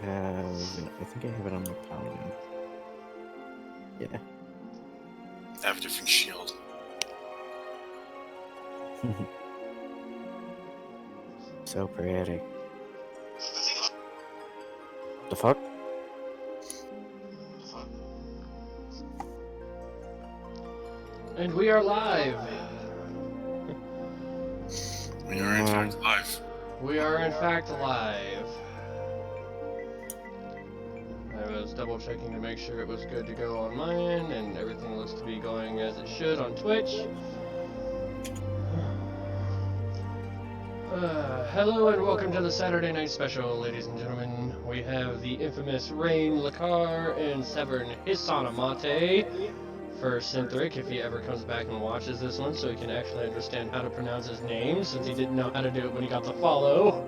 I think I have it on my paladin. Yeah. I have a different shield. So pretty. The fuck? And we are live. We are in fact live. We are in fact live. I was double checking to make sure it was good to go on my end, and everything looks to be going as it should on Twitch. Hello and welcome to the Saturday night special, ladies and gentlemen. We have the infamous Rain Lakar and Severn Hisanamate for Synthric, if he ever comes back and watches this one, so he can actually understand how to pronounce his name, since he didn't know how to do it when he got the follow.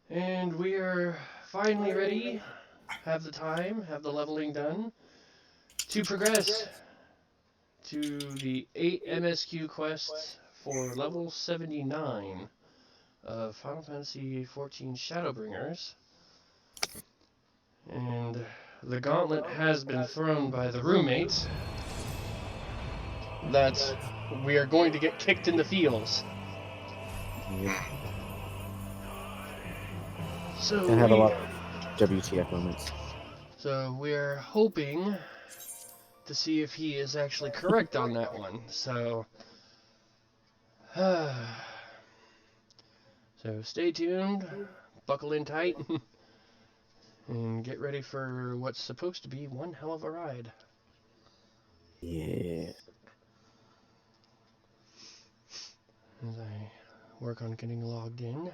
And we are finally ready, have the time, have the leveling done, to progress to the 8 MSQ quests for level 79 of Final Fantasy XIV Shadowbringers. And the gauntlet has been thrown by the roommates that we are going to get kicked in the fields. Yeah. So I have a lot of WTF moments. So we're hoping to see if he is actually correct on that one. So stay tuned, buckle in tight, and get ready for what's supposed to be one hell of a ride. Yeah. As I work on getting logged in.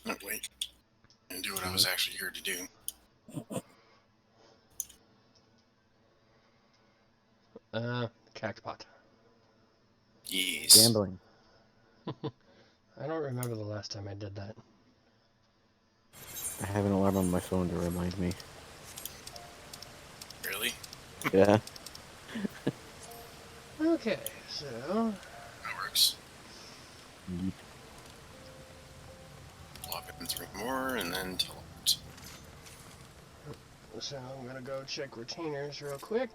No, wait. And do what I was actually here to do. Cactpot. Yes. Gambling. I don't remember the last time I did that. I have an alarm on my phone to remind me. Really? Yeah. Okay, so That works. Yeet. Log in 3 more and then teleport. I'm gonna go check retainers real quick.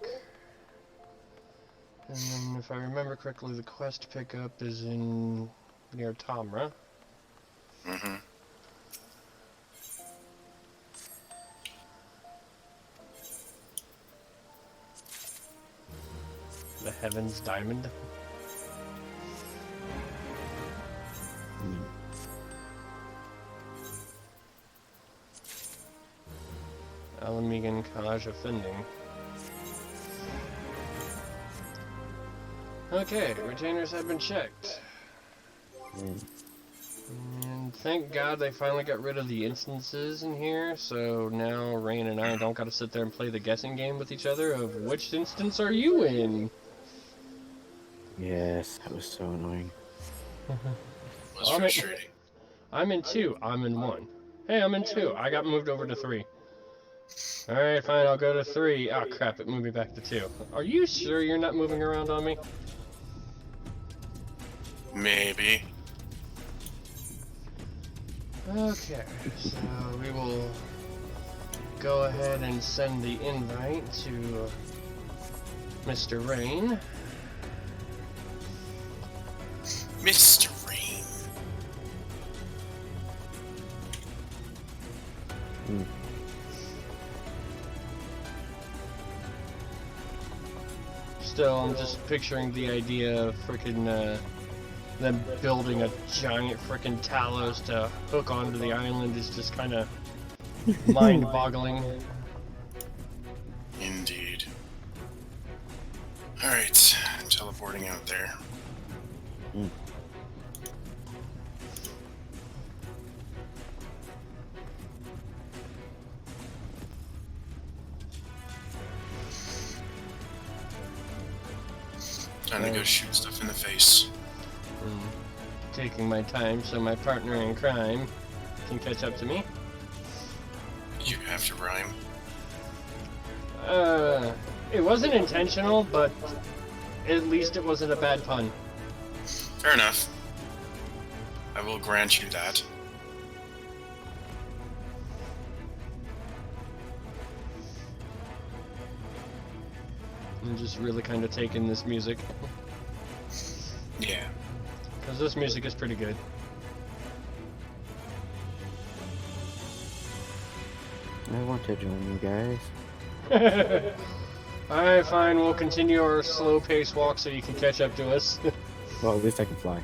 And then, if I remember correctly, the quest pickup is in near Tamra. Mm-hmm. The Heaven's Diamond. Alamigan Kaj offending. Okay, retainers have been checked. And thank God they finally got rid of the instances in here, so now Rain and I don't gotta sit there and play the guessing game with each other of which instance are you in? Yes, that was so annoying. Was frustrating. I'm in 2, I'm in 1. Hey, I'm in 2, I got moved over to 3. Alright, fine, I'll go to 3. Oh crap, it moved me back to 2. Are you sure you're not moving around on me? Maybe. Okay, so we will go ahead and send the invite to Mr. Rain. Mr. Rain. Still, I'm just picturing the idea of frickin' them building a giant frickin' Talos to hook onto the island is just kind of mind-boggling. Indeed. Alright, teleporting out there. Time to go shoot stuff in the face. Taking my time so my partner in crime can catch up to me. You have to rhyme. It wasn't intentional, but at least it wasn't a bad pun. Fair enough. I will grant you that. I'm just really kind of taking this music. Yeah. Because this music is pretty good. I want to join you guys. Alright, fine, we'll continue our slow pace walk so you can catch up to us. Well, at least I can fly.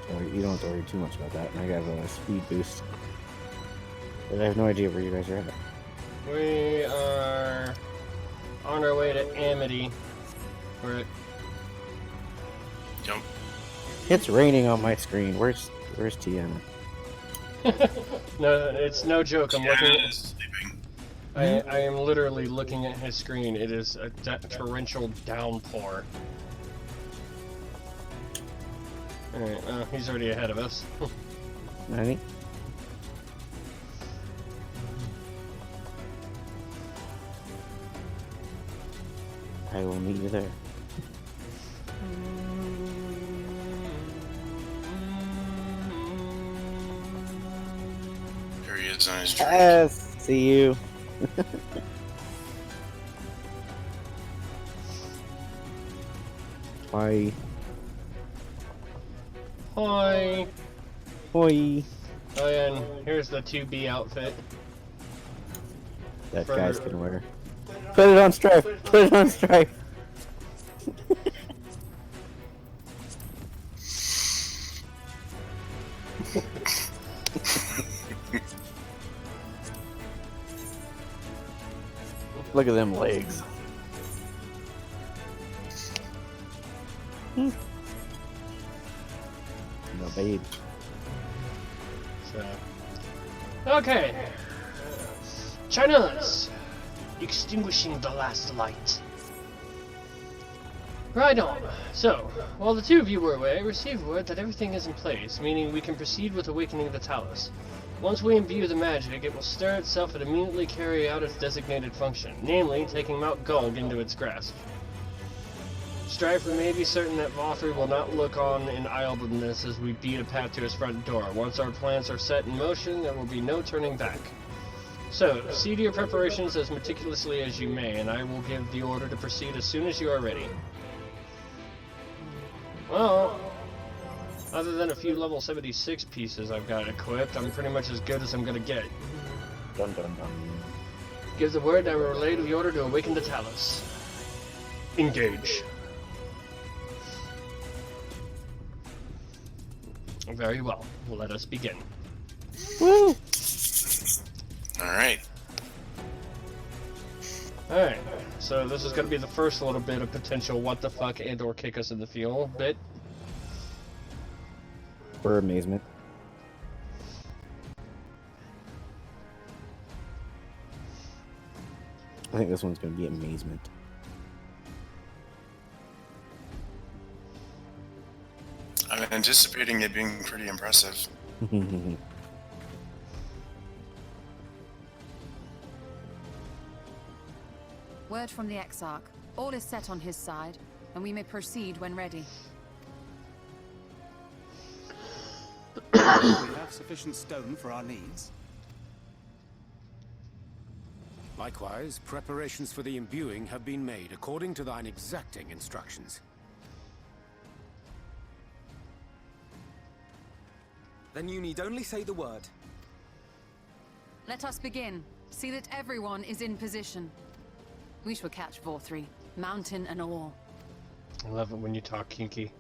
So you don't have to worry too much about that. I got a speed boost. But I have no idea where you guys are at. We are on our way to Amity. We're at... Yep. It's raining on my screen. Where's Tiana? No, it's no joke. I'm looking. Tiana is sleeping. I am literally looking at his screen. It is a torrential downpour. Alright, he's already ahead of us. Ready? I will meet you there. Here he is on his drink. Yes, see you. Bye. Hi. Hoi. Oh, yeah, and here's the 2B outfit. That For- guy's gonna wear. Put it on stripe. Put it on stripe. Look at them legs. No babe. So. Okay. China's extinguishing the last light. Right on. So, while the two of you were away, I received word that everything is in place, meaning we can proceed with awakening the Talus. Once we imbue the magic, it will stir itself and immediately carry out its designated function, namely, taking Mount Gulg into its grasp. Strifer may be certain that Vothri will not look on in idleness as we beat a path to his front door. Once our plans are set in motion, there will be no turning back. So, see to your preparations as meticulously as you may, and I will give the order to proceed as soon as you are ready. Well, other than a few level 76 pieces I've got equipped, I'm pretty much as good as I'm gonna get. Dun dun dun. Give the word, I will relay the order to awaken the Talus. Engage. Very well, let us begin. Woo! Alright. Alright, so this is gonna be the first little bit of potential what the fuck and or kick us in the field bit. For amazement. I think this one's gonna be amazement. I'm anticipating it being pretty impressive. Word from the Exarch. All is set on his side, and we may proceed when ready. We have sufficient stone for our needs. Likewise, preparations for the imbuing have been made according to thine exacting instructions. Then you need only say the word. Let us begin. See that everyone is in position. We shall catch Vothri, mountain and all. I love it when you talk kinky.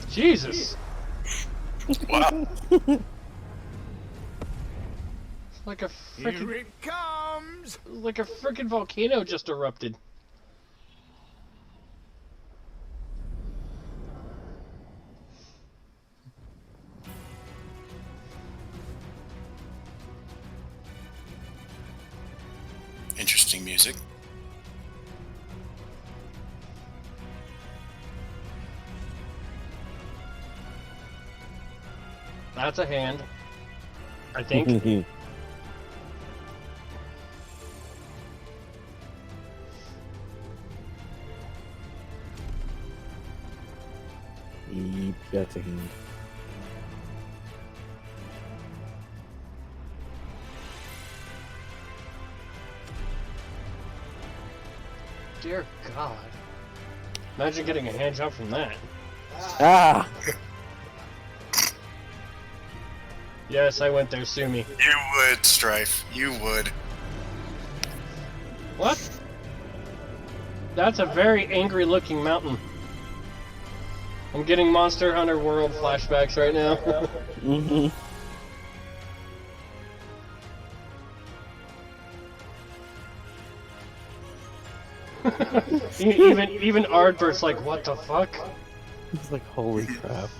Jesus! Wow. Like a Here frickin' it comes! like a frickin' volcano just erupted. Interesting music. That's a hand. I think. Yep, that's a hand. Dear God. Imagine getting a hand job from that. Ah! Yes, I went there, sue me. You would, Strife. You would. What? That's a very angry looking mountain. I'm getting Monster Hunter World flashbacks right now. Mm-hmm. even Ardbert's like, what the fuck? It's like, holy crap.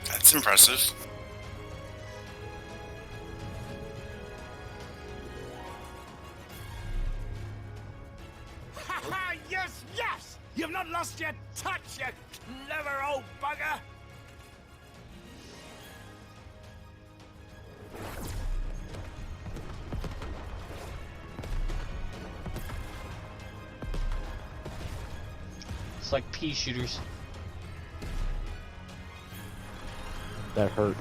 That's impressive. Ha ha! Yes, yes! You've not lost your touch, you clever old bugger! It's like pea shooters. That hurt.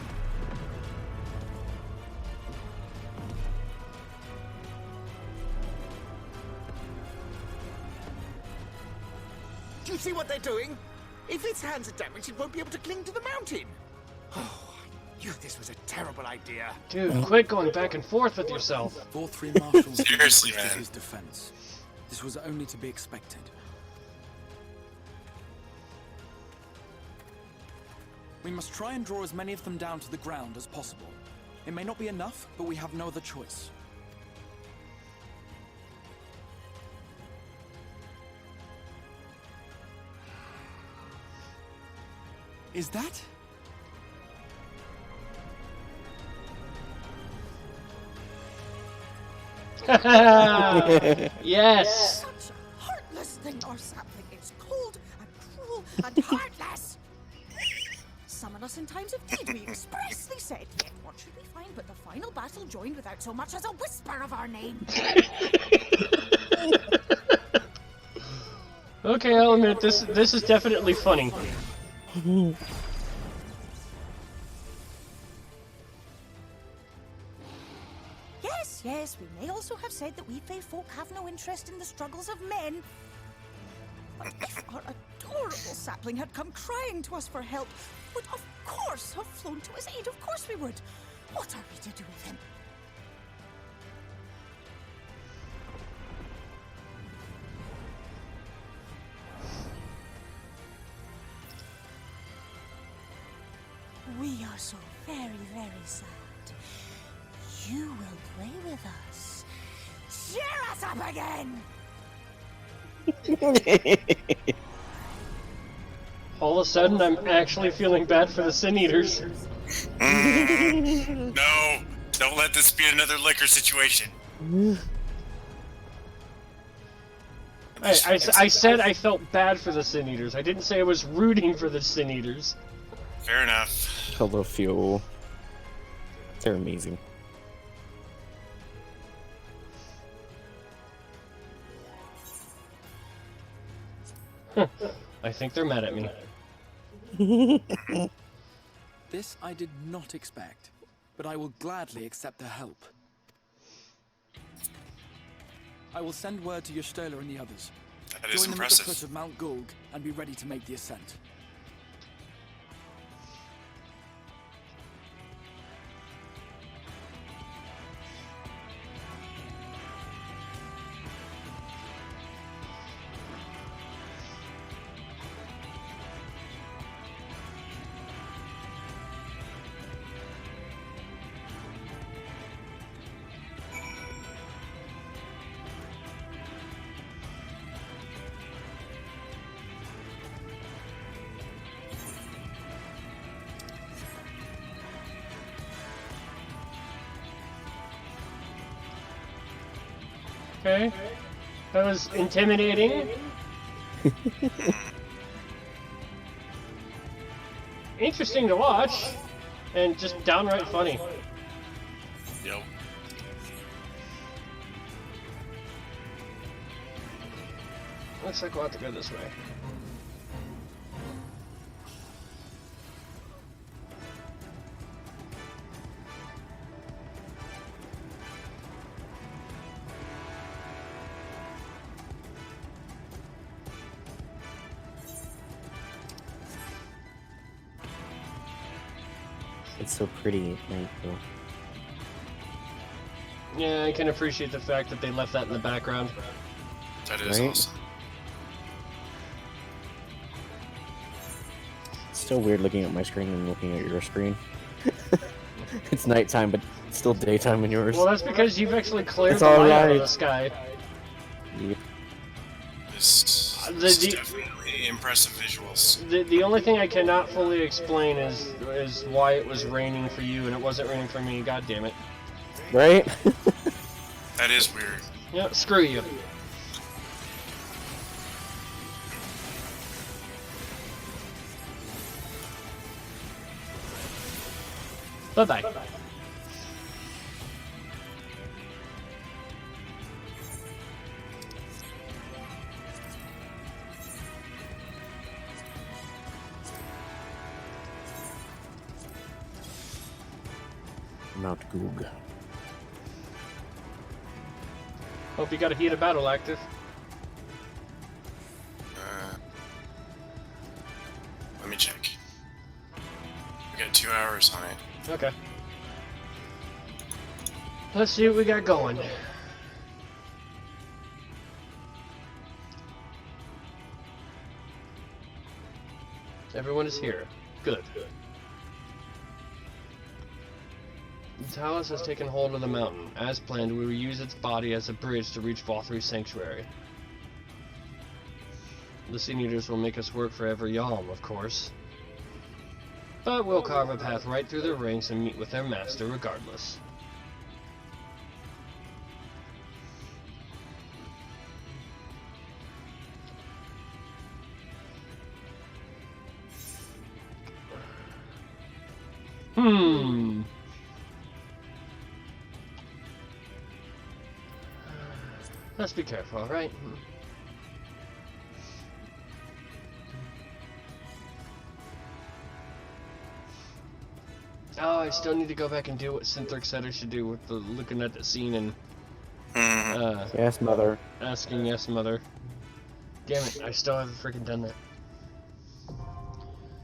Do you see what they're doing? If its hands are damaged, it won't be able to cling to the mountain. Oh, I knew this was a terrible idea. Dude, quit going back and forth with yourself. All three marshals Seriously, boosted man. his defense. This was only to be expected. We must try and draw as many of them down to the ground as possible. It may not be enough, but we have no other choice. Is that? Yes! Such a heartless thing, our sapling. It's cold and cruel and heartless. Summon us in times of need, we expressly said. Yet what should we find but the final battle joined without so much as a whisper of our name? Okay, I'll admit, this is definitely funny. Yes, yes, we may also have said that we Fae folk have no interest in the struggles of men. But if our adorable sapling had come crying to us for help, would of course have flown to his aid. Of course we would. What are we to do with him? We are so very, very sad. You will play with us. Cheer us up again! All of a sudden, I'm actually feeling bad for the Sin Eaters. No! Don't let this be another liquor situation. I said I felt bad for the Sin Eaters. I didn't say I was rooting for the Sin Eaters. Fair enough. Hello, fuel. They're amazing. I think they're mad at me. This I did not expect, but I will gladly accept their help. I will send word to Y'shtola and the others. That is Join them at the impressive. foot of Mount Gulg and be ready to make the ascent. Okay. That was intimidating. Interesting to watch, and just downright funny. Yep. Looks like we'll have to go this way. It's so pretty at night, though. Yeah, I can appreciate the fact that they left that in the background. That is Right? awesome. It's still weird looking at my screen and looking at your screen. It's nighttime, but it's still daytime in yours. Well, that's because you've actually cleared It's the light out of alright. the sky. Yeah. This The- is the- definitely impressive visuals. The only thing I cannot fully explain is why it was raining for you and it wasn't raining for me. God damn it. Right? That is weird. Yeah, screw you. Bye-bye. Mount Goog. Hope you got a heated battle active. Let me check. We got 2 hours on it. Okay. Let's see what we got going. Everyone is here. Good. Talus has taken hold of the mountain. As planned, we will use its body as a bridge to reach Vothri's sanctuary. The Sea Eaters will make us work for every yalm, of course. But we'll carve a path right through their ranks and meet with their master regardless. Let's be careful, alright? Oh, I still need to go back and do what Synthric said I should do with the looking at the scene and Yes, mother. asking yes, mother. Damn it, I still haven't freaking done that.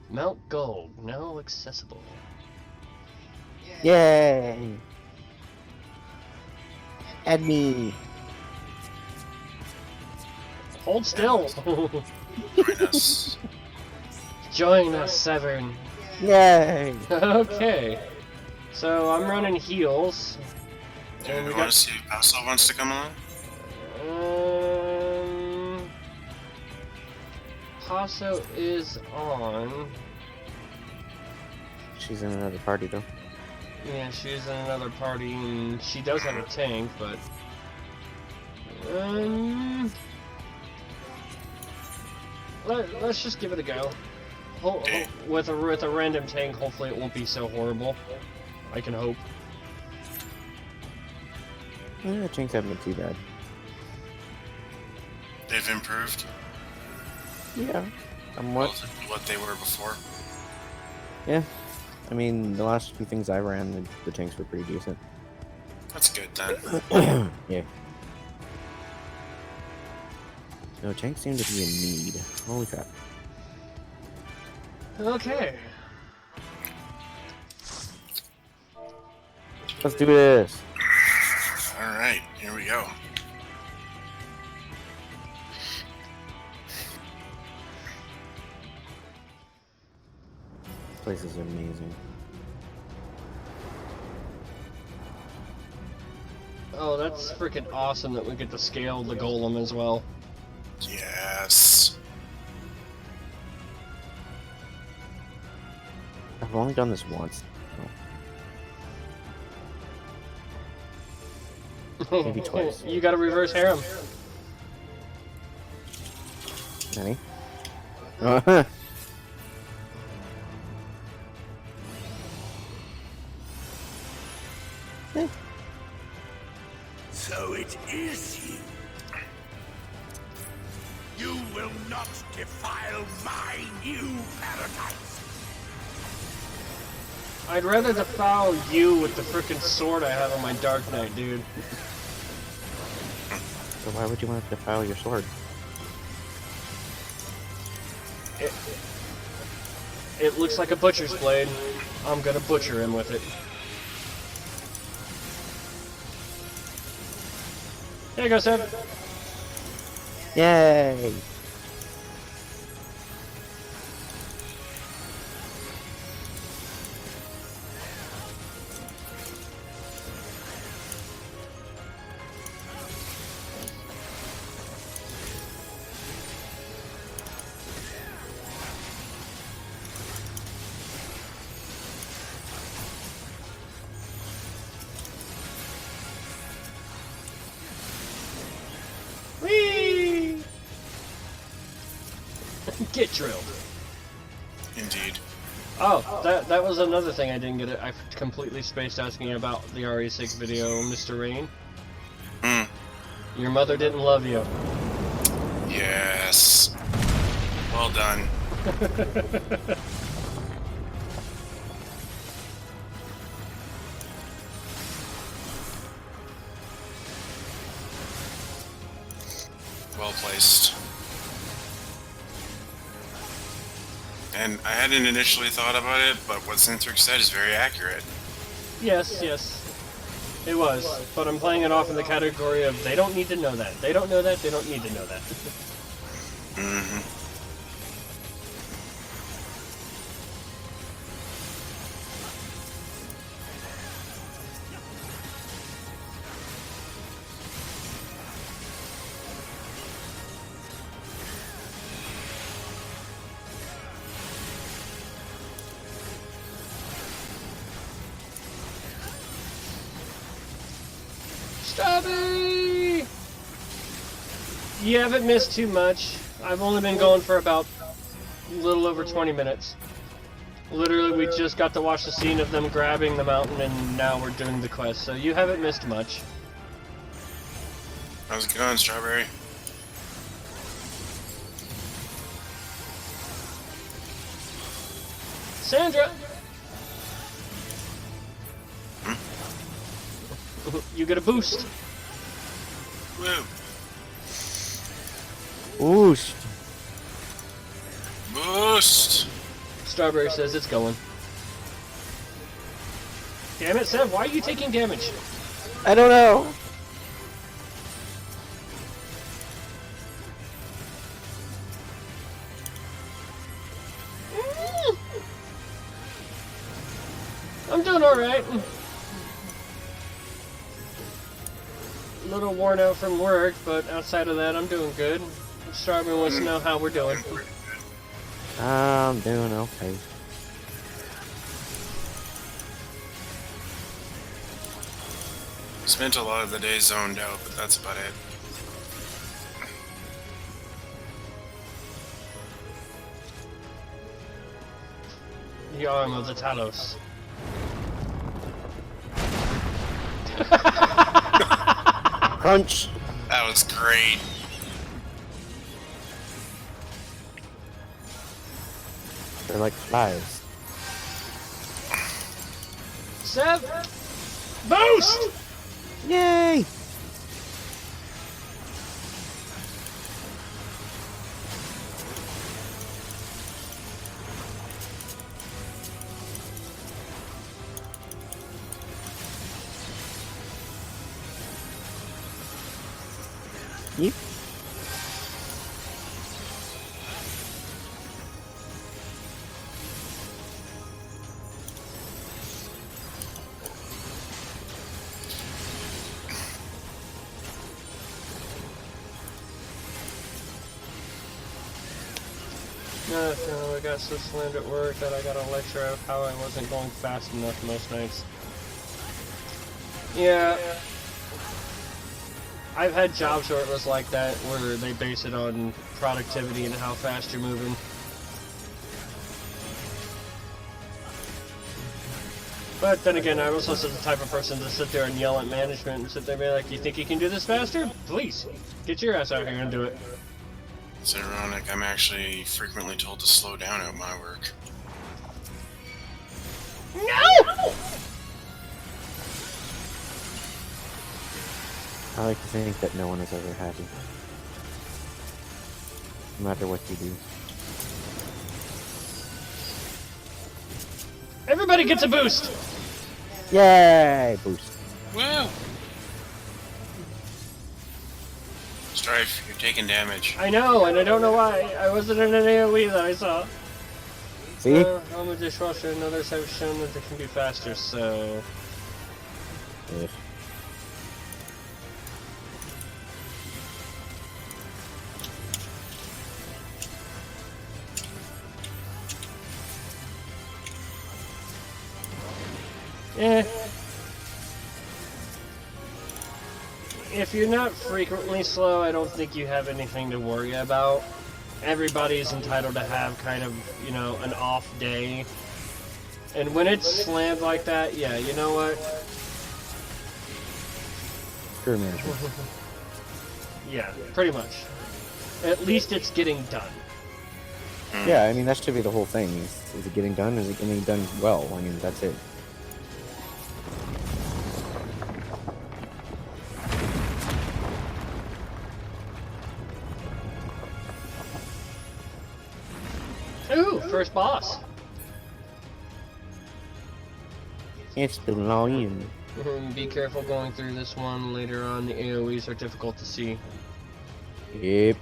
Mount Gold, now accessible. Yay! Add me. Hold still! Join us. Join us, Severn. Yay! Okay. So I'm running heals. Do And we we want got to see if Paso wants to come on? Paso is on. She's in another party, though. Yeah, she's in another party, and she does have a tank, but let's just give it a go. With a random tank, hopefully it won't be so horrible. I can hope. Yeah, Jinx haven't been too bad. They've improved Yeah. Somewhat. relative to what they were before. Yeah. I mean, the last few things I ran, the tanks were pretty decent. That's good then. Yeah. No, tanks seem to be in need. Holy crap. Okay. Let's do this. Alright, here we go. This place is amazing. Oh, that's freaking awesome that we get to scale the golem as well. Yes. I've only done this once. Maybe twice. You got a reverse harem. Any? Uh-huh. So it is you. You will not defile my new paradise. I'd rather defile you with the frickin' sword I have on my Dark Knight, dude. So why would you want to defile your sword? It looks like a butcher's blade. I'm gonna butcher him with it. There you go, Seb. Yay! Whee! Get drilled. Indeed. Oh, that was another thing I didn't get it. I completely spaced asking about the RE6 video, Mr. Rain. Hmm. Your mother didn't love you. Yes. Well done. Well placed. And I hadn't initially thought about it, but what Synthric said is very accurate. Yes, yes. It was. But I'm playing it off in the category of they don't need to know that. They don't know that, they don't need to know that. Mm-hmm. Stubby! You haven't missed too much. I've only been going for about a little over 20 minutes. Literally, we just got to watch the scene of them grabbing the mountain, and now we're doing the quest, so you haven't missed much. How's it going, Strawberry? Sandra! You get a boost. Woo! Boost! Boost! Strawberry says it's going. Damn it, Seb, why are you taking damage? I don't know! I'm doing alright. A little worn out from work, but outside of that, I'm doing good. Strawberry wants to know how we're doing. I'm doing okay. Spent a lot of the day zoned out, but that's about it. The arm of the Talos. Crunch! That was great. They're like flies. Seb! Boost! Yay! Yep. No, I got so slammed at work that I got a lecture of how I wasn't going fast enough most nights. Yeah. I've had jobs where it was like that, where they base it on productivity and how fast you're moving. But then again, I'm also the type of person to sit there and yell at management and sit there and be like, you think you can do this faster? Please, get your ass out here and do it. It's ironic, I'm actually frequently told to slow down at my work. No! I like to think that no one is ever happy. No matter what you do. Everybody gets a boost! Yay! Boost. Woo! Strife, you're taking damage. I know, and I don't know why. I wasn't in an AoE that I saw. See? Home of Dishwasher and others have shown that they can be faster, so... Yeah. Eh. If you're not frequently slow, I don't think you have anything to worry about. Everybody's entitled to have kind of, you know, an off day. And when it's slammed like that, yeah, you know what? Screw management. Yeah, pretty much. At least it's getting done. Yeah, I mean, that should be the whole thing. Is it getting done? Is it getting done well? I mean, that's it. Ooh, first boss. It's been long. Be careful going through this one. Later on, the AoEs are difficult to see. Yep.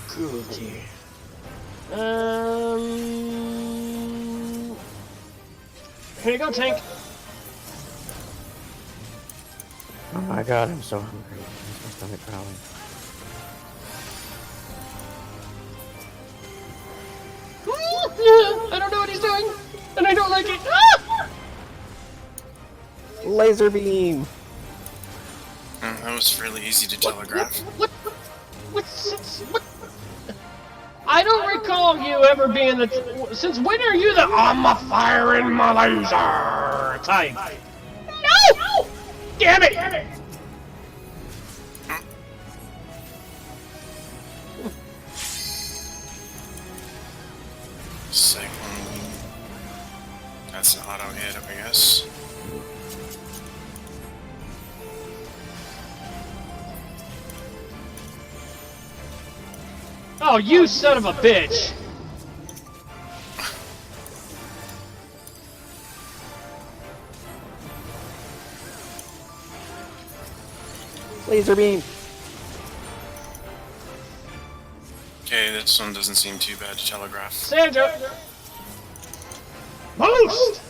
Cruelty. Here you go, tank. Oh my god, I'm so hungry. My stomach growling. I don't know what he's doing, and I don't like it. Ah! Laser beam! That was fairly easy to telegraph. What? I don't recall you ever being the. Since when are you the I'm a firing my laser type? No! Damn it! Cyclone. That's an auto hit, I guess. Oh, you son of a bitch! Laser beam! Okay, this one doesn't seem too bad to telegraph. Sandra! Boost!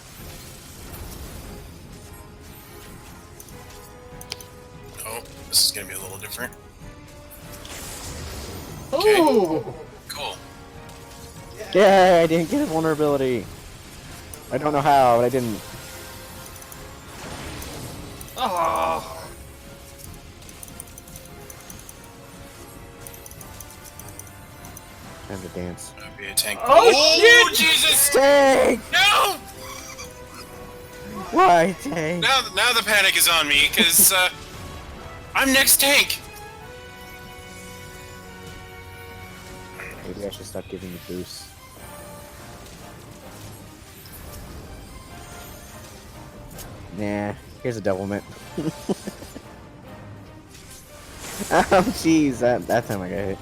Oh, this is gonna be a little different. Ooh! Cool. Yeah, I didn't get a vulnerability. I don't know how, but I didn't. Oh. Time to dance. That'd be a tank. Oh, shit! Jesus! Tank! No! Why, Tank? Now the panic is on me, because, I'm next tank! Maybe I should stop giving you boosts. Nah, here's a devilment. Oh, jeez, that time I got hit.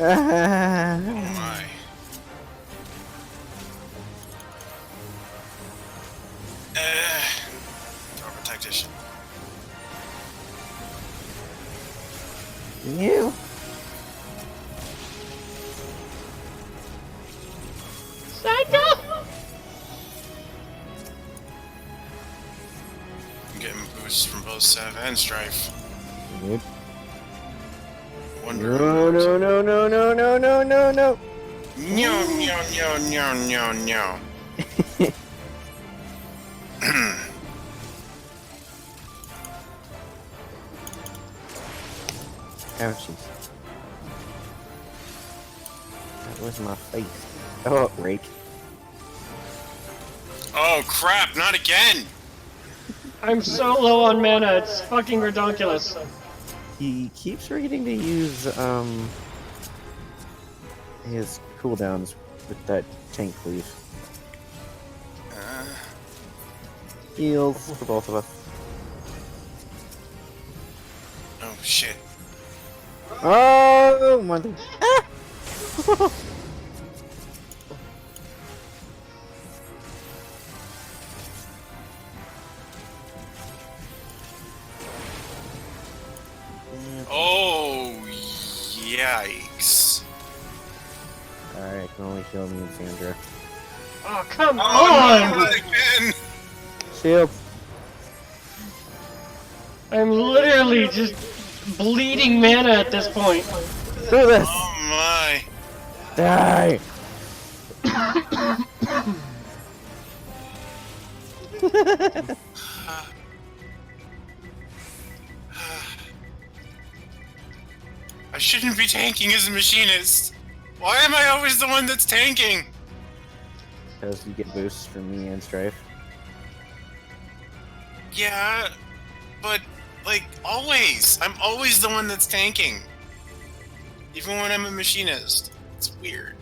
Oh my. Torpor Tactician. You? Sandra! I'm getting boosts from both Sav and Strife. Yep. Wonder. No, no, no, no, no, no, no, no, no. No, no, no, no, no, no. Ouchies. That was my face. Oh, rake. Oh crap! Not again. I'm so low on mana, it's fucking ridiculous. He keeps forgetting to use his cooldowns with that tank cleave. Heals for both of us. Oh shit. Oh, mother. Ah! Oh, yikes. Alright, can only heal me and Sandra. Oh, come Oh, on! not again! Shield! I'm literally just bleeding mana at this point. Do this! Oh my. Die! I shouldn't be tanking as a machinist. Why am I always the one that's tanking? Because you get boosts from me and Strife. Yeah, but, like, always. I'm always the one that's tanking. Even when I'm a machinist. It's weird.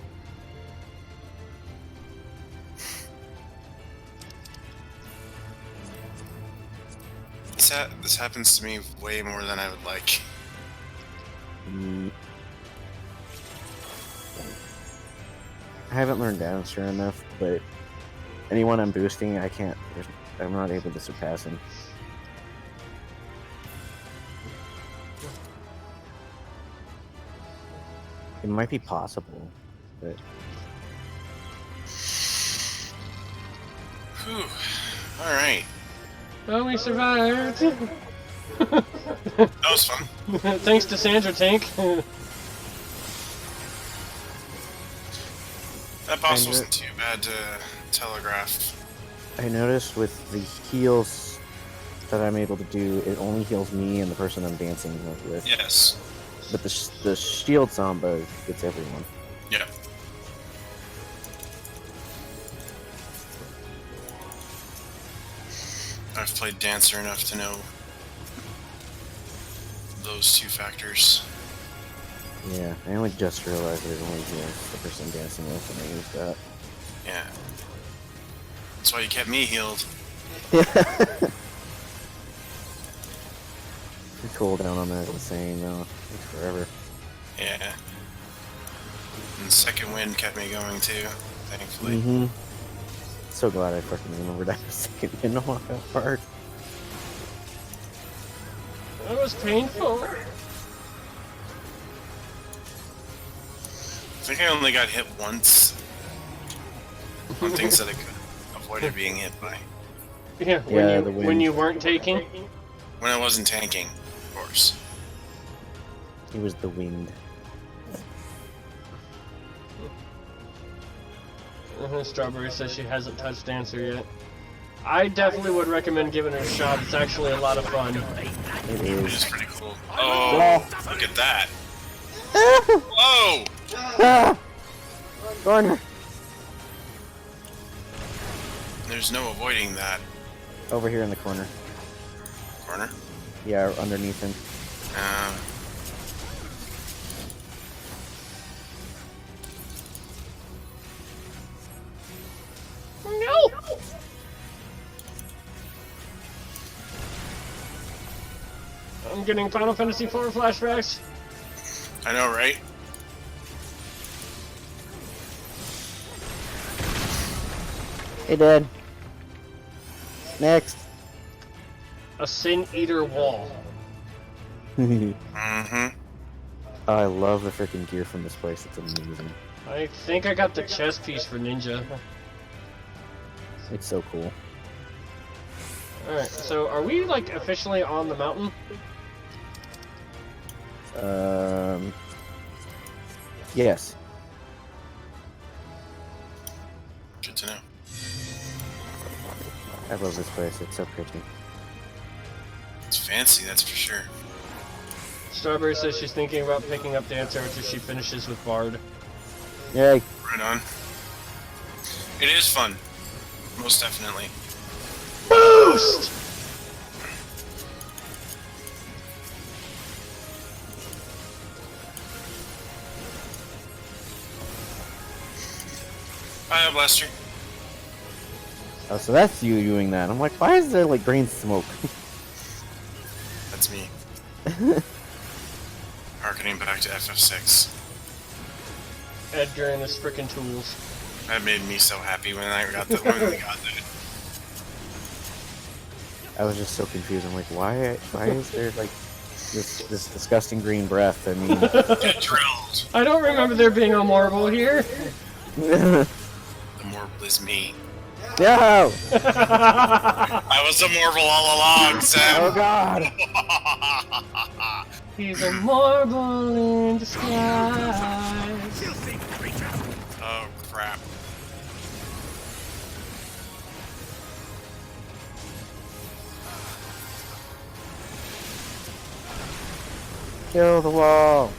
This happens to me way more than I would like. I haven't learned Downstar enough, but anyone I'm boosting, I can't. I'm not able to surpass him. It might be possible, but Whew. Alright. Oh, we survived! That was fun. Thanks to Sandra Tank. That boss wasn't too bad to telegraph. I noticed with the heals that I'm able to do, it only heals me and the person I'm dancing with. Yes. But the shield samba gets everyone. Yeah. I've played Dancer enough to know those two factors. Yeah, I only just realized it only heals the person I'm dancing with, and I used that. Yeah. That's why you kept me healed. The cooldown on that is insane, though. Takes forever. Yeah. And Second Wind kept me going too, thankfully. Mm-hmm. So glad I fucking remembered I was second in on that part. That was painful. I think I only got hit once on things that I could avoided being hit by. Yeah, Yeah, when you weren't taking. When I wasn't tanking, of course. It was the wind. Strawberry says she hasn't touched Dancer yet. I definitely would recommend giving it a shot. It's actually a lot of fun. It It is. is pretty cool. Oh, look at that. Whoa! Ah! Corner! There's no avoiding that Over here in the corner. corner. Yeah, underneath him. No! I'm getting Final Fantasy IV flashbacks. I know, right? Hey, Dad. Next. A Sin Eater wall. Mm-hmm. I love the freaking gear from this place. It's amazing. I think I got the chest piece for Ninja. It's so cool. Alright, so are we like officially on the mountain? Yes. to know. I love this place. It's so pretty. It's fancy, that's for sure. Strawberry says she's thinking about picking up Dancer after she finishes with Bard. Yay! Right on. It is fun. Most definitely. Boost! Bye, Blaster. Oh, so that's you doing that. I'm like, why is there like green smoke? That's me. Harkening back to FF6. Edgar and his frickin' tools. That made me so happy when I got that. When we got that. I was just so confused. I'm like, why is there like this disgusting green breath? I mean, Get drilled. I don't remember there being a marble here. The Morble is me. no! I was a Morble all along, Sam. Oh God! He's a marble in disguise. Oh crap. Kill the wall!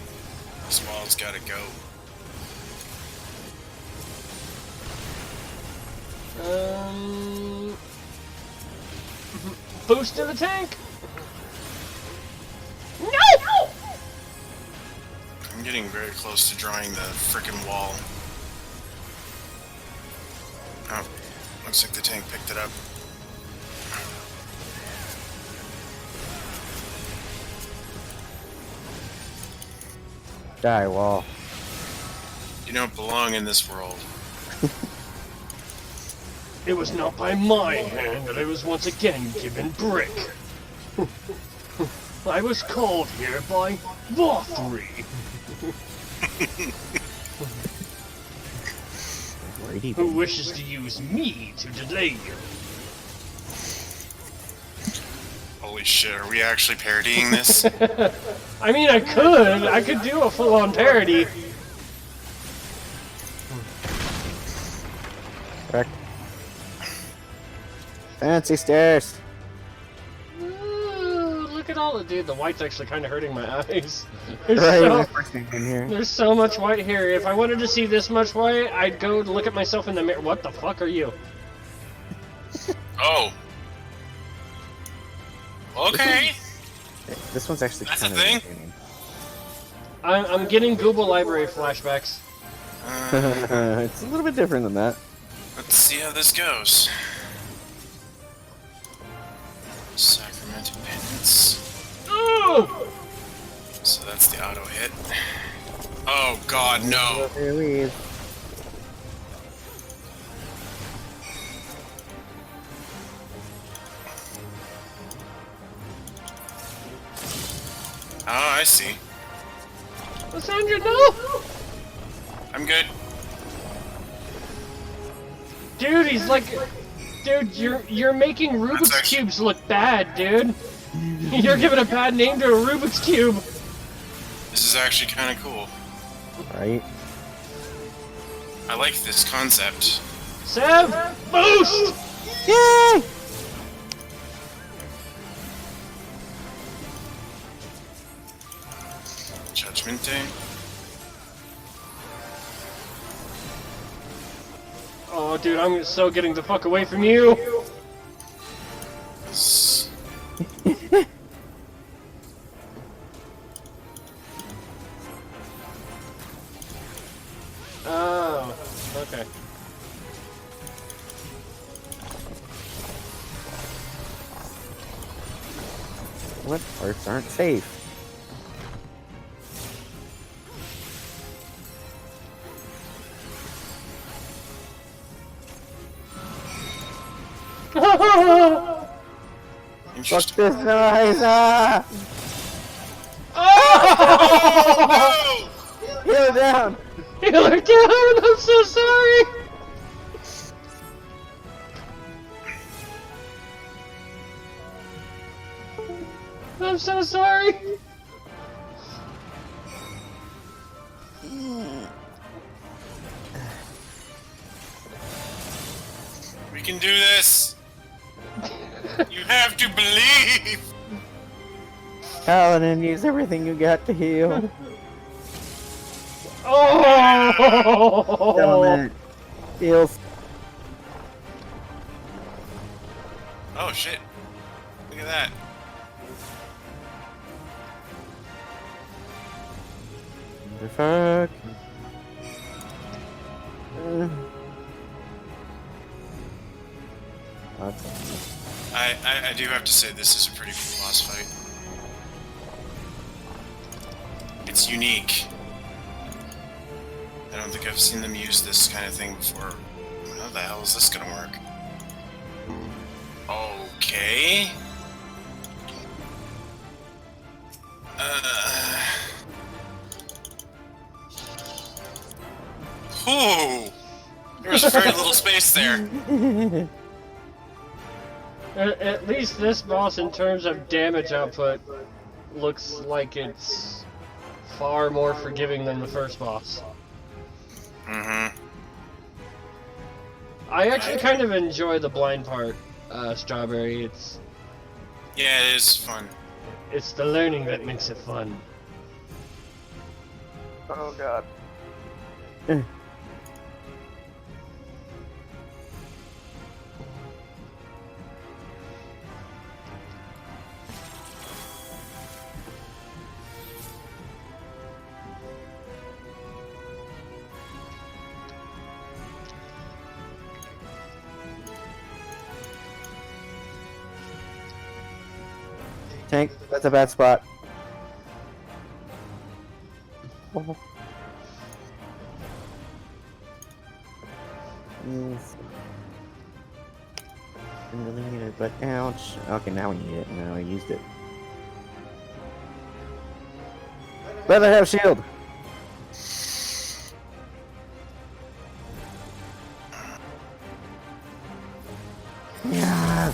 This wall's gotta go. Boost to the tank. No! I'm getting very close to drawing the frickin' wall. Oh, looks like the tank picked it up. Die wall. You don't belong in this world. It was not by my hand that I was once again given brick. I was called here by Vothri. Who wishes to use me to delay you? Holy shit, are we actually parodying this? I mean, I could do a full-on parody. Correct. Fancy stairs. Ooh, look at all the dude. The white's actually kind of hurting my eyes. There's, Right. so, there's so much white here. If I wanted to see this much white, I'd go look at myself in the mirror. What the fuck are you? Oh. Okay. This one's actually That's kind a of thing? entertaining. I'm getting Google Library flashbacks. It's a little bit different than that. Let's see how this goes. Sacramental Penance. Ooh! So that's the auto hit. Oh god, no. Here we leave. Oh, I see. Lysandra, no! I'm good. Dude, he's like... Dude, you're making Rubik's That's actually- Cubes look bad, dude. You're giving a bad name to a Rubik's Cube. This is actually kind of cool. Right? I like this concept. Sev, boost! Yay! Judgment Day. Oh, dude, I'm so getting the fuck away from you. This- Oh, okay. What parts aren't safe? Fuck Interesting. this noise! Ah! Oh! Heal it down! Heal her down! I'm so sorry! I'm so sorry! can do this! You have to believe! Paladin, use everything you got to heal. Oh! Element. Heals. Oh shit. Look at that. The fuck? I do have to say this is a pretty cool boss fight. It's unique. I don't think I've seen them use this kind of thing before. How the hell is this gonna work? Okay. Ooh! There's very little space there. At least this boss, in terms of damage output, looks like it's far more forgiving than the first boss. Mm-hmm. I actually kind of enjoy the blind part, Strawberry. Yeah, it is fun. It's the learning that makes it fun. Oh god. Tank, that's a bad spot. Oh. Yes. Didn't really need it, but ouch. Okay, now we need it. Now I used it. But I have shield. Yeah.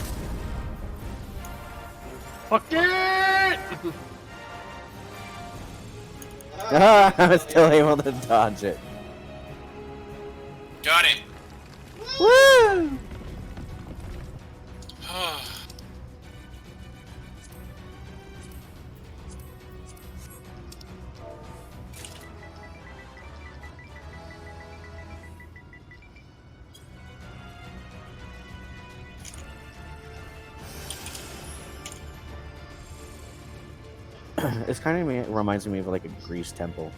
Fuck it! Ah, I was still able to dodge it. Got it. Woo! It's kind of reminds me of like a Greece temple.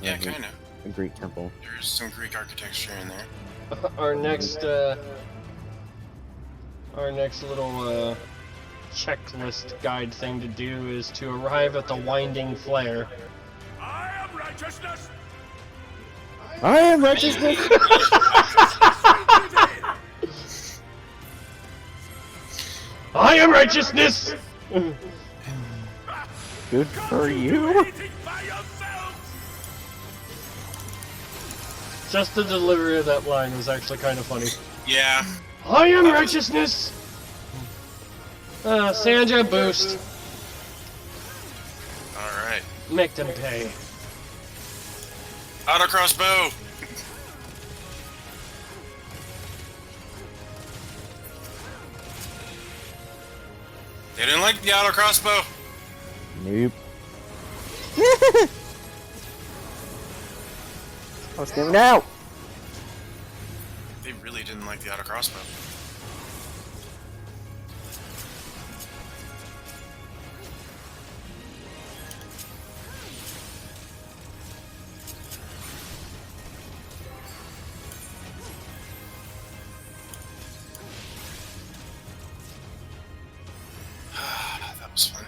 Yeah, kind of. A Greek temple. There's some Greek architecture in there. Our next little checklist guide thing to do is to arrive at the Winding Flare. I am righteousness! I am righteousness. I am righteousness! Good for you. Just the delivery of that line was actually kind of funny. Yeah. I am righteousness! Sanja boost. Alright. Make them pay. Auto crossbow! They didn't like the auto crossbow. Nope. Oh, stand out. They really didn't like the auto crossbow. That was fun.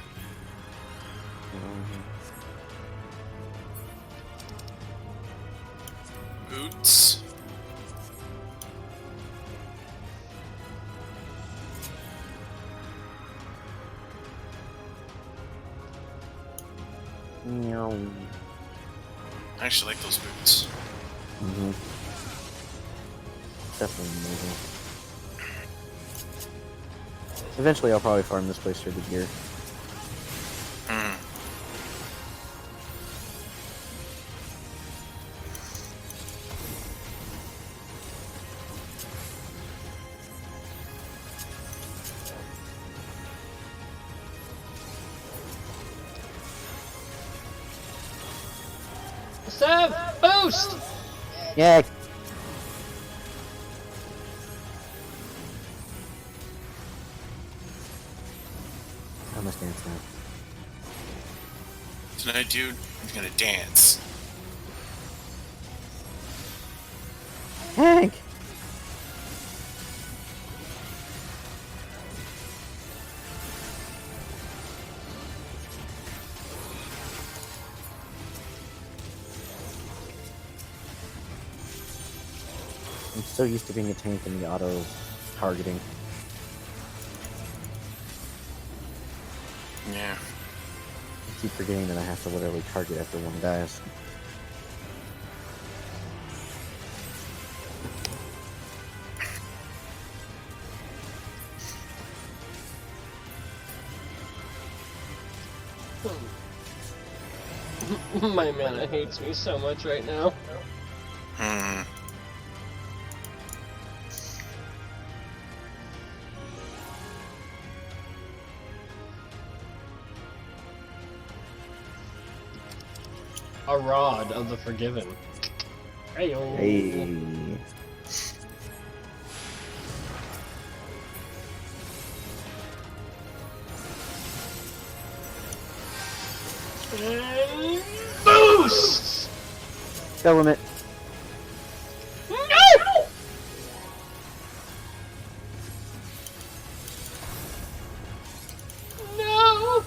Boots. Meow. I actually like those boots. Mm-hmm. Definitely amazing. Eventually, I'll probably farm this place for the gear. Seb, boost! Yeah. I must dance now. Tonight, dude, I'm gonna dance. Hank! I'm so used to being a tank and the auto targeting. Yeah. I keep forgetting that I have to literally target after one dies. My mana hates me so much right now. Hmm. A rod of the forgiven. Hey-o. Hey. And boost! Element. No! No!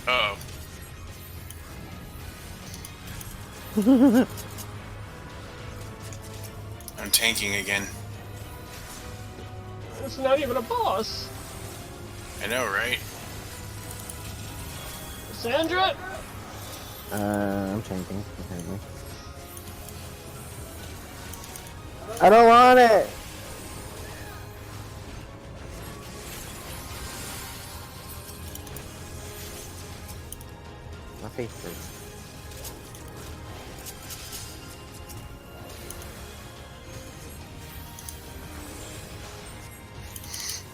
Uh-oh. I'm tanking again. It's not even a boss. I know, right? Sandra? I'm tanking, apparently. I don't want it! My face hurts.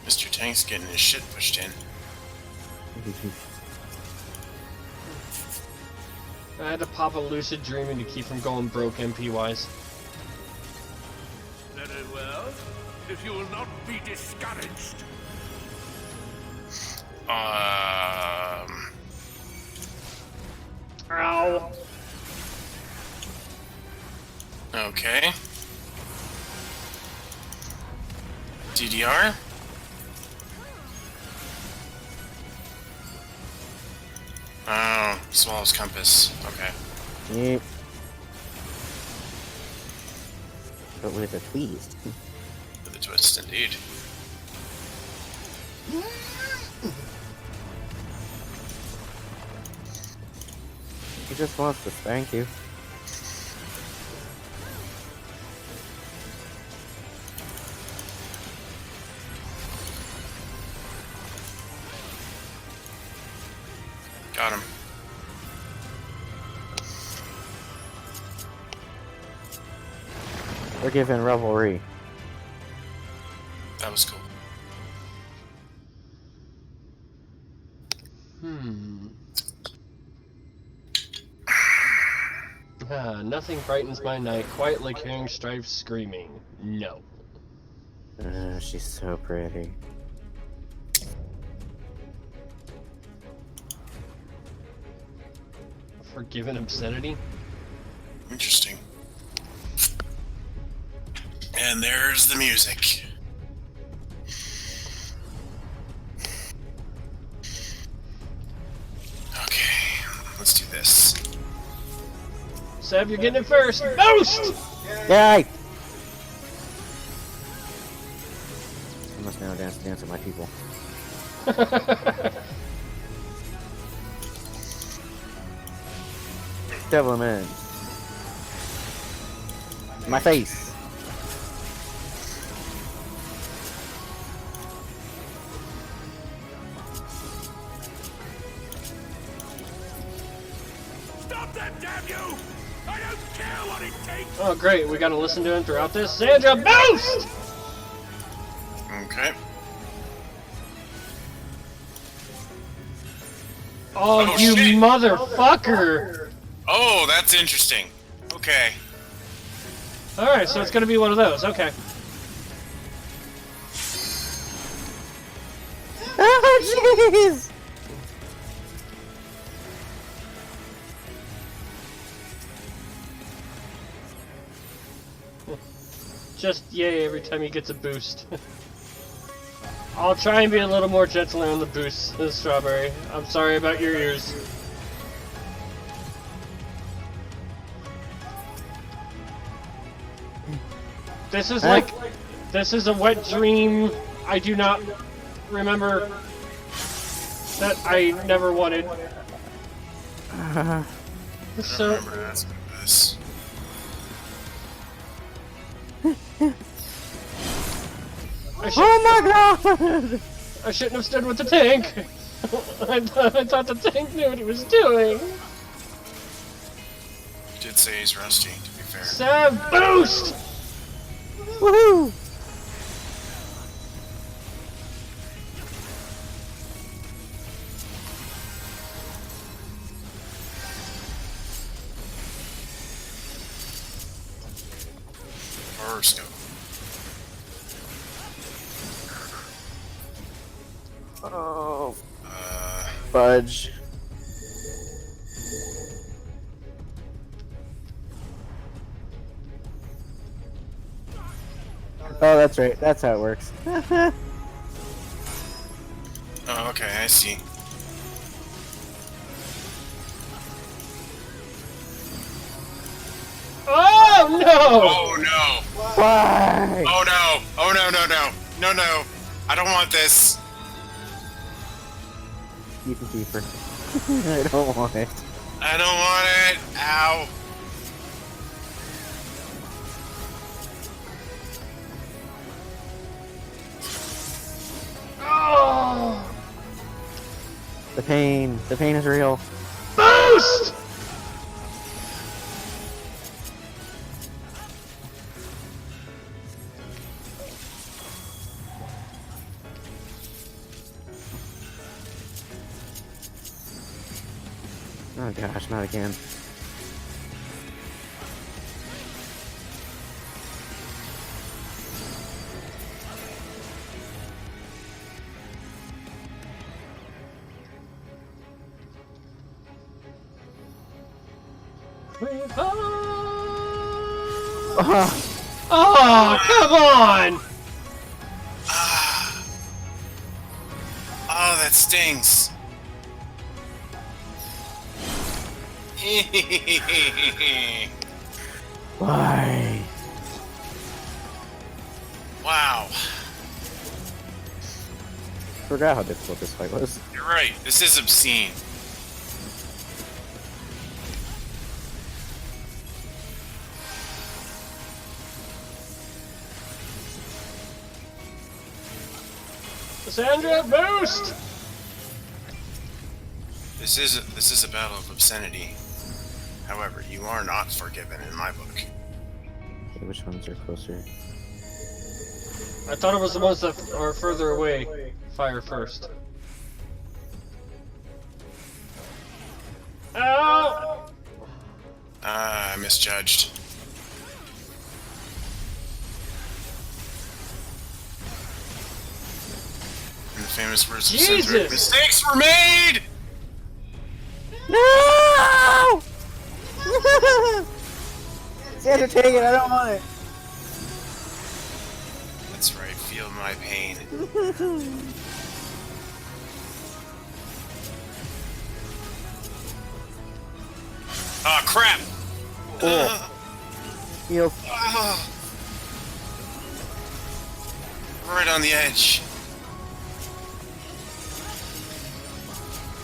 Mr. Tank's getting his shit pushed in. I had to pop a lucid dreaming to keep from going broke MP-wise. Very well. If you will not be discouraged. Ow! Okay. DDR? Oh, Swallow's Compass. Okay. Yep. But with a twist. With a twist, indeed. He just wants to spank you. Got him. We're giving revelry. That was cool. Nothing brightens my night quite like hearing Strife screaming. No. She's so pretty. Forgiven obscenity? Interesting. And there's the music. Okay, let's do this. Seb, you're getting it first. Boost! Yay! I must now dance with my people. Devil him in. My face. Stop them, damn you! I don't care what it takes! Oh, great. We gotta listen to him throughout this. Sandra, boost! Okay. Oh, Oh, you shit. motherfucker! Oh, that's interesting. Okay. Alright, so it's gonna be one of those. Okay. Oh, jeez! Just yay every time he gets a boost. I'll try and be a little more gentle on the boost, Strawberry. I'm sorry about your ears. This is like... This is a wet dream I do not remember that I never wanted. I don't So... remember asking this. Oh my god! I shouldn't have stood with the tank. I thought the tank knew what he was doing. You did say he's rusty, to be fair. Sav, boost! Woohoo! Horoscope. Oh, fudge. Oh, that's right. That's how it works. Oh, okay, I see. Oh no! Oh no! Why? Oh no! Oh no, no, no! No, no! I don't want this! Keep it deeper. I don't want it. I don't want it! Ow! Oh! The pain. The pain is real. Boost! Oh gosh, not again. Oh, come on! Oh, that stings! Why? Wow. Forgot how difficult this fight was. You're right, this is obscene. Sandra, boost! This is a battle of obscenity. However, you are not forgiven in my book. Okay, which ones are closer? I thought it was the ones that are further away. Fire first. Ow! I misjudged. In the famous words of Jesus! Cedric, mistakes were made! No! Sandra, take it. I don't want it. That's right, feel my pain. Ah, crap! Heal. Right on the edge.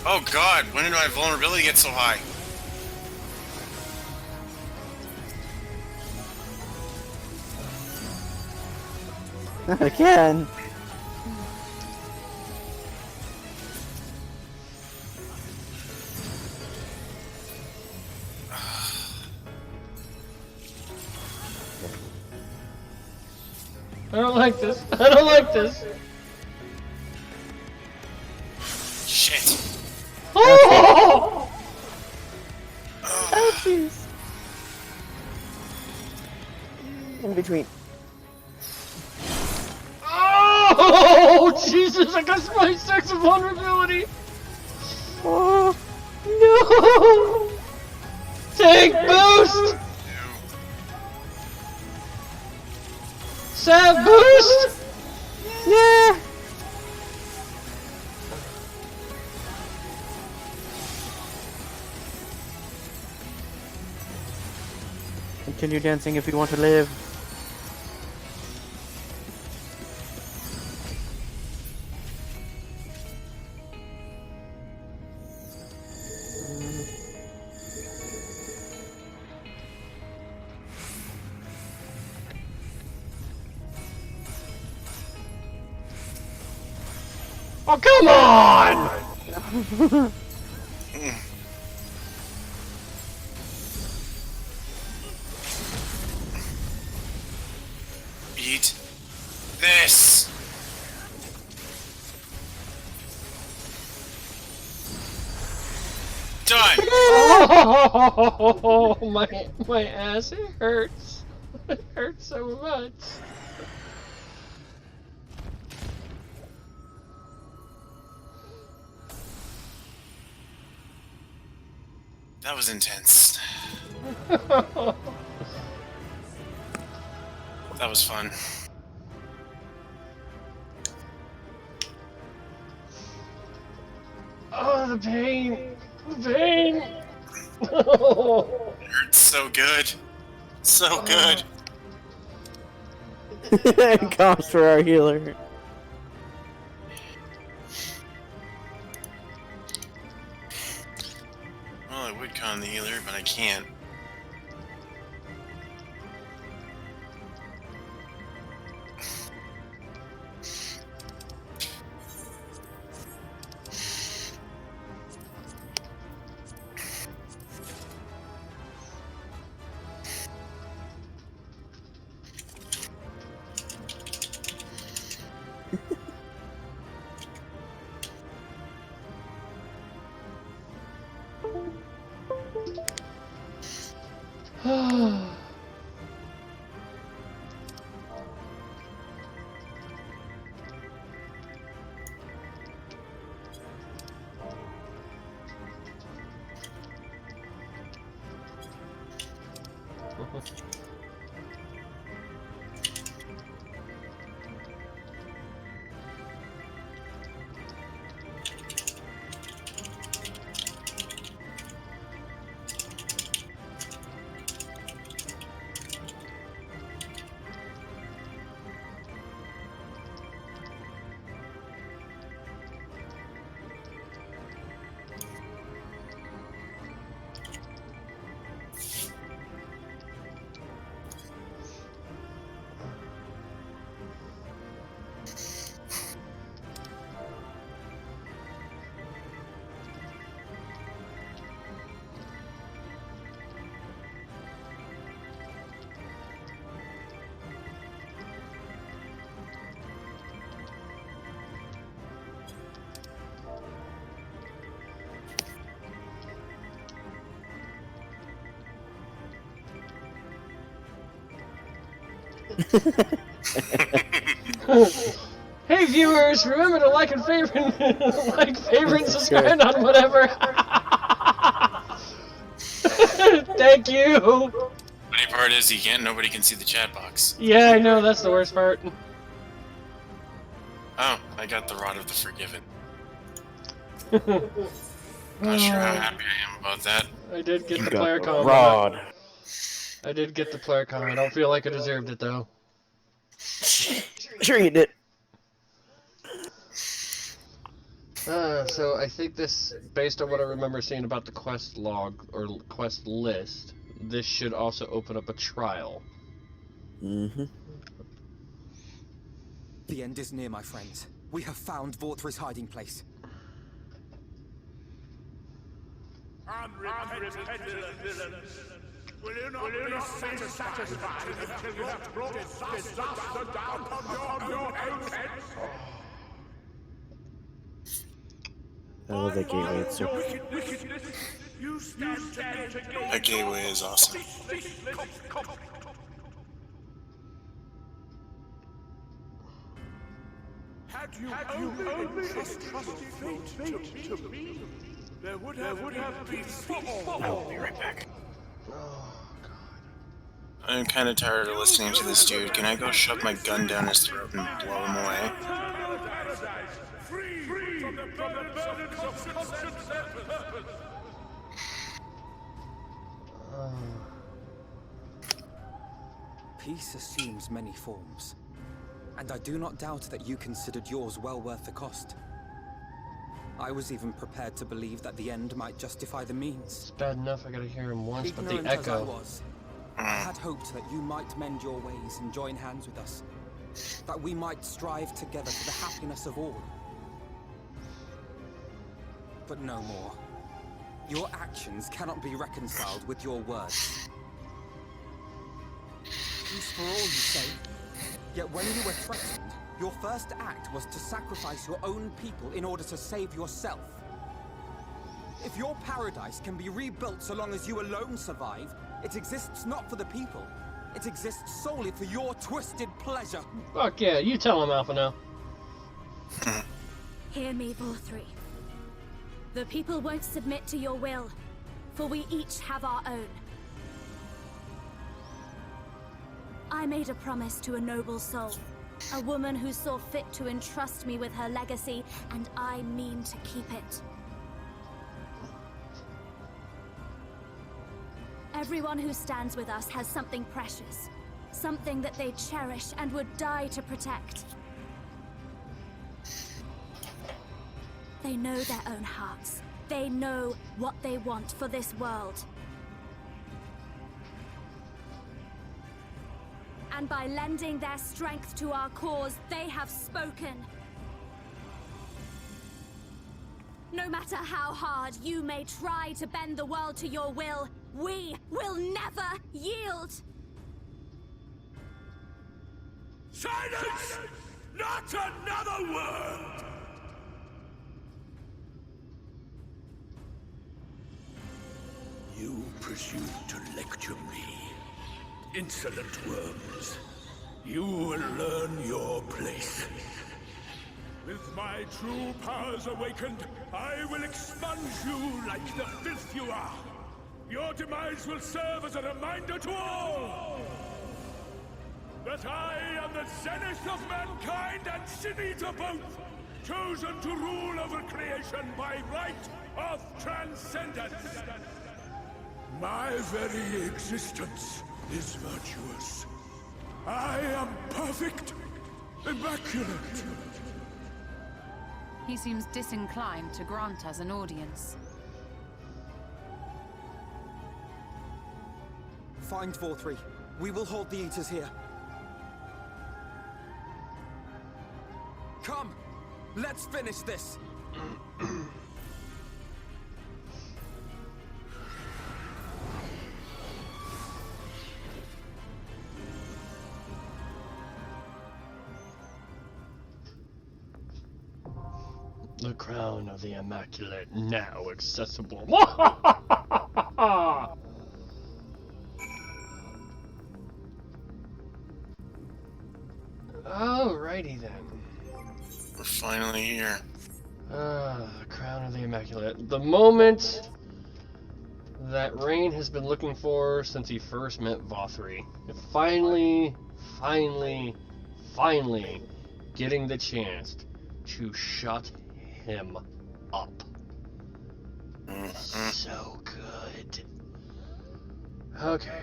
Oh god, when did my vulnerability get so high? Not again. don't like this. I don't like this. Shit. Oh! Ouchies! In between. Oh, Jesus, I got my sex of vulnerability. Oh, No! Tank boost! Sav boost! yeah! Continue dancing if you want to live. Oh, come on! Beat this. Done. Oh, my ass, it hurts. It hurts so much. That was intense. That was fun. Oh, the pain. The pain. Oh. It hurts so good. So good. Comes for our healer. Well, I would con the healer, but I can't. Hey viewers, remember to like and favorite, and subscribe on whatever. Thank you. Funny part is nobody can see the chat box. Yeah, I know, that's the worst part. Oh, I got the Rod of the Forgiven. Not sure how happy I am about that. I did get You the got player the comment. rod. I did get the player comment. I don't feel like I deserved it though. Sure you did. So I think this, based on what I remember seeing about the quest log or quest list, this should also open up a trial. Mm-hmm. The end is near, my friends. We have found Vorthri's hiding place. Unrepentant villains, Will you not be satisfied until you have brought disaster down on your own heads? I love that gateway. It's so You stand to gain. That gateway is awesome. Had you only trusted fate to me, there would have been peace. I'll be right back. I'm kind of tired of listening to this dude. Can I go shove my gun down his throat and blow him away? Free from the burdens of conscience and purpose. Peace assumes many forms, and I do not doubt that you considered yours well worth the cost. I was even prepared to believe that the end might justify the means. It's bad enough I gotta hear him once, but the Ignorant as I echo. was, I had hoped that you might mend your ways and join hands with us, that we might strive together for the happiness of all. But no more. Your actions cannot be reconciled with your words. Peace for all, you say? Yet when you were threatened, your first act was to sacrifice your own people in order to save yourself. If your paradise can be rebuilt so long as you alone survive, it exists not for the people. It exists solely for your twisted pleasure. Fuck yeah, you tell him, Alpha, now. Hear me, Vorthri. The people won't submit to your will, for we each have our own. I made a promise to a noble soul, a woman who saw fit to entrust me with her legacy, and I mean to keep it. Everyone who stands with us has something precious, something that they cherish and would die to protect. They know their own hearts. They know what they want for this world. And by lending their strength to our cause, they have spoken. No matter how hard you may try to bend the world to your will, we will never yield! Silence! Not another word! You presume to lecture me. Insolent worms. You will learn your place. With my true powers awakened, I will expunge you like the filth you are. Your demise will serve as a reminder to all that I am the zenith of mankind and Sin-Eater both, chosen to rule over creation by right of transcendence. My very existence is virtuous. I am perfect, immaculate. He seems disinclined to grant us an audience. Find Vorthri. We will hold the Eaters here. Come! Let's finish this! The crown of the Immaculate, now accessible. Alrighty then. We're finally here. The crown of the Immaculate. The moment that Rain has been looking for since he first met Vothri. Finally getting the chance to shut him up. So good. Okay,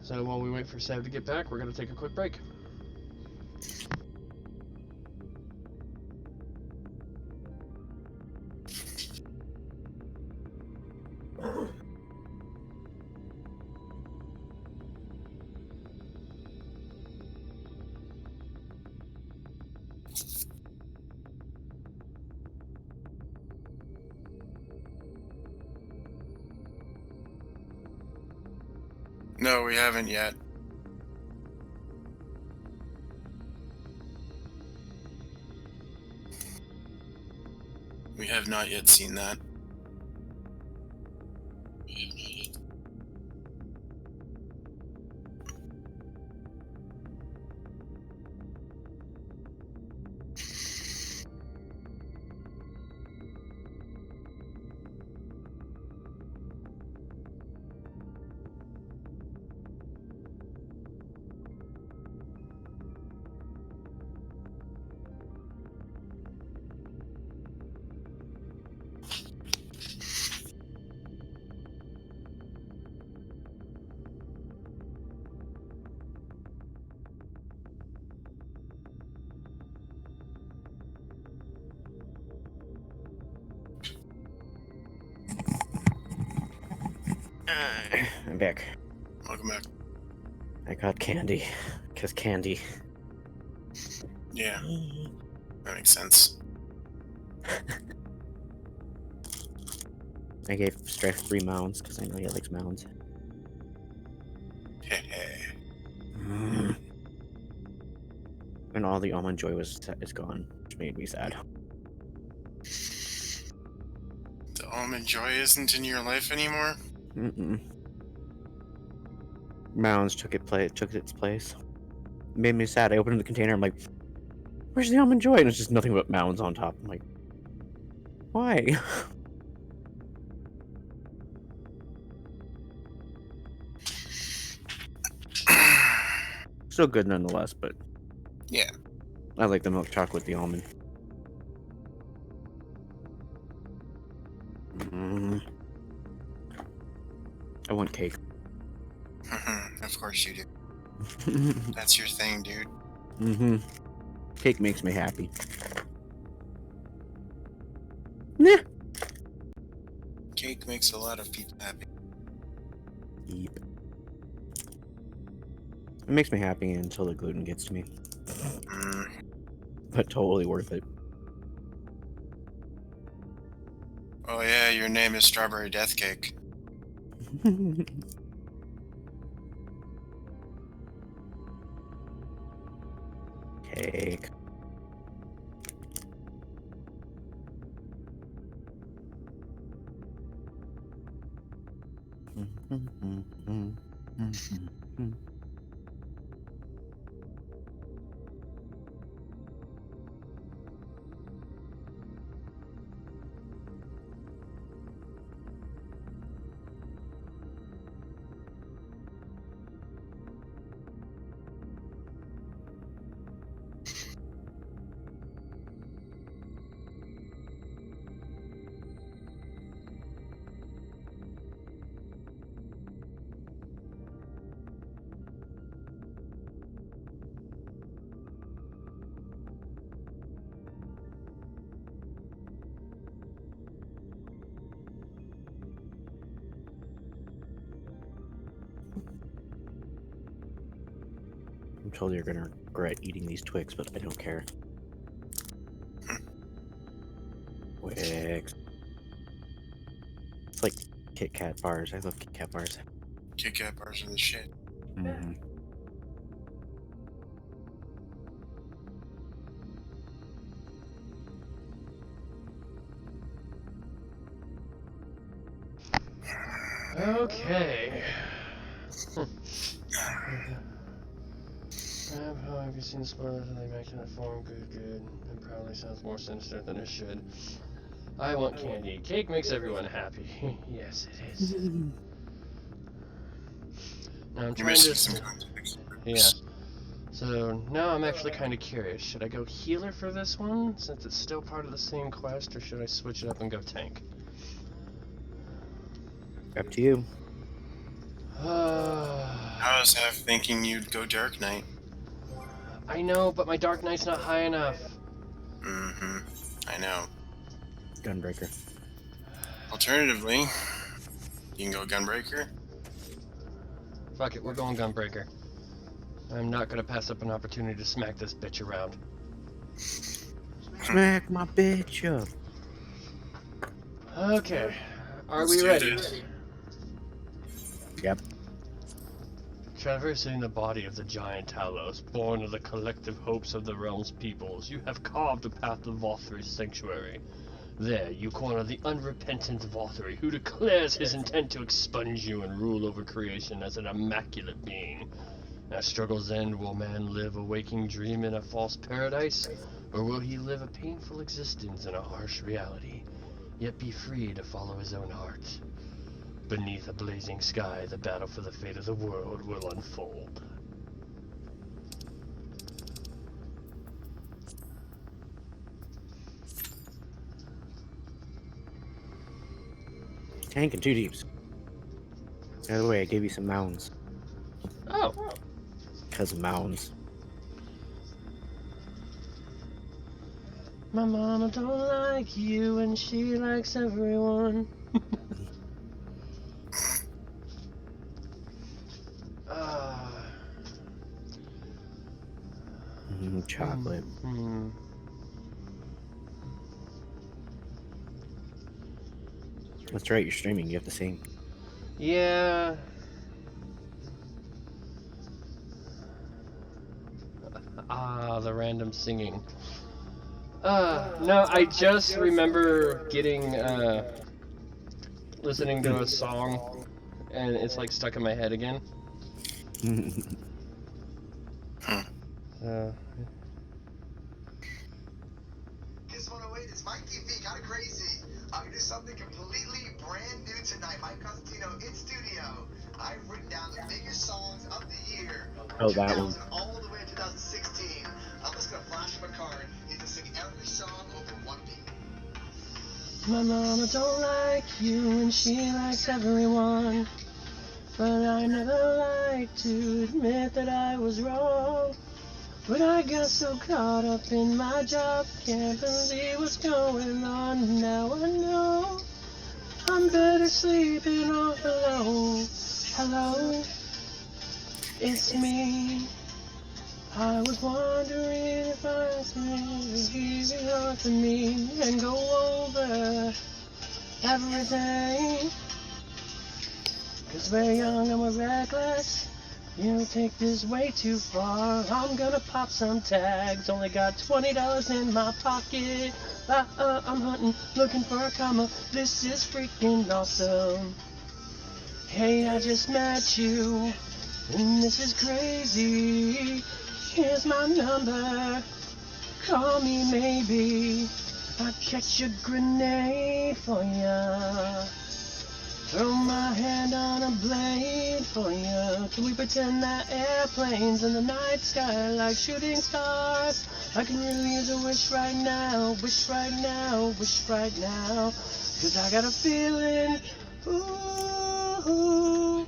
so while we wait for Sav to get back, we're gonna take a quick break. No, we haven't yet. We have not yet seen that. I'm back. Welcome back. I got candy. Because candy. Yeah, that makes sense. I gave Strife 3 mounds because I know he likes mounds. And all the almond joy is gone, which made me sad. The almond joy isn't in your life anymore? Mm-mm. Mounds took its place. Made me sad. I opened the container. I'm like, "Where's the almond joy?" And it's just nothing but mounds on top. I'm like, why? Still good nonetheless, but Yeah. I like the milk chocolate with the almond. I want cake. Of course you do. That's your thing, dude. Cake makes me happy. Nah. Cake makes a lot of people happy. Yep. It makes me happy until the gluten gets to me. But totally worth it. Oh yeah, your name is Strawberry Death Cake. Cake. I'm told you're gonna regret eating these Twix, but I don't care. Twix. It's like Kit Kat bars. I love Kit Kat bars. Kit Kat bars are the shit. Okay. How have you seen spoilers of the immaculate form? Good, good. It probably sounds more sinister than it should. I want candy. Cake makes everyone happy. Yes, it is. Now I'm trying to... Yeah. So now I'm actually kind of curious. Should I go healer for this one, since it's still part of the same quest, or should I switch it up and go tank? Up to you. I was half thinking you'd go Dark Knight. I know, but my Dark Knight's not high enough. I know. Gunbreaker. Alternatively, you can go Gunbreaker. Fuck it, we're going Gunbreaker. I'm not gonna pass up an opportunity to smack this bitch around. Smack my bitch up. Okay, are we ready? Yep. traversing the body of the giant Talos, born of the collective hopes of the realm's peoples, you have carved a path to Vothri's sanctuary. There, you corner the unrepentant Vothri, who declares his intent to expunge you and rule over creation as an immaculate being. At struggle's end, will man live a waking dream in a false paradise, or will he live a painful existence in a harsh reality, yet be free to follow his own heart? Beneath a blazing sky, the battle for the fate of the world will unfold. Tank and 2 deeps. By the way, I gave you some mounds. Oh. Because of mounds. My mama don't like you and she likes everyone. Chocolate. That's right, you're streaming, you have to sing. Yeah. The random singing. No, I just remember getting, listening to a song, and it's like stuck in my head again. Kiss 108 is Mike TV, kind of crazy. I'm gonna do something completely brand new tonight. Mike Costantino in studio. I've written down the biggest songs of the year. Oh, that one. All the way to 2016. I'm just gonna flash him a card. He's gonna sing every song over one beat. My mama don't like you and she likes everyone, but I never like to admit that I was wrong. But I got so caught up in my job, can't believe what's going on. Now I know I'm better sleeping all alone. Hello, it's me. I was wondering if I could give it all to me and go over everything. 'Cause we're young and we're reckless. You take this way too far. I'm gonna pop some tags. Only got $20 in my pocket. I'm hunting, looking for a comma. This is freaking awesome. Hey, I just met you, and this is crazy. Here's my number. Call me maybe. I'll catch a grenade for ya. Throw my hand on a blade for you. Can we pretend that airplanes in the night sky like shooting stars? I can really use a wish right now, wish right now, wish right now. 'Cause I got a feeling, ooh,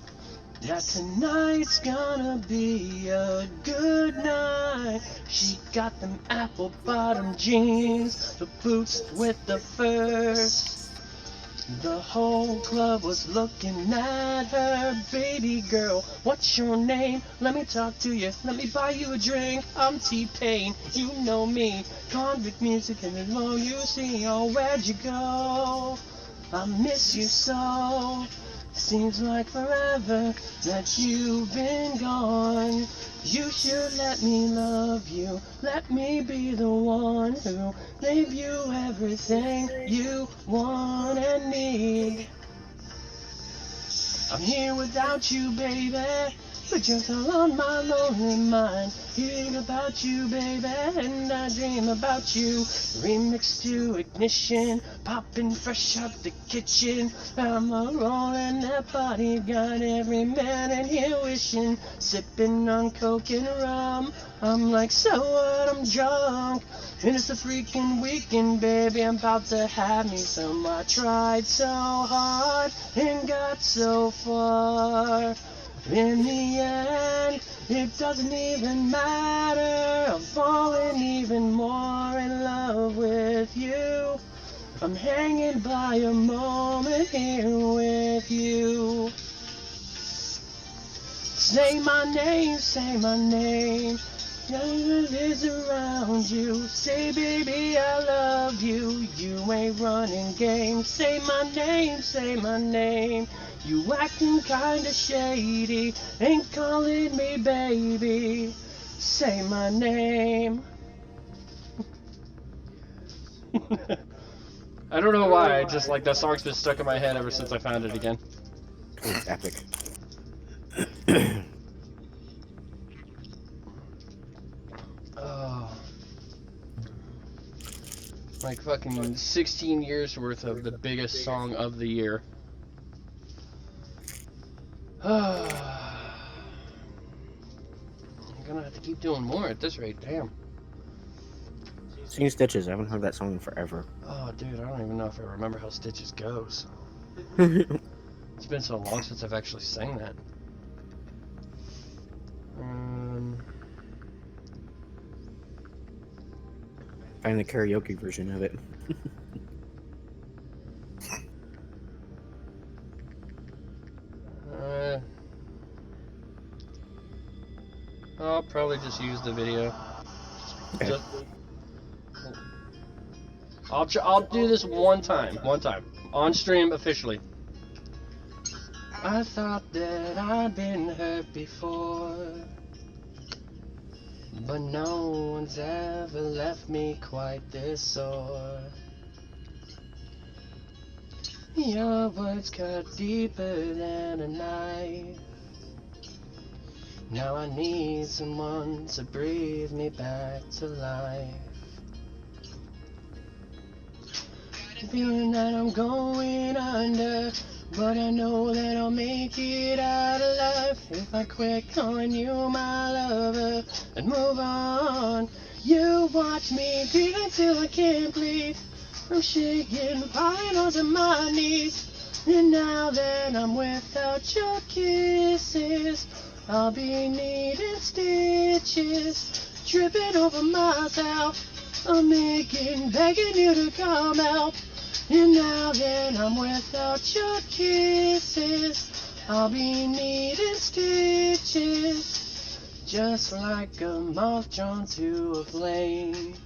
that tonight's gonna be a good night. She got them apple bottom jeans, the boots with the furs. The whole club was looking at her. Baby girl, what's your name? Let me talk to you, let me buy you a drink. I'm T-Pain, you know me. Convict music and the more you see. Oh, where'd you go? I miss you so. Seems like forever that you've been gone. You should let me love you. Let me be the one who gave you everything you want and need. I'm here without you, baby, but you're still on my lonely mind. Hearing about you, baby, and I dream about you. Remix to ignition, popping fresh out the kitchen. I'm a rolling that body, got every man in here wishing. Sipping on coke and rum, I'm like, so what, I'm drunk. And it's a freaking weekend, baby, I'm about to have me some. I tried so hard and got so far. In the end, it doesn't even matter. I'm falling even more in love with you. I'm hanging by a moment here with you. Say my name, Nothing is around you. Say, baby, I love you. You ain't running games. Say my name, say my name. You acting kinda shady. Ain't calling me baby. Say my name. I don't know why, just like that song's been stuck in my head ever since I found it again. It's epic. Oh. Like fucking 16 years worth of the biggest song of the year. I'm gonna have to keep doing more at this rate, damn. Sing Stitches. I haven't heard that song in forever. Oh, dude, I don't even know if I remember how Stitches goes. It's been so long since I've actually sang that. Find the karaoke version of it. I'll probably just use the video. Okay. I'll do this one time, on stream officially. I thought that I'd been hurt before, but no one's ever left me quite this sore. Your words cut deeper than a knife. Now I need someone to breathe me back to life. Feeling that I'm going under, but I know that I'll make it out alive if I quit calling you my lover and move on. You watch me bleed until I can't breathe. I'm shaking, falling onto my knees. And now that I'm without your kisses, I'll be needing stitches, tripping over myself. I'm begging you to come out. And now that I'm without your kisses, I'll be needing stitches, just like a moth drawn to a flame.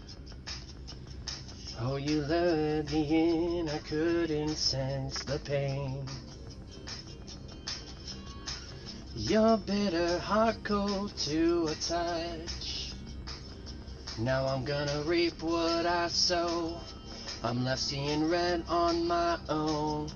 Oh, you lured me in, I couldn't sense the pain. Your bitter heart cold to a touch. Now I'm gonna reap what I sow. I'm left seeing red on my own.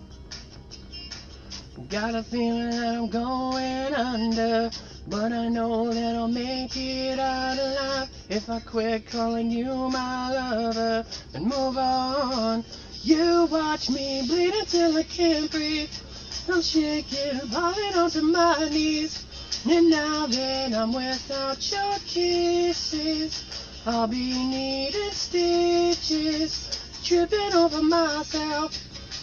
Got a feeling that I'm going under, but I know that I'll make it out alive if I quit calling you my lover and move on. You watch me bleed until I can't breathe. I'm shaking, falling onto my knees. And now that I'm without your kisses, I'll be needing stitches, tripping over myself.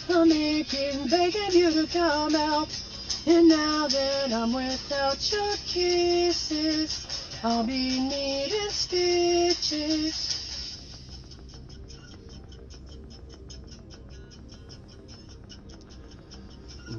I'm begging you to come out. And now that I'm without your kisses, I'll be needing stitches.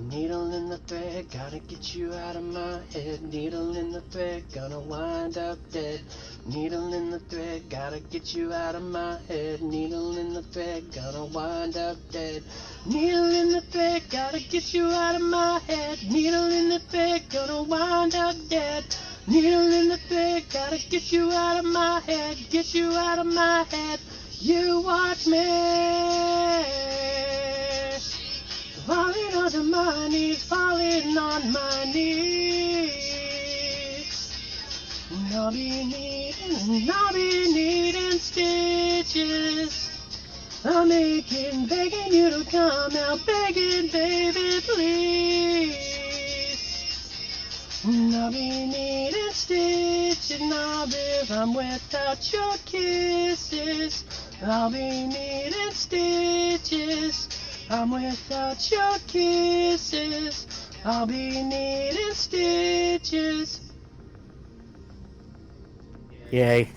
Needle in the thread, gotta get you out of my head. Needle in the thread, gonna wind up dead. Needle in the thread, gotta get you out of my head. Needle in the thread, gonna wind up dead. Needle in the thread, gotta get you out of my head. Needle in the thread, gonna wind up dead. Needle in the thread, gotta get you out of my head. Get you out of my head. You watch me falling onto my knees, falling on my knees. And I'll be needing stitches. I'm begging you to come out, begging, baby, please. And I'll be needing stitches now if I'm without your kisses. I'll be needing stitches. I'm without your kisses. I'll be needing stitches. Yay.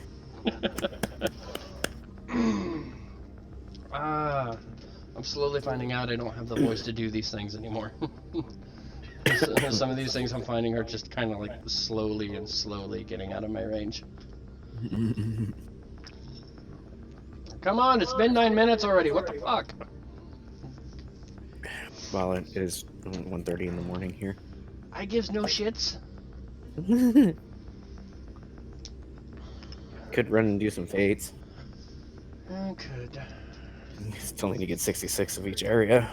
I'm slowly finding out I don't have the voice to do these things anymore. Some of these things I'm finding are just kind of like slowly getting out of my range. Come on, it's been 9 minutes already. What the fuck? Well, it is 1:30 in the morning here. I gives no shits. Could run and do some fates. I could. You still need to get 66 of each area.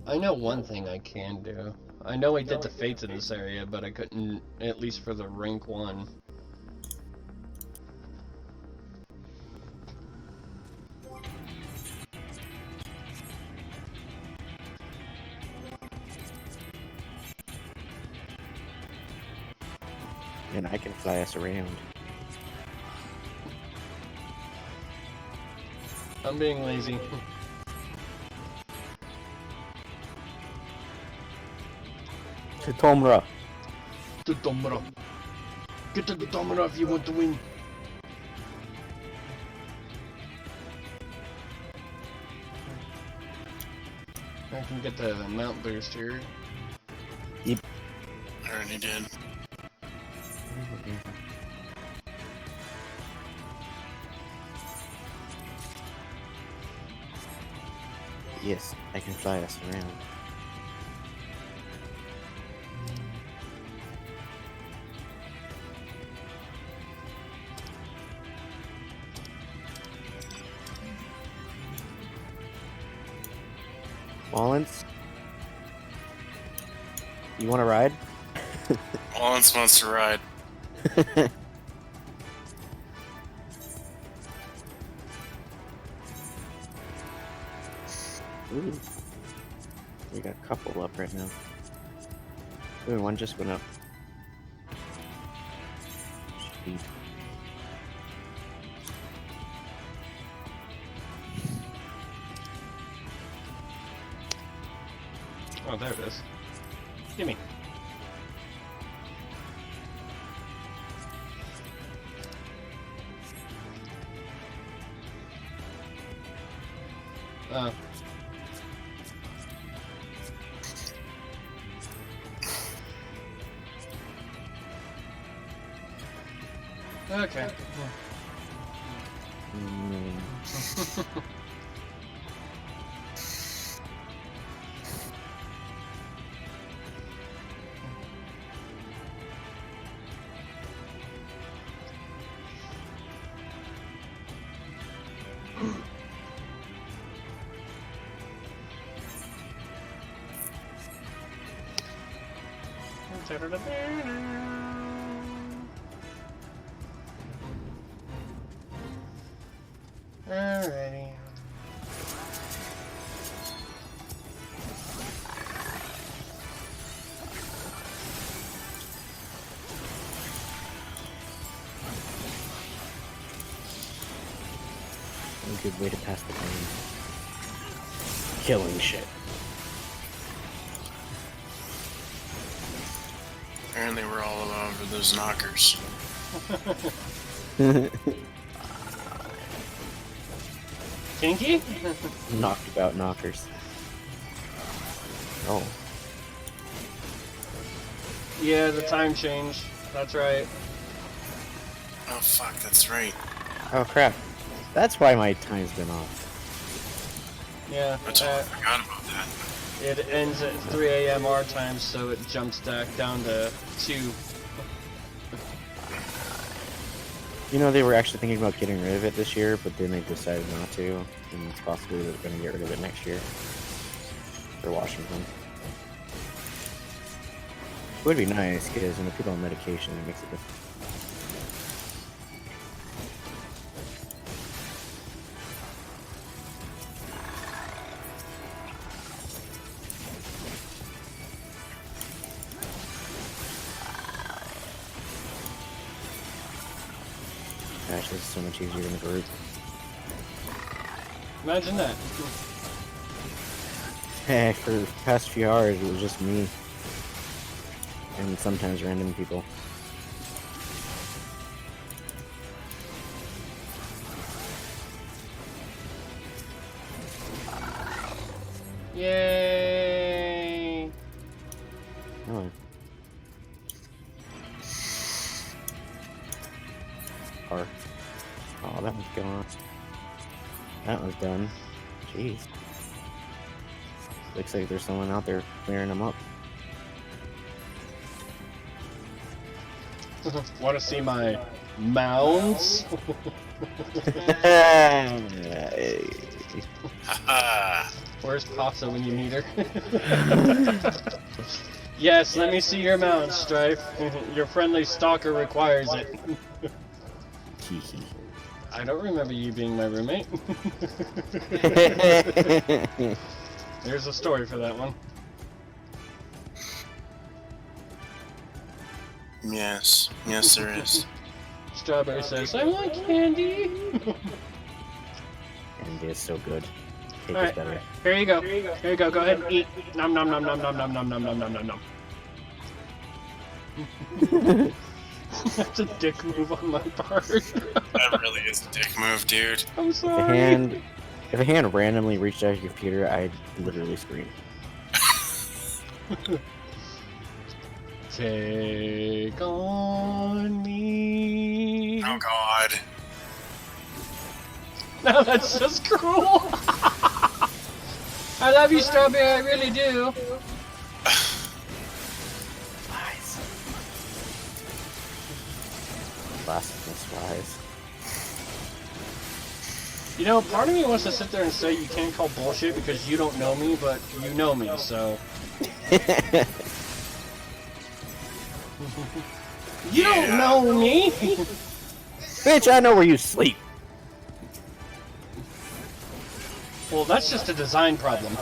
I know one thing I can do. I know I did the fates in this area, but I couldn't, at least for the rank 1. And I can fly us around. I'm being lazy. To Tomra. To Tomra. Get to the Tomra if you want to win. I can get the mount boost here. Yep. I already did. Yes, I can fly us around. Wallens? You want to ride? Wallens wants to ride. Ooh. We got a couple up right now. Ooh, one just went up. Sweet. Oh, there it is. Gimme. Okay. Alrighty. A good way to pass the time. Killing shit. Apparently we're all over those knockers. Kinky? Knocked about knockers. Oh. Yeah, the time change. That's right. Oh fuck, that's right. Oh crap. That's why my time's been off. Yeah. I totally forgot about that. It ends at 3 a.m. our time, so it jumps back down to 2. You know, they were actually thinking about getting rid of it this year, but then they decided not to, and it's possibly they're going to get rid of it next year for Washington. It would be nice, because when people on medication, it makes a difference. Gosh, this is so much easier than a group. Imagine that. Heck, for the past few hours, it was just me. And sometimes random people. Yay! Oh, that one's gone. That one's done. Jeez. Looks like there's someone out there clearing them up. Want to see my mounds? Where's Pasa when you need her? Yes, let me see your mounds, Strife. Your friendly stalker requires it. I don't remember you being my roommate. There's a story for that one. Yes. Yes, there is. Strawberry says, I want candy. Candy is so good. Cake All is right, better. here you go. Here you go. Go ahead and eat. Nom nom nom nom nom nom nom nom nom nom nom nom. That's a dick move on my part. That really is a dick move, dude. I'm sorry. If a hand randomly reached out your computer, I'd literally scream. Take on me. Oh god. No, that's just cruel. I love you, Strawberry. I really do. Blasphemous lies. You know, part of me wants to sit there and say you can't call bullshit because you don't know me, but you know me, so. You don't know me! Bitch, I know where you sleep. Well, that's just a design problem.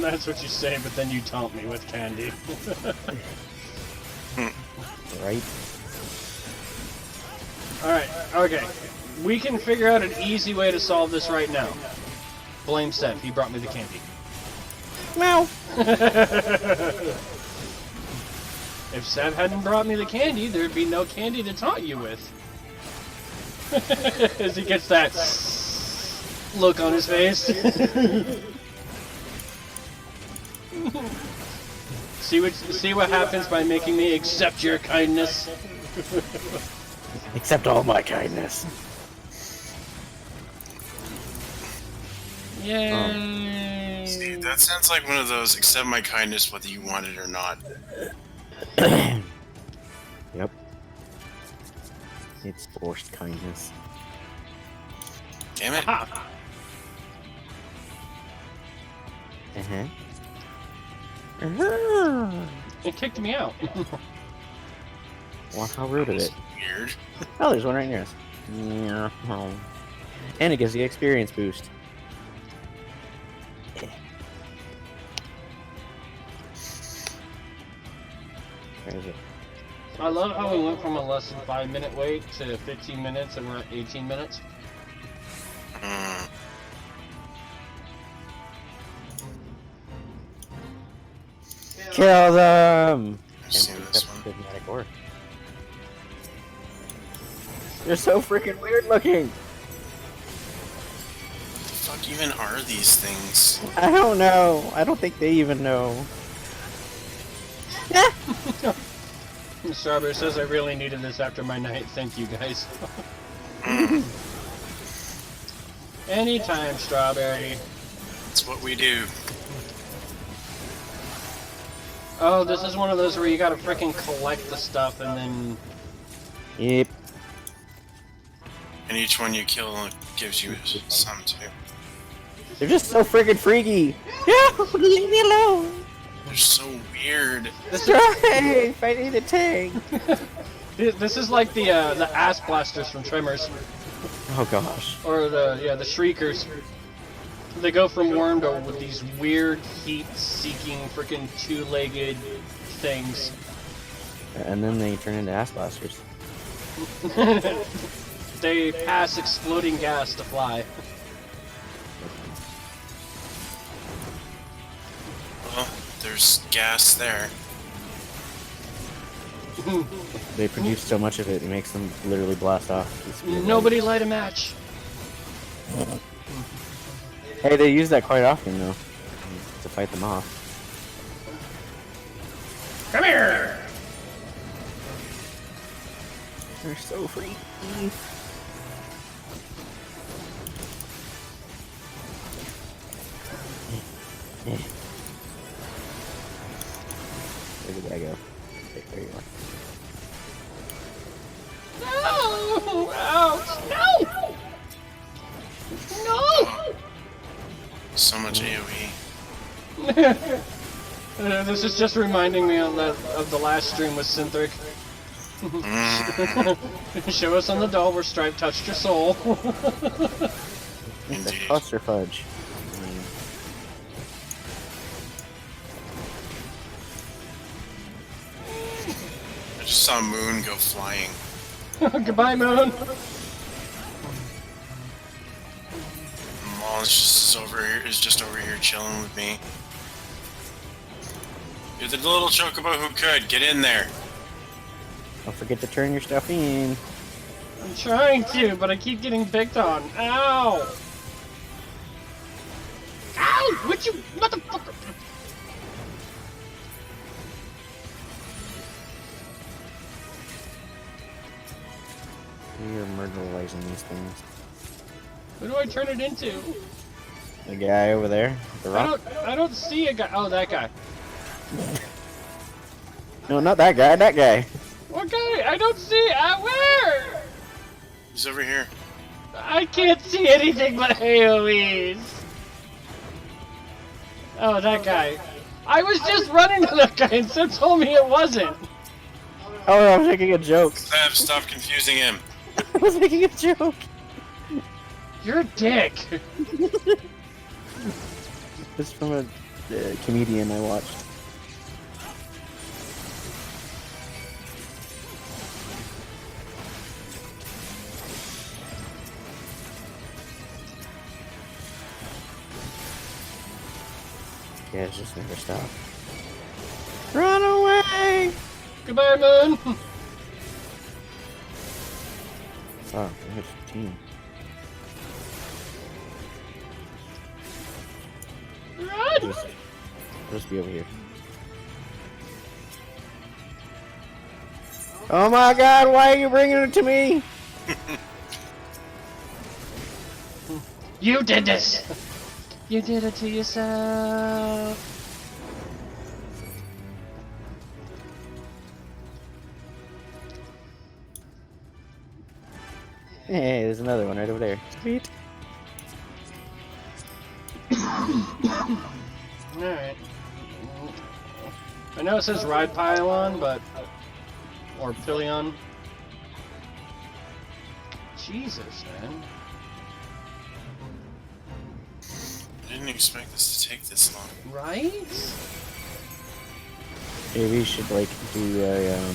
That's what you say, but then you taunt me with candy. Right? Alright, okay. We can figure out an easy way to solve this right now. Blame Seth, he brought me the candy. Meow! If Seth hadn't brought me the candy, there'd be no candy to taunt you with. As he gets that look on his face. See what happens by making me accept your kindness. Accept all my kindness. Yay! See, that sounds like one of those accept my kindness whether you want it or not. Yep. It's forced kindness. Damn it. Aha. It kicked me out. Well, how rude of it. Weird. Oh, there's one right near us. Yeah. Oh. And it gives the experience boost. Where is it? I love how we went from a less than 5-minute wait to 15 minutes and we're at 18 minutes. Kill them! I've seen this one. Good magic orc. They're so freaking weird looking! What the fuck even are these things? I don't know. I don't think they even know. Strawberry says I really needed this after my night. Thank you guys. Anytime, Strawberry. That's what we do. Oh, this is one of those where you gotta frickin' collect the stuff and then... Yep. And each one you kill gives you some too. They're just so freaking freaky! No! Leave me alone! They're so weird. Strife! I need a tank! This is like the ass blasters from Tremors. Oh gosh. Or the Shriekers. They go from worm to with these weird heat-seeking freaking two-legged things. And then they turn into ass blasters. They pass exploding gas to fly. Oh, there's gas there. They produce so much of it, it makes them literally blast off. Nobody light a match. Hey, they use that quite often, though, to fight them off. Come here! They're so free. Where did that go? Okay, there you are. No! Ouch! No! No! So much AoE. This is just reminding me of the last stream with Synthric. Show us on the doll where Stripe touched your soul. It's a cluster fudge. I just saw Moon go flying. Goodbye, Moon. Maul is just over here chilling with me. You're the little chocobo who could get in there. Don't forget to turn your stuff in. I'm trying to, but I keep getting picked on. Ow! Ow! Would you motherfucker? You're murderizing these things. Who do I turn it into? The guy over there. The rock. I don't see a guy. Oh, that guy. No, not that guy. That guy. What guy? I don't see. Where? He's over here. I can't see anything but AoEs. Oh, that guy. I was just running to that guy and Sim told me it wasn't. Oh, I was making a joke. Stop confusing him. I was making a joke. You're a dick. It's from a comedian I watched. Yeah, it's just never stop. Run away! Goodbye, Moon. Oh, there's 15. Run! Just be over here. Oh my god, why are you bringing it to me? You did this! You did it to yourself! Hey, there's another one right over there. Sweet. Alright. I know it says ride pylon, but... Or pillion. Jesus, man. I didn't expect this to take this long. Right? Maybe we should like do a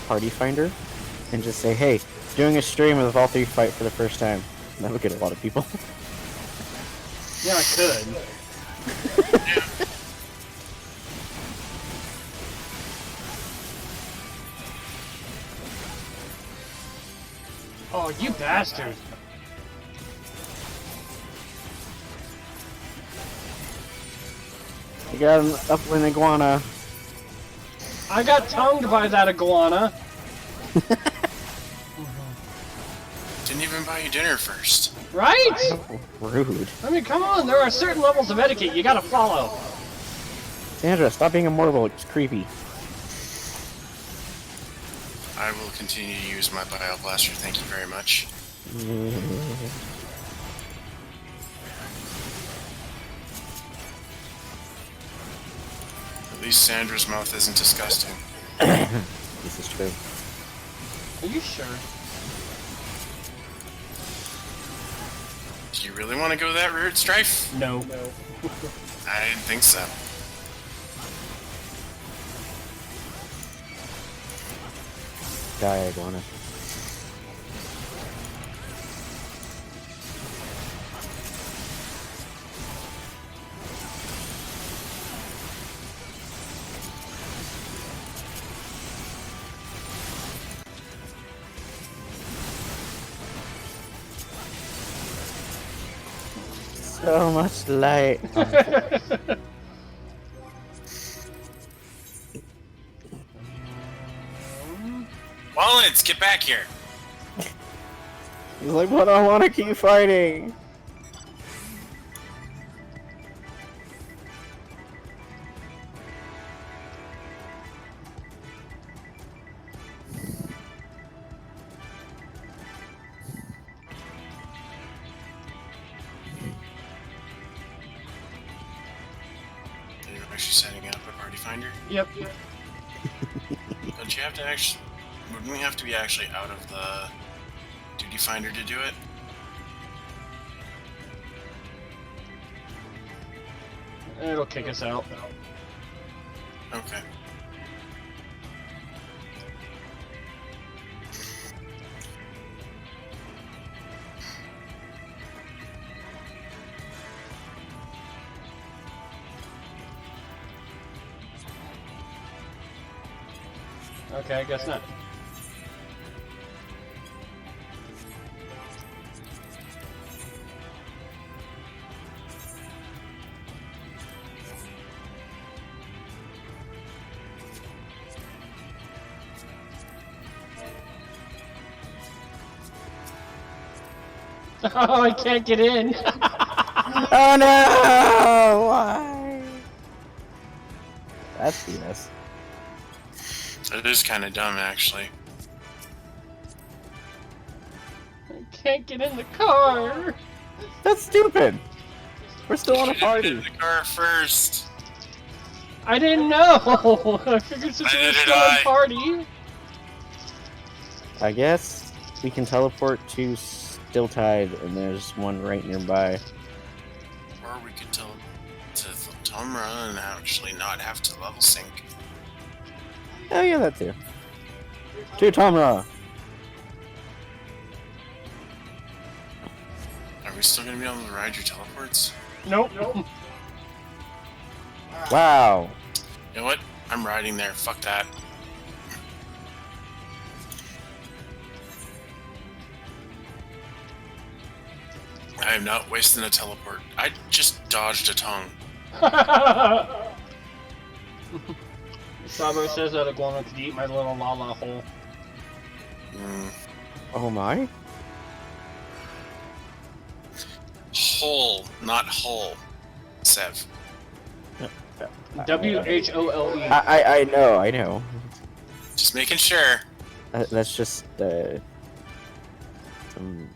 party finder and just say, hey, doing a stream with all three fight for the first time. That would get a lot of people. Yeah, I could. Oh, you bastard! You got an upland iguana. I got tongued by that iguana. Didn't even buy you dinner first. Right? Oh, rude. I mean, come on, there are certain levels of etiquette you gotta follow. Sandra, stop being immortal. It's creepy. I will continue to use my bioblaster, thank you very much. At least Sandra's mouth isn't disgusting. This is true. Are you sure? Do you really want to go that route, Strife? No. I didn't think so. Die, iguana. So much light. Wallens, get back here! He's like, but I want to keep fighting. Are you actually setting up a party finder? Yep. Don't you have to actually... Wouldn't we have to be actually out of the duty finder to do it? It'll kick us out. Okay. Okay, I guess not. Oh, I can't get in. Oh no! Why? That's BS. It is kind of dumb, actually. I can't get in the car. That's stupid. We're still on a Should've party. been in the car first. I didn't know. I figured since we were Neither did still on I. party. I guess we can teleport to Stilltide, and there's one right nearby. Or we could tell to Tomra and actually not have to level sync. Oh yeah, that too. To Tomra. Are we still gonna be able to ride your teleports? Nope. Wow. You know what? I'm riding there. Fuck that. I am not wasting a teleport. I just dodged a tongue. Sabo says that Iguana could eat my little Lala hole. Oh my. Hole, not hull. Sev. WHOLE. I know. Just making sure. That's just some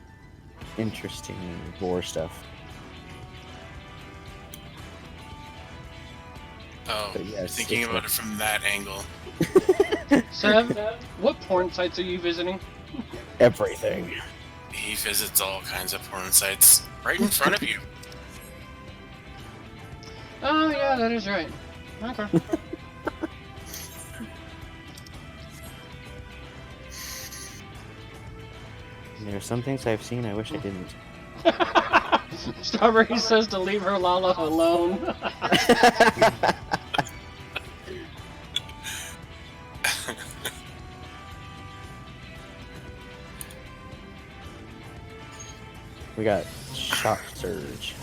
interesting lore stuff. Oh, But yes, thinking it's about it from that angle. Sev, what porn sites are you visiting? Everything. He visits all kinds of porn sites right in front of you. Oh, yeah, that is right. Okay. There are some things I've seen I wish I didn't. Strawberry says to leave her Lala alone. We got Shock Surge.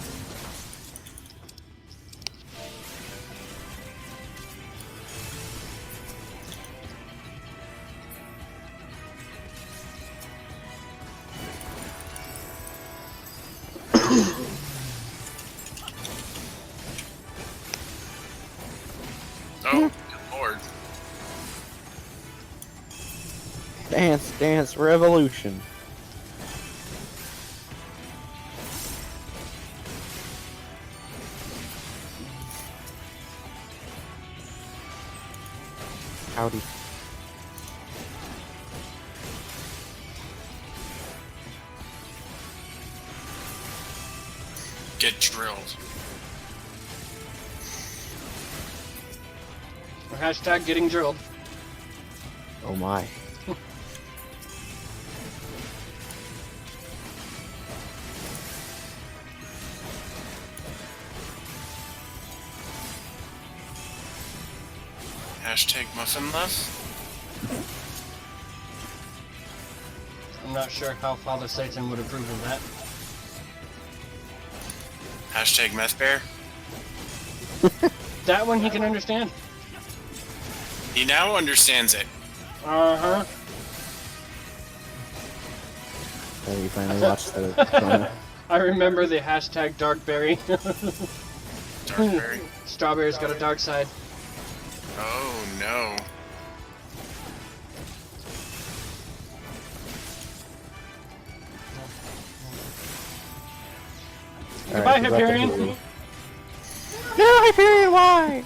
Oh, good lord. Dance, dance, revolution. Howdy. Get drilled. Or hashtag getting drilled. Oh my. Hashtag muffin love. I'm not sure how Father Satan would approve of that. Hashtag meth bear. That one he can understand. He now understands it. Uh-huh. So you finally watched the. I remember the hashtag darkberry. Darkberry. Strawberry's got a dark side. Oh no. Goodbye, Hyperion. No, Hyperion, why?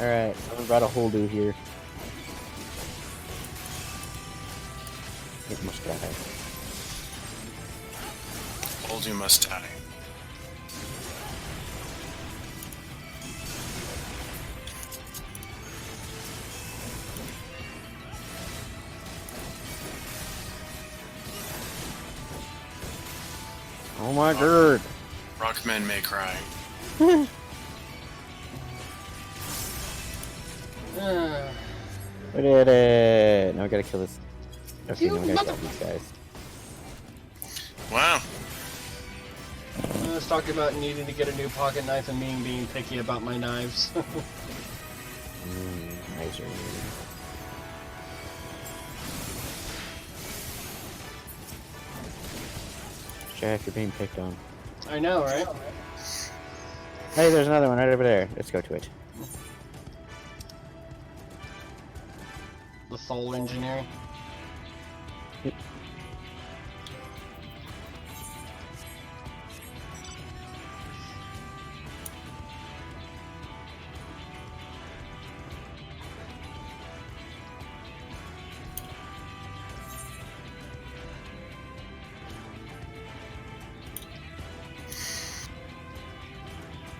Alright, someone brought a holdo here. It must die. Old you must die. Oh my god. Rockmen may cry. We did it! Now we gotta kill this. Okay, now we gotta kill these guys. Wow. I was talking about needing to get a new pocket knife and me being picky about my knives. Nicer. Jack, you're being picked on. I know, right? Hey, there's another one right over there. Let's go to it. The soul engineering.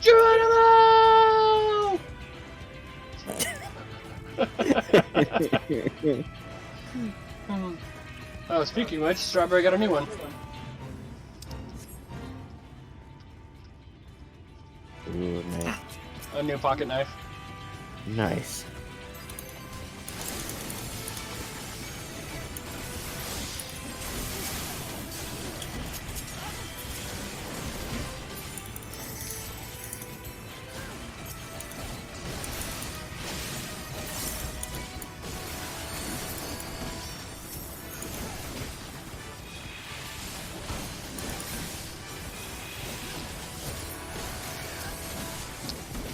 Geronimo! Oh, speaking of which, Strawberry got a new one. Ooh, man. A new pocket knife. Nice.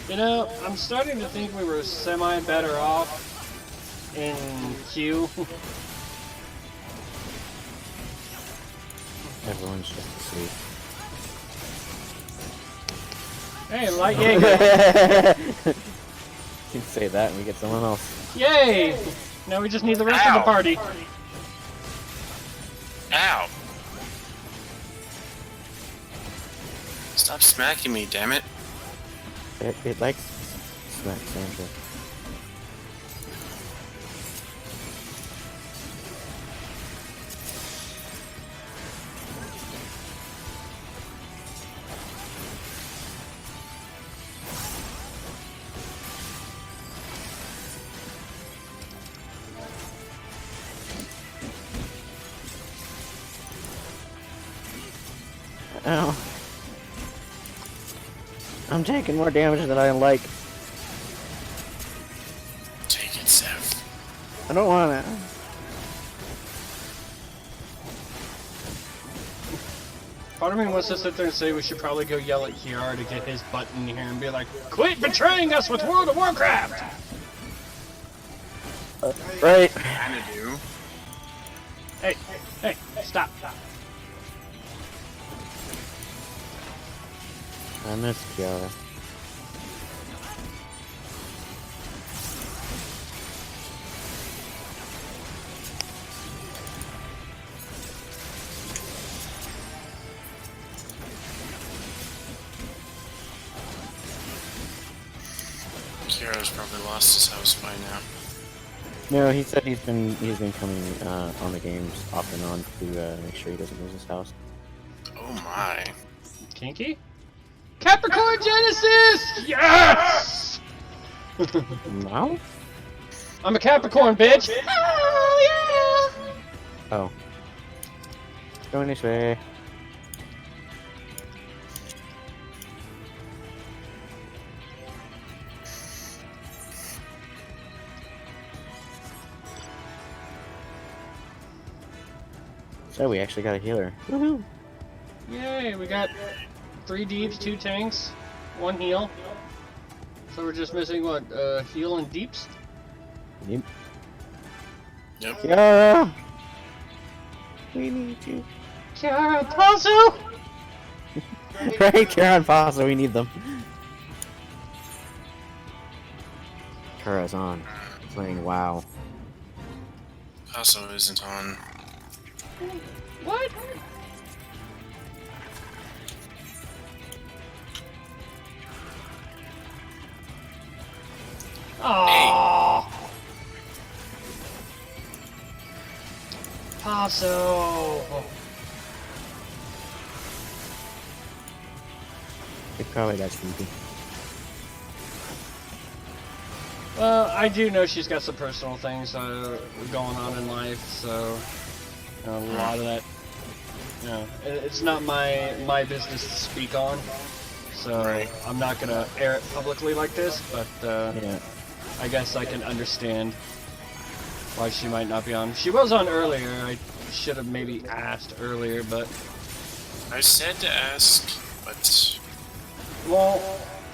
You know, I'm starting to think we were semi-better off in Q. Everyone's just asleep. Hey, Light Jaeger! You can say that and we get someone else. Yay! Now we just need the rest of the party. Ow! Stop smacking me, damn it. It likes smack Sandra. Ow. I'm taking more damage than I like. Take it, Sev. I don't wanna. Part of me wants to sit there and say we should probably go yell at Kiara to get his butt in here and be like, quit betraying us with World of Warcraft! Right. Kinda do. Hey, stop. I miss Kiara. Kira's probably lost his house by now. No, he said he's been coming on the games off and on to make sure he doesn't lose his house. Oh my. Kinky? Capricorn Genesis! Yes! No? I'm a Capricorn, bitch! Oh, yeah! Oh. Going this way. So we actually got a healer. Woohoo! Yay, we got 3 deeps, 2 tanks, 1 heal. So we're just missing what, heal and deeps? Yep. Yep. Kiara! We need you. Kiara, Pazu! Right, Kiara and Fossa, we need them. Kara's on. Playing WoW. Also isn't on. What? Oh. Paso. They probably got sleepy. Well, I do know she's got some personal things going on in life, so a lot of that, it's not my business to speak on. So I'm not gonna air it publicly like this, but Yeah. I guess I can understand why she might not be on. She was on earlier. I should have maybe asked earlier, but I said to ask, but well,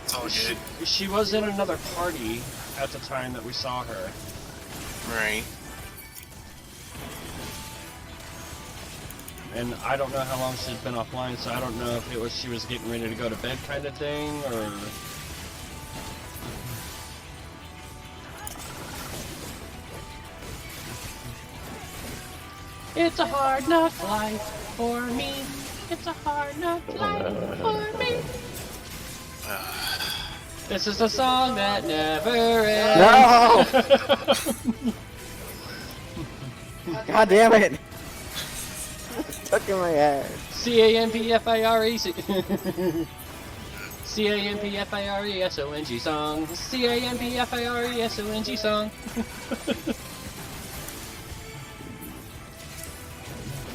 it's all good. She was in another party at the time that we saw her. Right. And I don't know how long she's been offline, so I don't know if it was she was getting ready to go to bed kind of thing, or... It's a hard knock life for me. It's a hard knock life for me. This is a song that never ends. No! God damn it! Stuck in my ass. C-A-M-P-F-I-R-E C-A-M-P-F-I-R-E-S-O-N-G song. C-A-M-P-F-I-R-E-S-O-N-G song.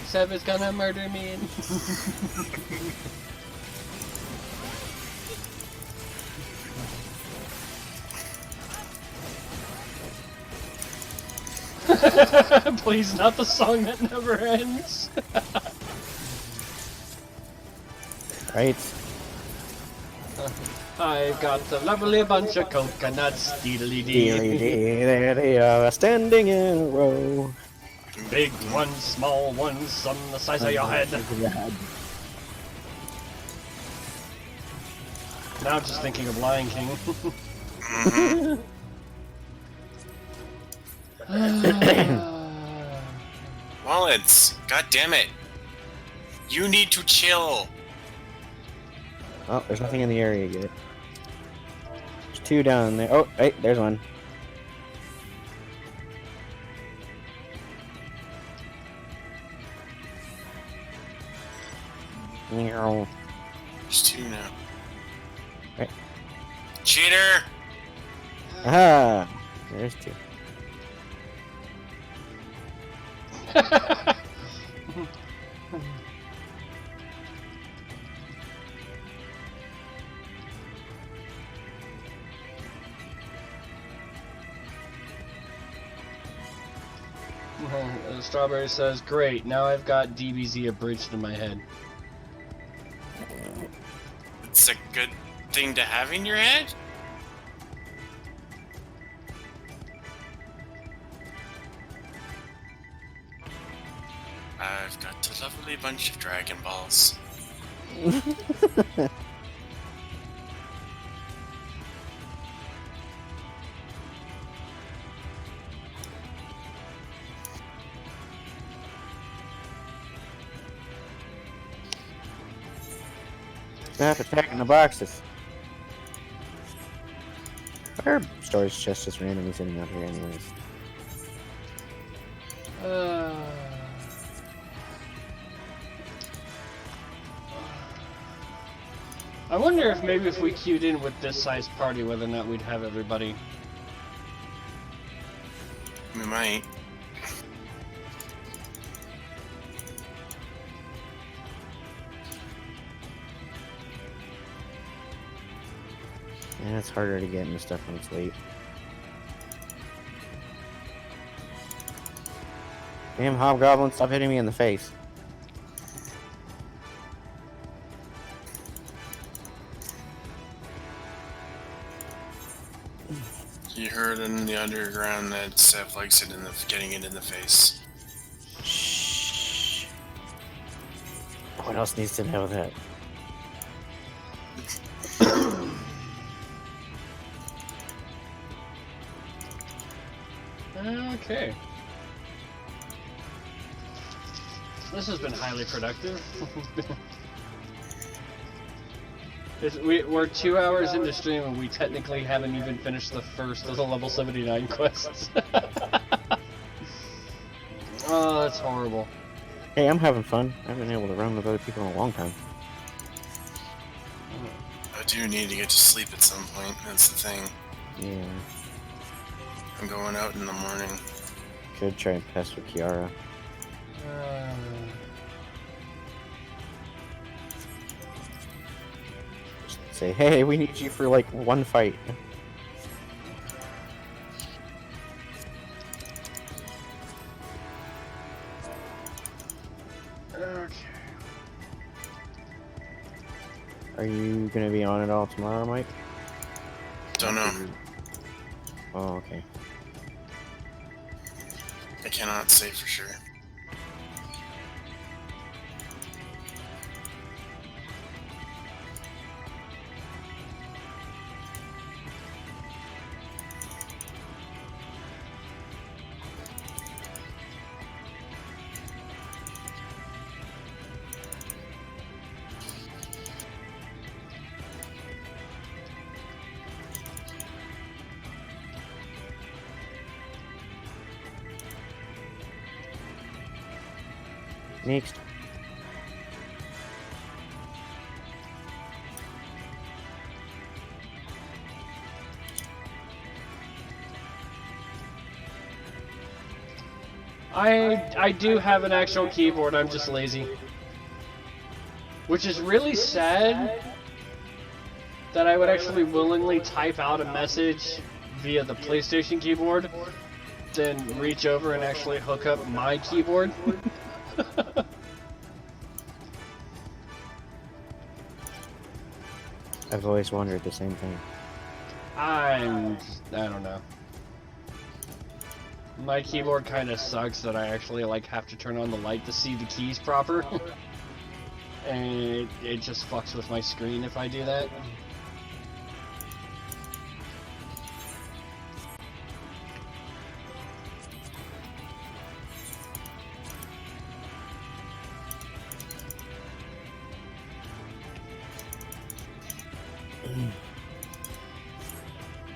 Seb is gonna murder me. Please, not the song that never ends. Right. I've got a lovely bunch of coconuts, deedly Deely dee. dee, there they are, standing in a row. Big ones, small ones, some the size of your head. Now I'm just thinking of Lion King. Wallets, god damn it. You need to chill. Oh, there's nothing in the area yet. There's 2 down there. Oh, hey, there's one. Meow. There's 2 now. Right. Cheater! Aha! There's 2. Strawberry says, great, now I've got DBZ abridged in my head. It's a good thing to have in your head? I've got a lovely bunch of Dragon Balls. Stop attacking the boxes. Our storage chest just randomly sitting out here anyways. I wonder if maybe if we queued in with this size party, whether or not we'd have everybody. We might. And it's harder to get into stuff when it's late. Damn hobgoblin, stop hitting me in the face. You heard in the underground that Seth likes it getting it in the face. Shh. What else needs to know that? Okay. This has been highly productive. We're 2 hours into stream and we technically haven't even finished the first of the level 79 quests. Oh, that's horrible. Hey, I'm having fun. I haven't been able to run with other people in a long time. I do need to get to sleep at some point, that's the thing. Yeah. I'm going out in the morning. Should try and pester Kiara. Say, hey, we need you for like one fight. Okay. Are you gonna be on it all tomorrow, Mike? Don't know. Oh, okay. I cannot say for sure. Next. I do have an actual keyboard, I'm just lazy. Which is really sad that I would actually willingly type out a message via the PlayStation keyboard, then reach over and actually hook up my keyboard. I've always wondered the same thing. I don't know. My keyboard kind of sucks that I actually like have to turn on the light to see the keys proper. And it just fucks with my screen if I do that.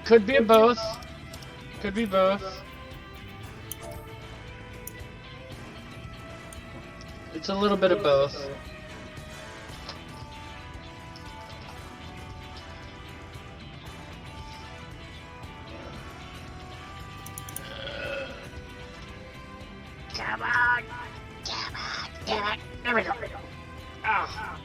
Could be both. Could be both. It's a little bit of both. Come on! Come on! Damn it! There we go! Ah!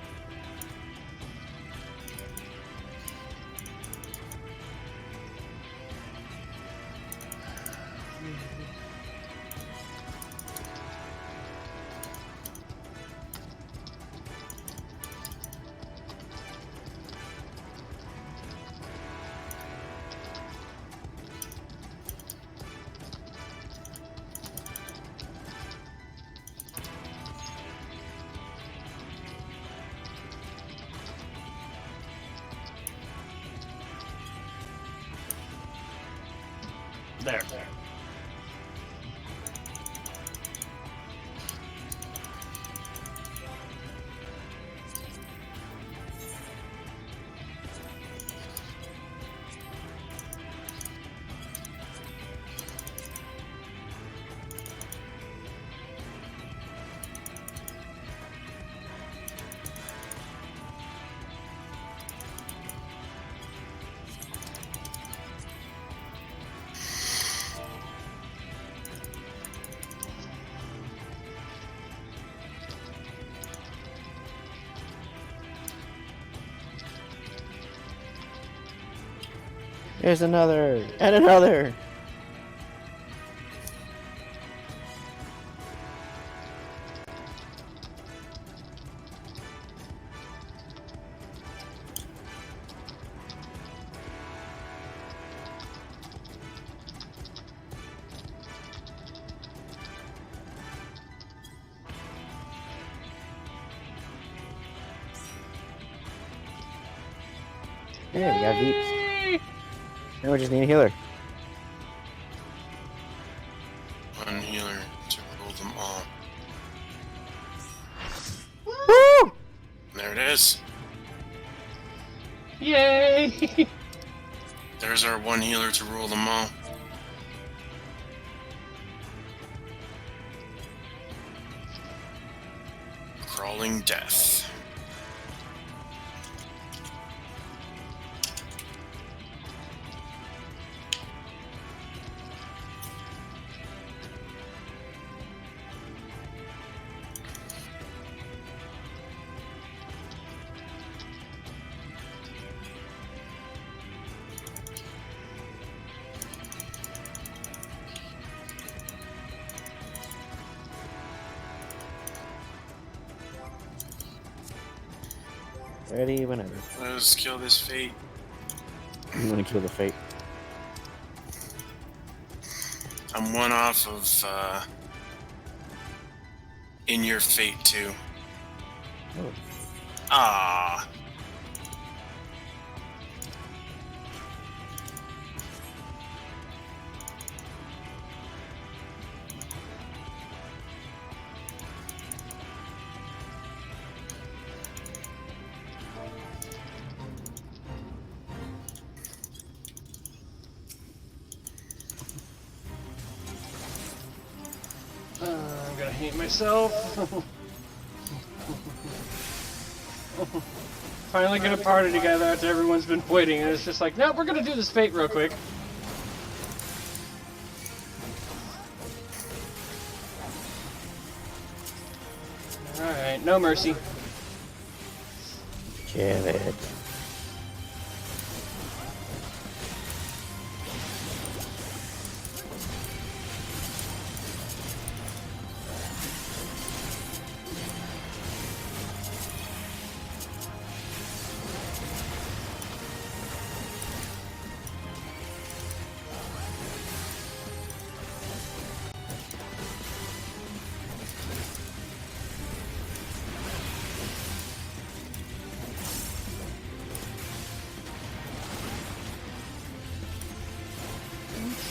There. There's another and another. Yeah, we got deeps. Now we just need a healer. One healer to rule them all. Woo! There it is. Yay! There's our one healer to rule them all. Crawling death. Ready whenever. Let's kill this fate. I'm gonna kill the fate. I'm one off of In Your Fate too. Oh. Ah. I'm gonna hate myself. Finally get a party together after everyone's been waiting, and it's just like, nope, we're gonna do this fate real quick. Alright, no mercy. Kill it.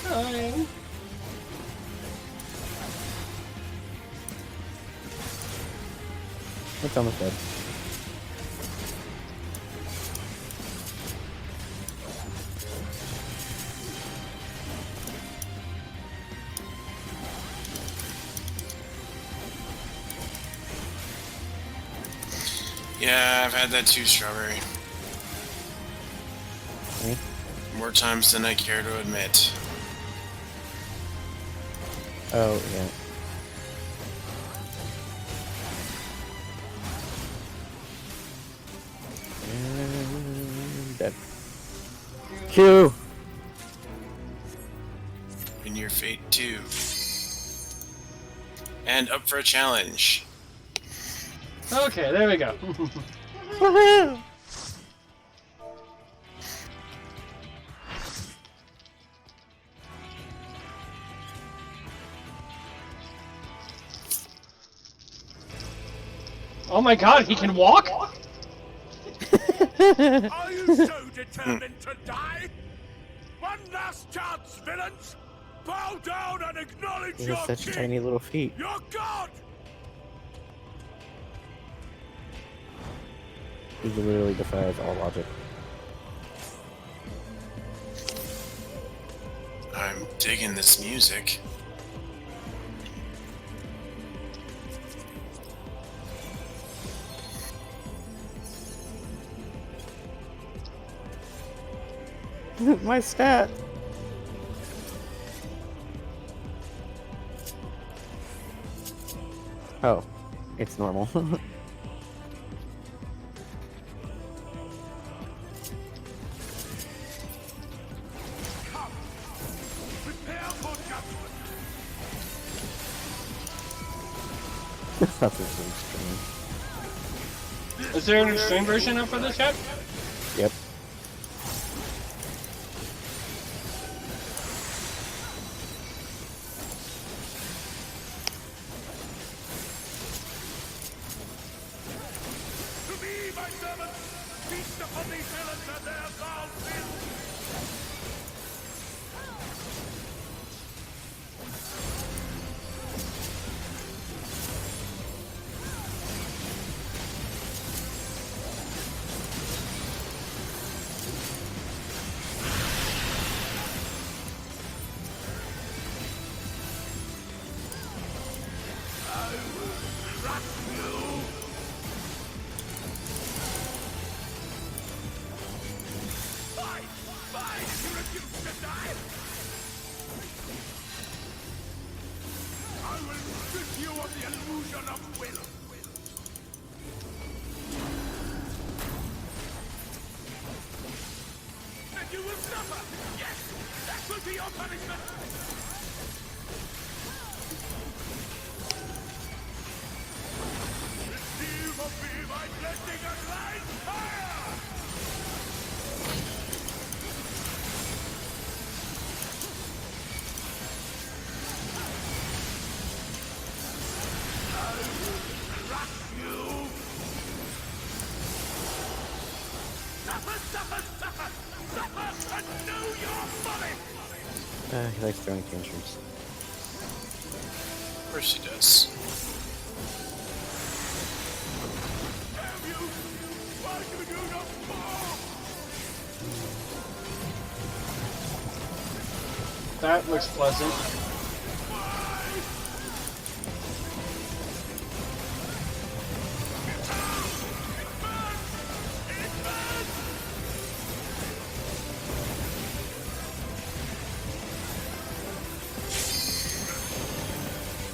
Trying. It's almost dead. Yeah, I've had that too, Strawberry. Okay. More times than I care to admit. Oh, yeah. And dead. Q! In Your Fate too. And up for a challenge. Okay, there we go. Woohoo! Oh my god, he can walk? Are you so determined to die? One last chance, villains! Bow down and acknowledge He your has such king, tiny little feet. your god! He literally defies all logic. I'm digging this music. My stat! Oh, it's normal. That's just extreme. Is there an extreme version up for this yet? Yep. To me, my servants, feast upon these villains and their foul sins! You will suffer! Yes! That will be your punishment! Receive of me my blessing and light fire! I will crush you! Suffer, suffer, suffer! Suffer and know your folly! He likes throwing tantrums. Of course she does. Damn you! Why do you not fall? That looks pleasant.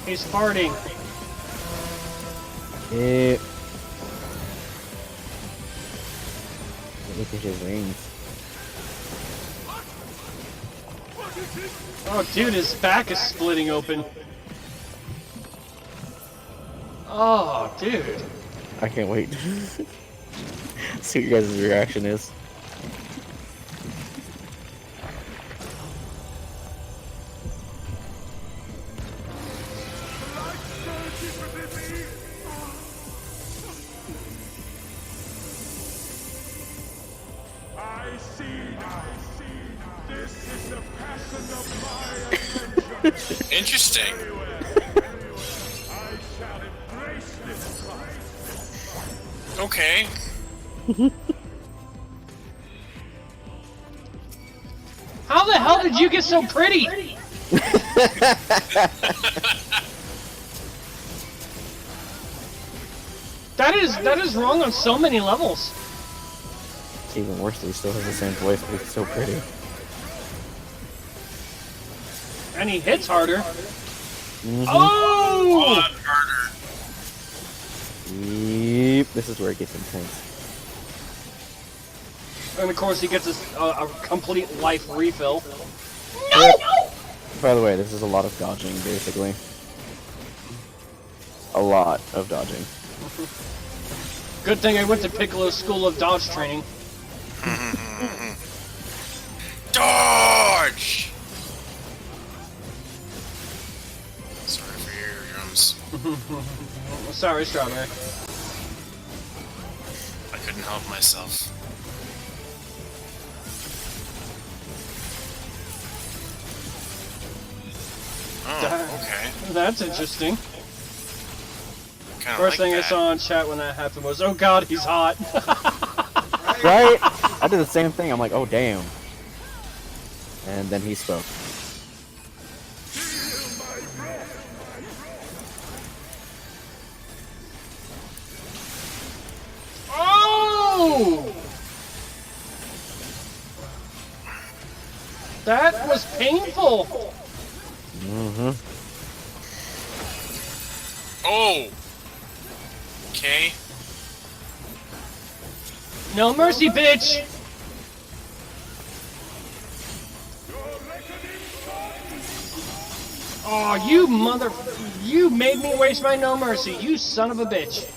He's farting. Look at his rings. Oh, dude, his back is splitting open. Oh, dude. I can't wait. See what your guys' reaction is. I see. This is the passion of my adventure. Interesting. I shall embrace this prize. Okay. How the hell did you get so pretty? That is wrong on so many levels. It's even worse that he still has the same voice, but he's so pretty. And he hits harder. Mm-hmm. Oh! Harder. Yep, this is where it gets intense. And of course he gets a complete life refill. No! By the way, this is a lot of dodging, basically. A lot of dodging. Good thing I went to Piccolo's School of Dodge Training. Dodge! Sorry for your eardrums. Sorry, Strawberry. I couldn't help myself. Oh, okay. That's interesting. Kinda First like thing I that. saw in chat when that happened was, oh god, he's hot. Right? I did the same thing. I'm like, oh damn. And then he spoke. Oh! That was painful. Mm-hmm. Oh! Okay. No mercy, bitch! Oh, you You made me waste my no mercy, you son of a bitch.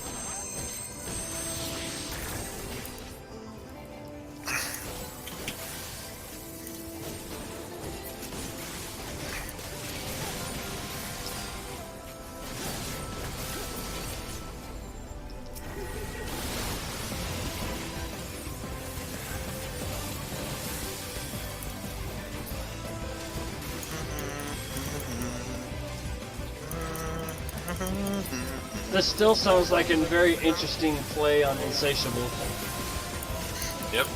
This still sounds like a very interesting play on Insatiable. Yep.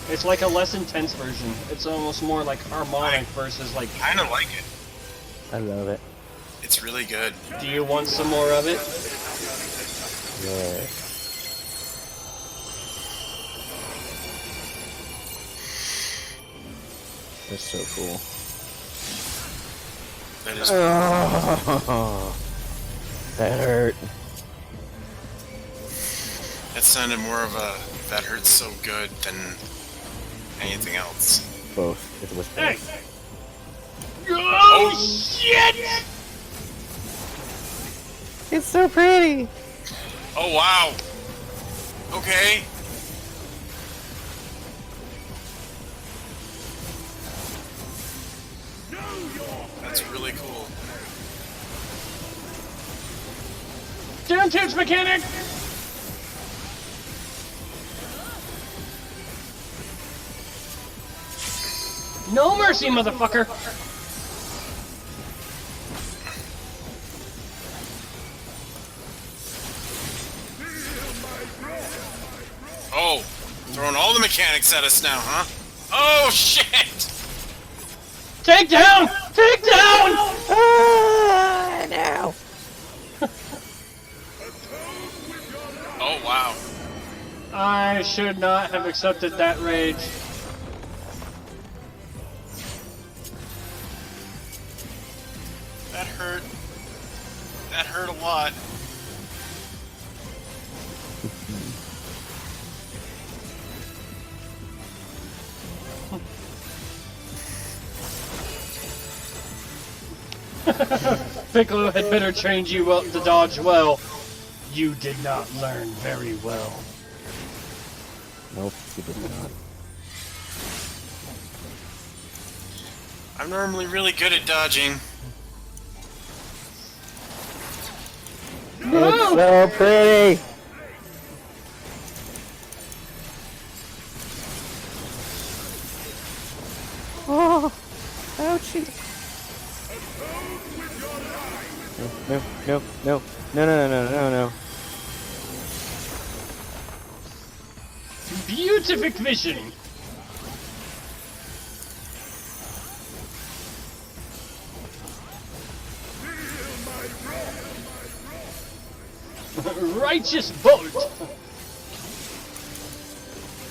It's like a less intense version. It's almost more like harmonic versus like... Kind of like it. I love it. It's really good. Do you want some more of it? Yeah. That's so cool. That is. Oh, that hurt. That sounded more of a that hurts so good than anything else. Both. It was both. Hey! Oh shit! It's so pretty. Oh wow. Okay. That's really cool. Down tubes, mechanic! No mercy, motherfucker! Oh, throwing all the mechanics at us now, huh? Oh shit! Take down! Take down! Ah, no. Oh wow. I should not have accepted that rage. That hurt. That hurt a lot. Piccolo had better trained you well to dodge well. You did not learn very well. Nope, you did not. I'm normally really good at dodging. It's so pretty. Oh, ouchie. No, no, no, no, no, no, no, no. Beautific vision! Righteous bolt!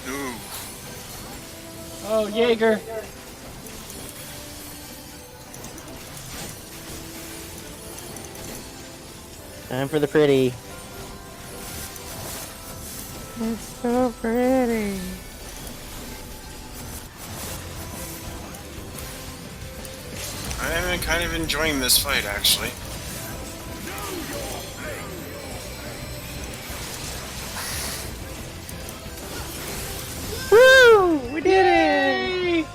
Ooh. Oh, Jaeger. Time for the pretty. It's so pretty. I'm kind of enjoying this fight, actually. Woo! We did it!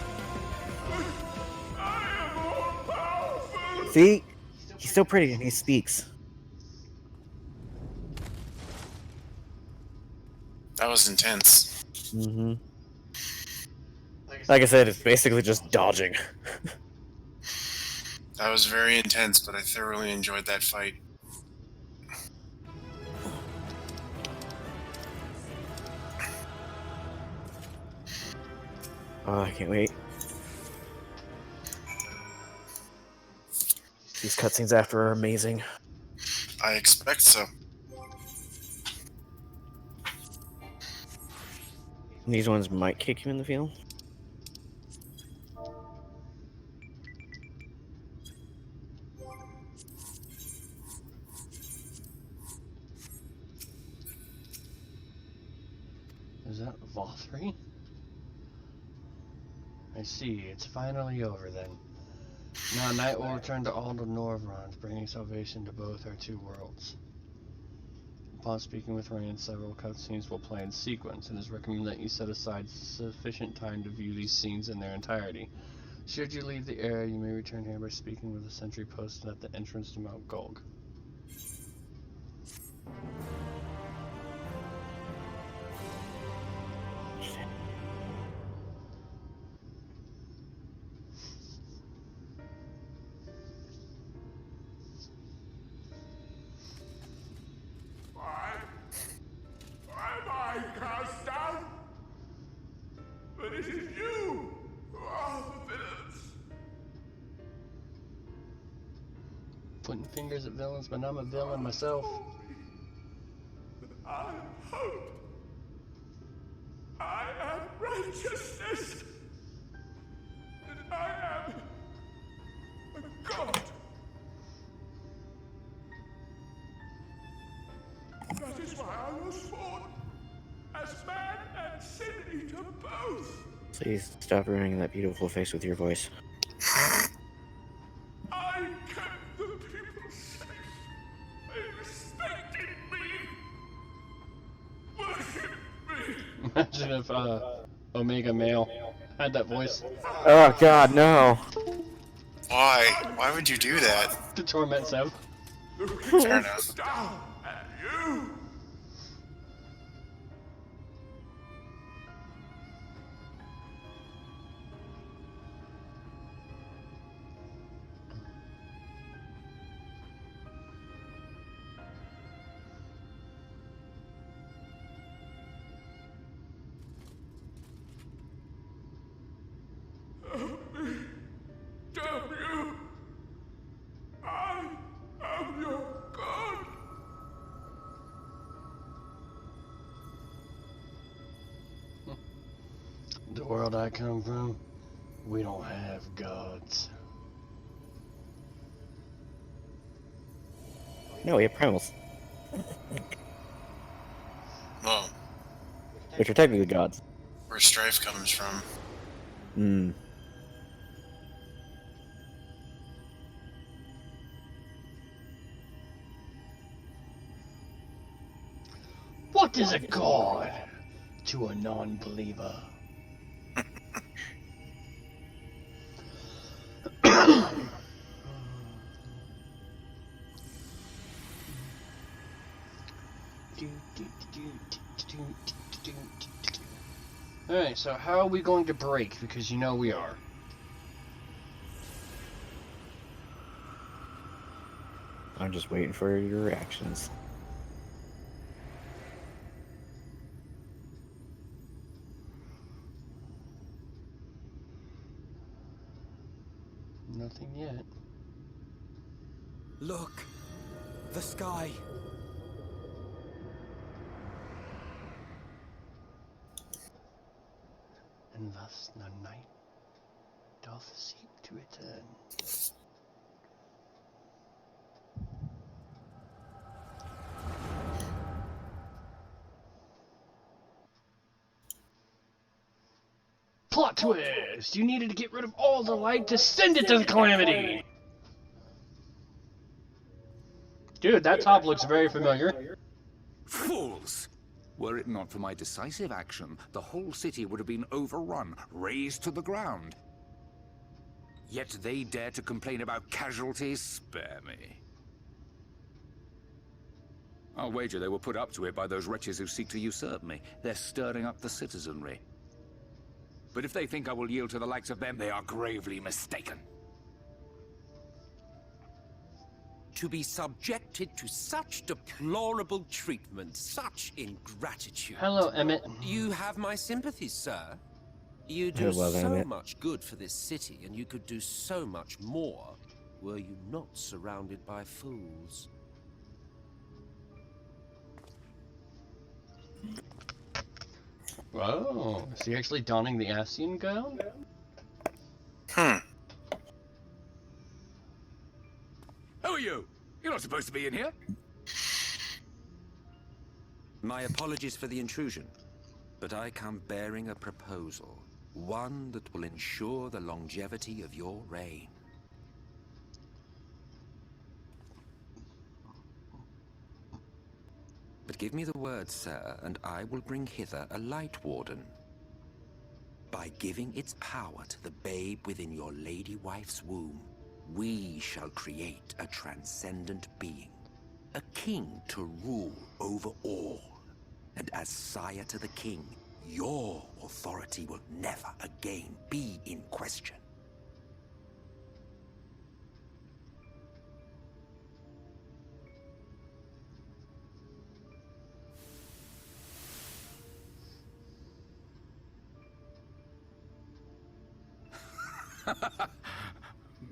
See? He's so pretty and he speaks. That was intense. Mm-hmm. Like I said, it's basically just dodging. That was very intense, but I thoroughly enjoyed that fight. Oh, I can't wait. These cutscenes after are amazing. I expect so. These ones might kick you in the field. Is that Vothri? I see, it's finally over then. Now night will return to all the Norvrons, bringing salvation to both our two worlds. Upon speaking with Rain, several cutscenes will play in sequence, and it is recommended that you set aside sufficient time to view these scenes in their entirety. Should you leave the area, you may return here by speaking with the sentry posted at the entrance to Mount Gulg. Why am I cast down? But it is you who are the villains. Pointing fingers at villains, but I'm a villain myself. I am hope. I am righteousness. And I am a god. That is why I was born. As man and sin eater both. Please stop ruining that beautiful face with your voice. I kept the people safe. They respected me. Worshipped me. Imagine if Omega Male had that voice. Oh god, no. Why? Why would you do that? To torment Sev. Fair enough. Down at you. Damn you! I am your god! The world I come from, we don't have gods. No, we have primals, Well, which are technically gods. where strife comes from. Hmm. What is a god to a non-believer? Alright, so how are we going to break? Because you know we are. I'm just waiting for your reactions. Nothing yet. Look! The sky! And thus the night doth seek to return. Plot twist! You needed to get rid of all the light to send it to the Calamity! Dude, that top looks very familiar. Fools! Were it not for my decisive action, the whole city would have been overrun, razed to the ground. Yet they dare to complain about casualties? Spare me. I'll wager they were put up to it by those wretches who seek to usurp me. They're stirring up the citizenry. But if they think I will yield to the likes of them, they are gravely mistaken. To be subjected to such deplorable treatment, such ingratitude. Hello, Emmett. You have my sympathies, sir. You do Hello, so Emmett. much good for this city, and you could do so much more were you not surrounded by fools. Whoa, is he actually donning the Ascian gown? Who are you? You're not supposed to be in here. My apologies for the intrusion, but I come bearing a proposal. One that will ensure the longevity of your reign. give me the word, sir, and I will bring hither a light warden. By giving its power to the babe within your lady wife's womb, we shall create a transcendent being, a king to rule over all. And as sire to the king, your authority will never again be in question.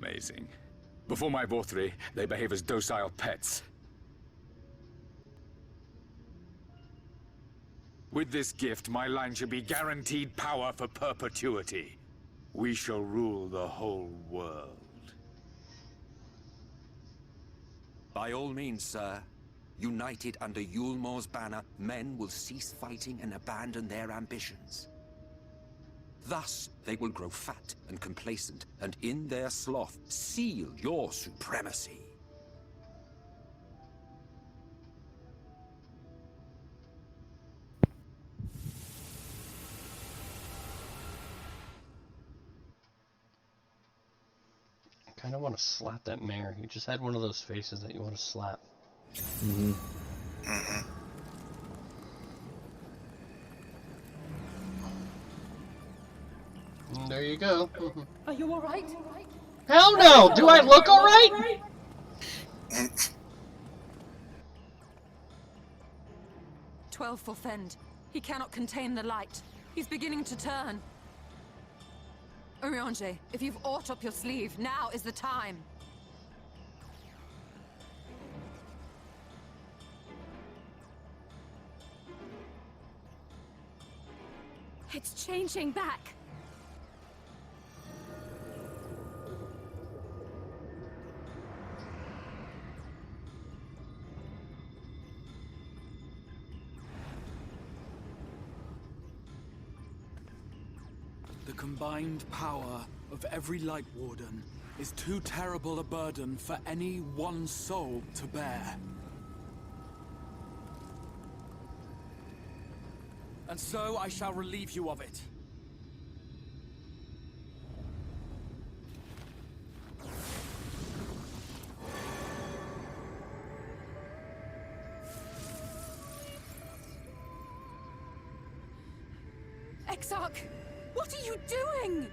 Amazing. Before my Vorthri, they behave as docile pets. With this gift, my line shall be guaranteed power for perpetuity. We shall rule the whole world. By all means, sir. United under Yulmor's banner, men will cease fighting and abandon their ambitions. Thus, they will grow fat and complacent, and in their sloth, seal your supremacy. I kind of want to slap that mayor. He just had one of those faces that you want to slap. Mm-hmm. Mm-hmm. And there you go. Are you alright? Hell no! Do I look alright? 12 for Fend. He cannot contain the light. He's beginning to turn. Urianger, if you've aught up your sleeve, now is the time. It's changing back. The combined power of every Light Warden is too terrible a burden for any one soul to bear. And so I shall relieve you of it. Exarch, what are you doing?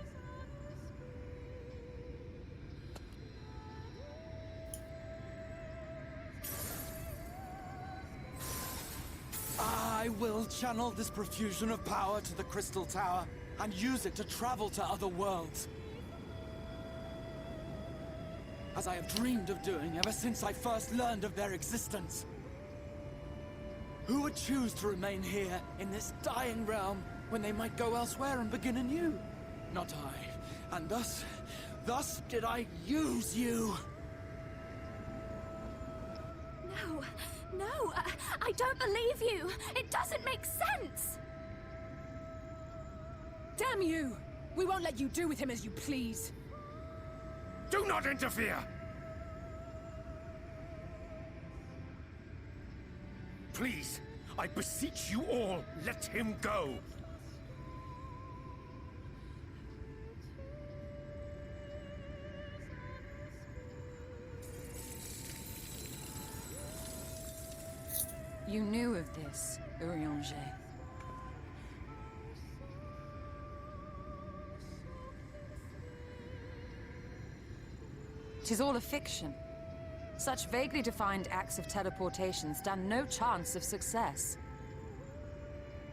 I will channel this profusion of power to the Crystal Tower and use it to travel to other worlds. As I have dreamed of doing ever since I first learned of their existence. Who would choose to remain here in this dying realm when they might go elsewhere and begin anew? Not I. And thus did I use you. No, I don't believe you. It doesn't make sense. Damn you! We won't let you do with him as you please. Do not interfere! Please, I beseech you all, let him go! You knew of this, Urianger. Tis all a fiction. Such vaguely defined acts of teleportation stand no chance of success.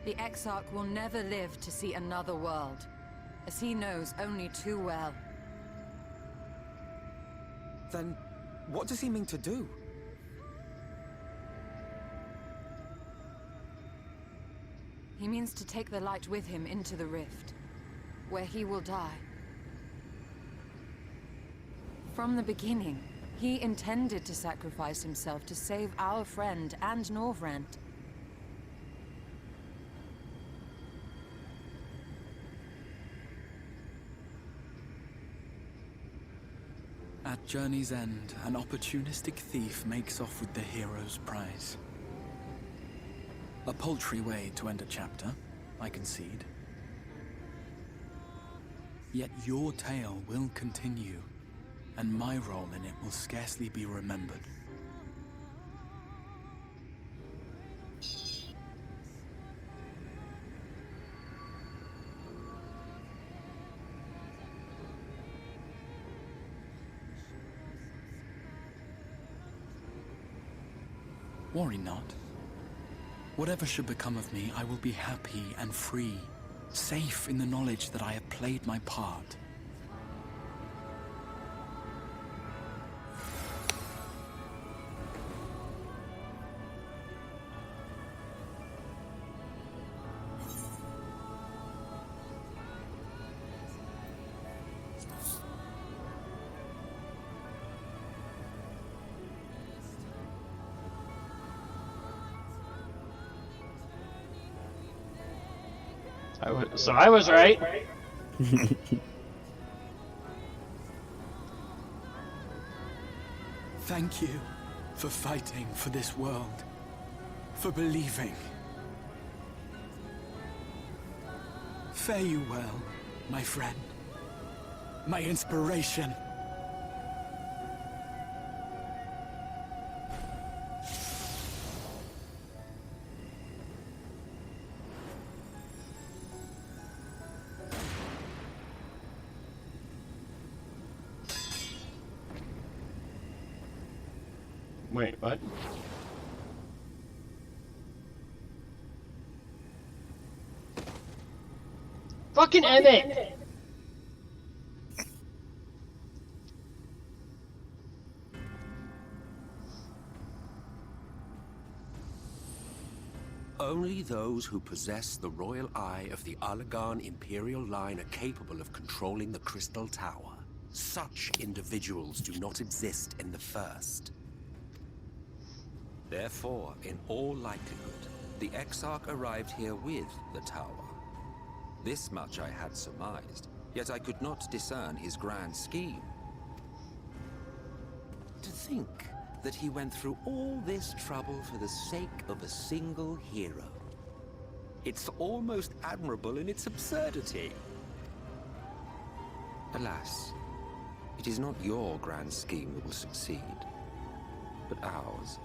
The Exarch will never live to see another world, as he knows only too well. Then, what does he mean to do? He means to take the light with him into the rift, where he will die. From the beginning, he intended to sacrifice himself to save our friend and Norvrent. At journey's end, an opportunistic thief makes off with the hero's prize. A paltry way to end a chapter, I concede. Yet your tale will continue, and my role in it will scarcely be remembered. Worry not. Whatever should become of me, I will be happy and free, safe in the knowledge that I have played my part. So I was right. Thank you for fighting for this world, for believing. Fare you well, my friend, my inspiration. Wait, what? Fucking Emmett! Only those who possess the royal eye of the Allagan Imperial line are capable of controlling the Crystal Tower. Such individuals do not exist in the First. Therefore, in all likelihood, the Exarch arrived here with the tower. This much I had surmised, yet I could not discern his grand scheme. To think that he went through all this trouble for the sake of a single hero. It's almost admirable in its absurdity. Alas, it is not your grand scheme that will succeed, but ours.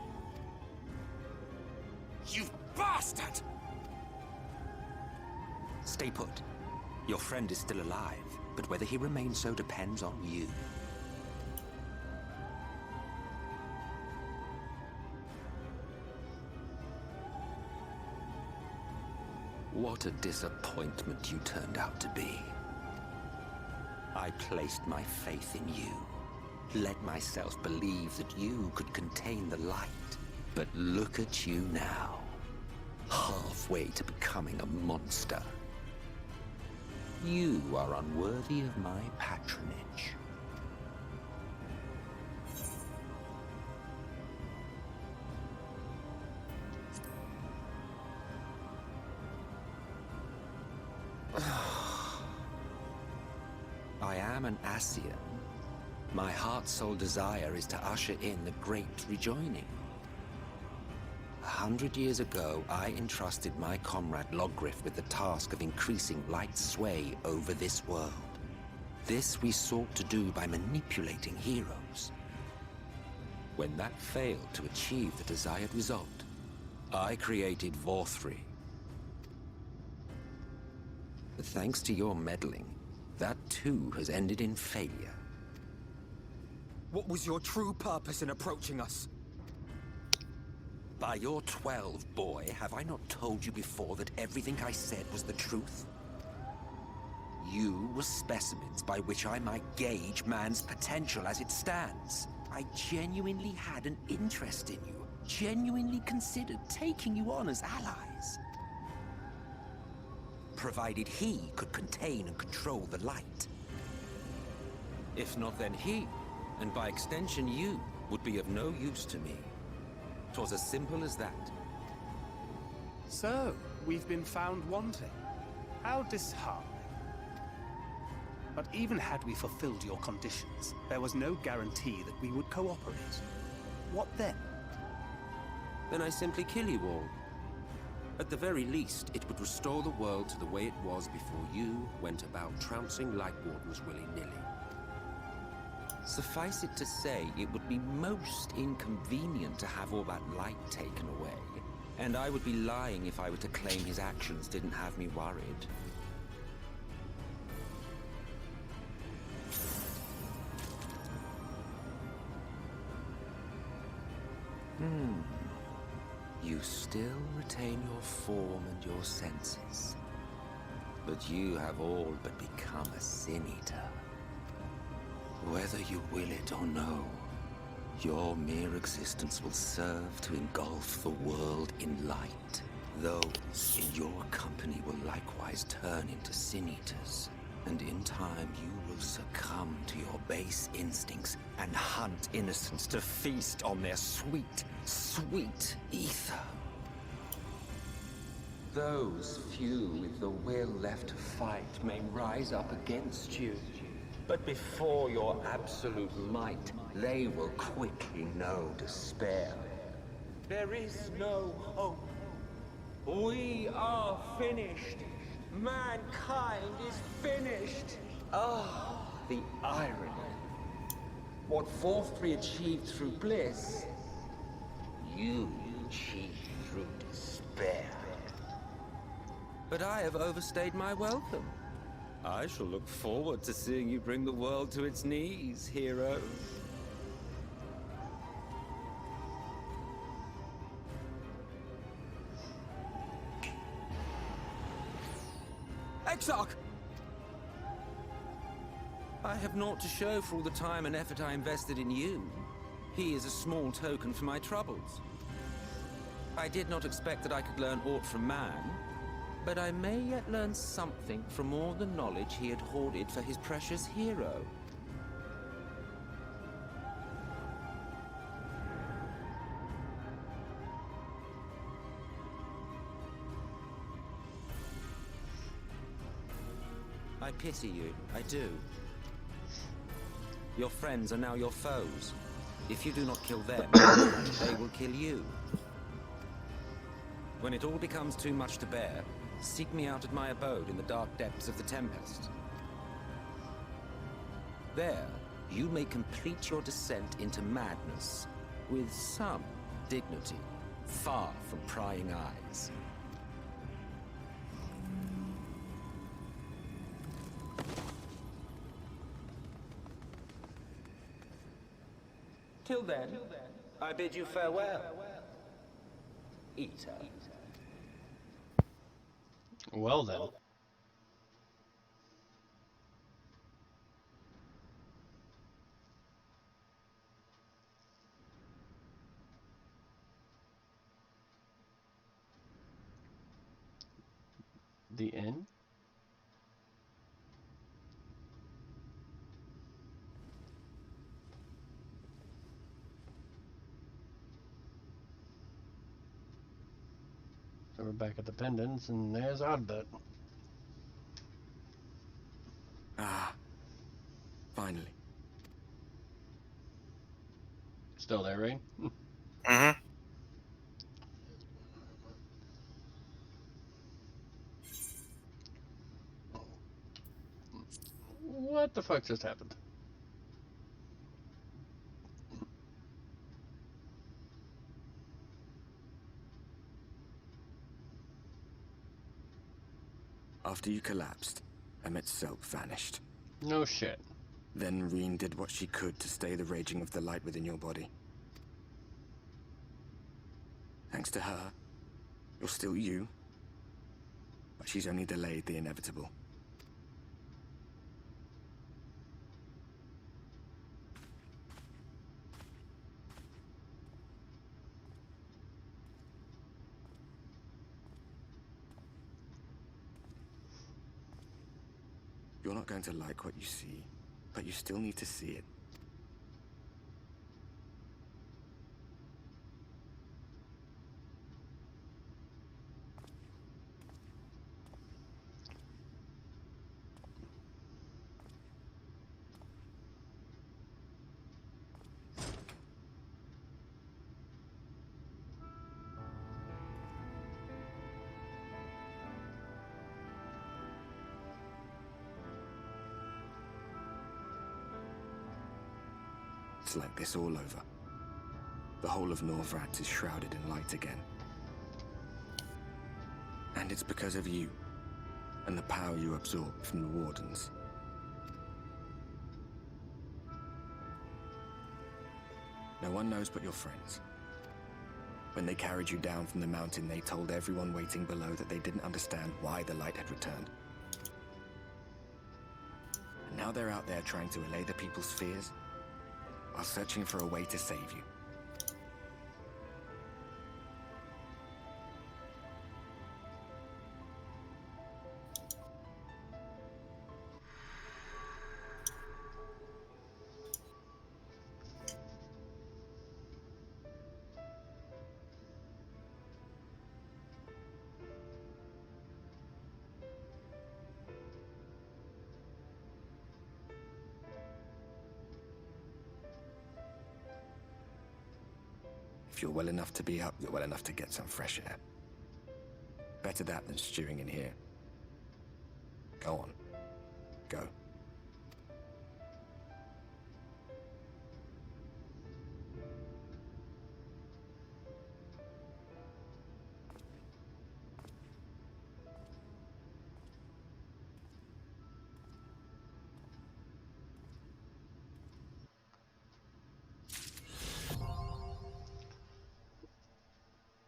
You bastard! Stay put. Your friend is still alive, but whether he remains so depends on you. What a disappointment you turned out to be. I placed my faith in you, let myself believe that you could contain the light. But look at you now, halfway to becoming a monster. You are unworthy of my patronage. I am an Asian. My heart's sole desire is to usher in the Great Rejoining. 100 years ago, I entrusted my comrade Logriff with the task of increasing light's sway over this world. This we sought to do by manipulating heroes. When that failed to achieve the desired result, I created Vorthri. But thanks to your meddling, that too has ended in failure. What was your true purpose in approaching us? By your 12, boy, have I not told you before that everything I said was the truth? You were specimens by which I might gauge man's potential as it stands. I genuinely had an interest in you, genuinely considered taking you on as allies. Provided he could contain and control the light. If not, then he, and by extension you, would be of no use to me. 'Twas as simple as that. So, we've been found wanting. How disheartening. But even had we fulfilled your conditions, there was no guarantee that we would cooperate. What then? Then I simply kill you all. At the very least, it would restore the world to the way it was before you went about trouncing Light Wardens willy-nilly. Suffice it to say, it would be most inconvenient to have all that light taken away. And I would be lying if I were to claim his actions didn't have me worried. You still retain your form and your senses. But you have all but become a Sin Eater. Whether you will it or no, your mere existence will serve to engulf the world in light. Those in your company will likewise turn into Sin Eaters. And in time you will succumb to your base instincts and hunt innocents to feast on their sweet, sweet ether. Those few with the will left to fight may rise up against you. But before your absolute might, they will quickly know despair. There is no hope. We are finished. Mankind is finished. Ah, the irony. What fourth we achieved through bliss, you achieved through despair. But I have overstayed my welcome. I shall look forward to seeing you bring the world to its knees, hero. Exarch! I have naught to show for all the time and effort I invested in you. He is a small token for my troubles. I did not expect that I could learn aught from man, but I may yet learn something from all the knowledge he had hoarded for his precious hero. I pity you, I do. Your friends are now your foes. If you do not kill them, they will kill you. When it all becomes too much to bear, seek me out at my abode in the dark depths of the Tempest. There, you may complete your descent into madness with some dignity, far from prying eyes. Till then, I bid you farewell, Eater. Well then. The end? So we're back at the pendants, and there's Oddbit. Ah, finally. Still there, right? Mm-hmm. What the fuck just happened? After you collapsed, Emmet's self vanished. No shit. Then Reen did what she could to stay the raging of the light within your body. Thanks to her, you're still you, but she's only delayed the inevitable. You're not going to like what you see, but you still need to see it. It's like this all over. The whole of Norvrad is shrouded in light again. And it's because of you, and the power you absorb from the Wardens. No one knows but your friends. When they carried you down from the mountain, they told everyone waiting below that they didn't understand why the light had returned. And now they're out there trying to allay the people's fears, while searching for a way to save you. If you're well enough to be up, you're well enough to get some fresh air. Better that than stewing in here. Go on. Go.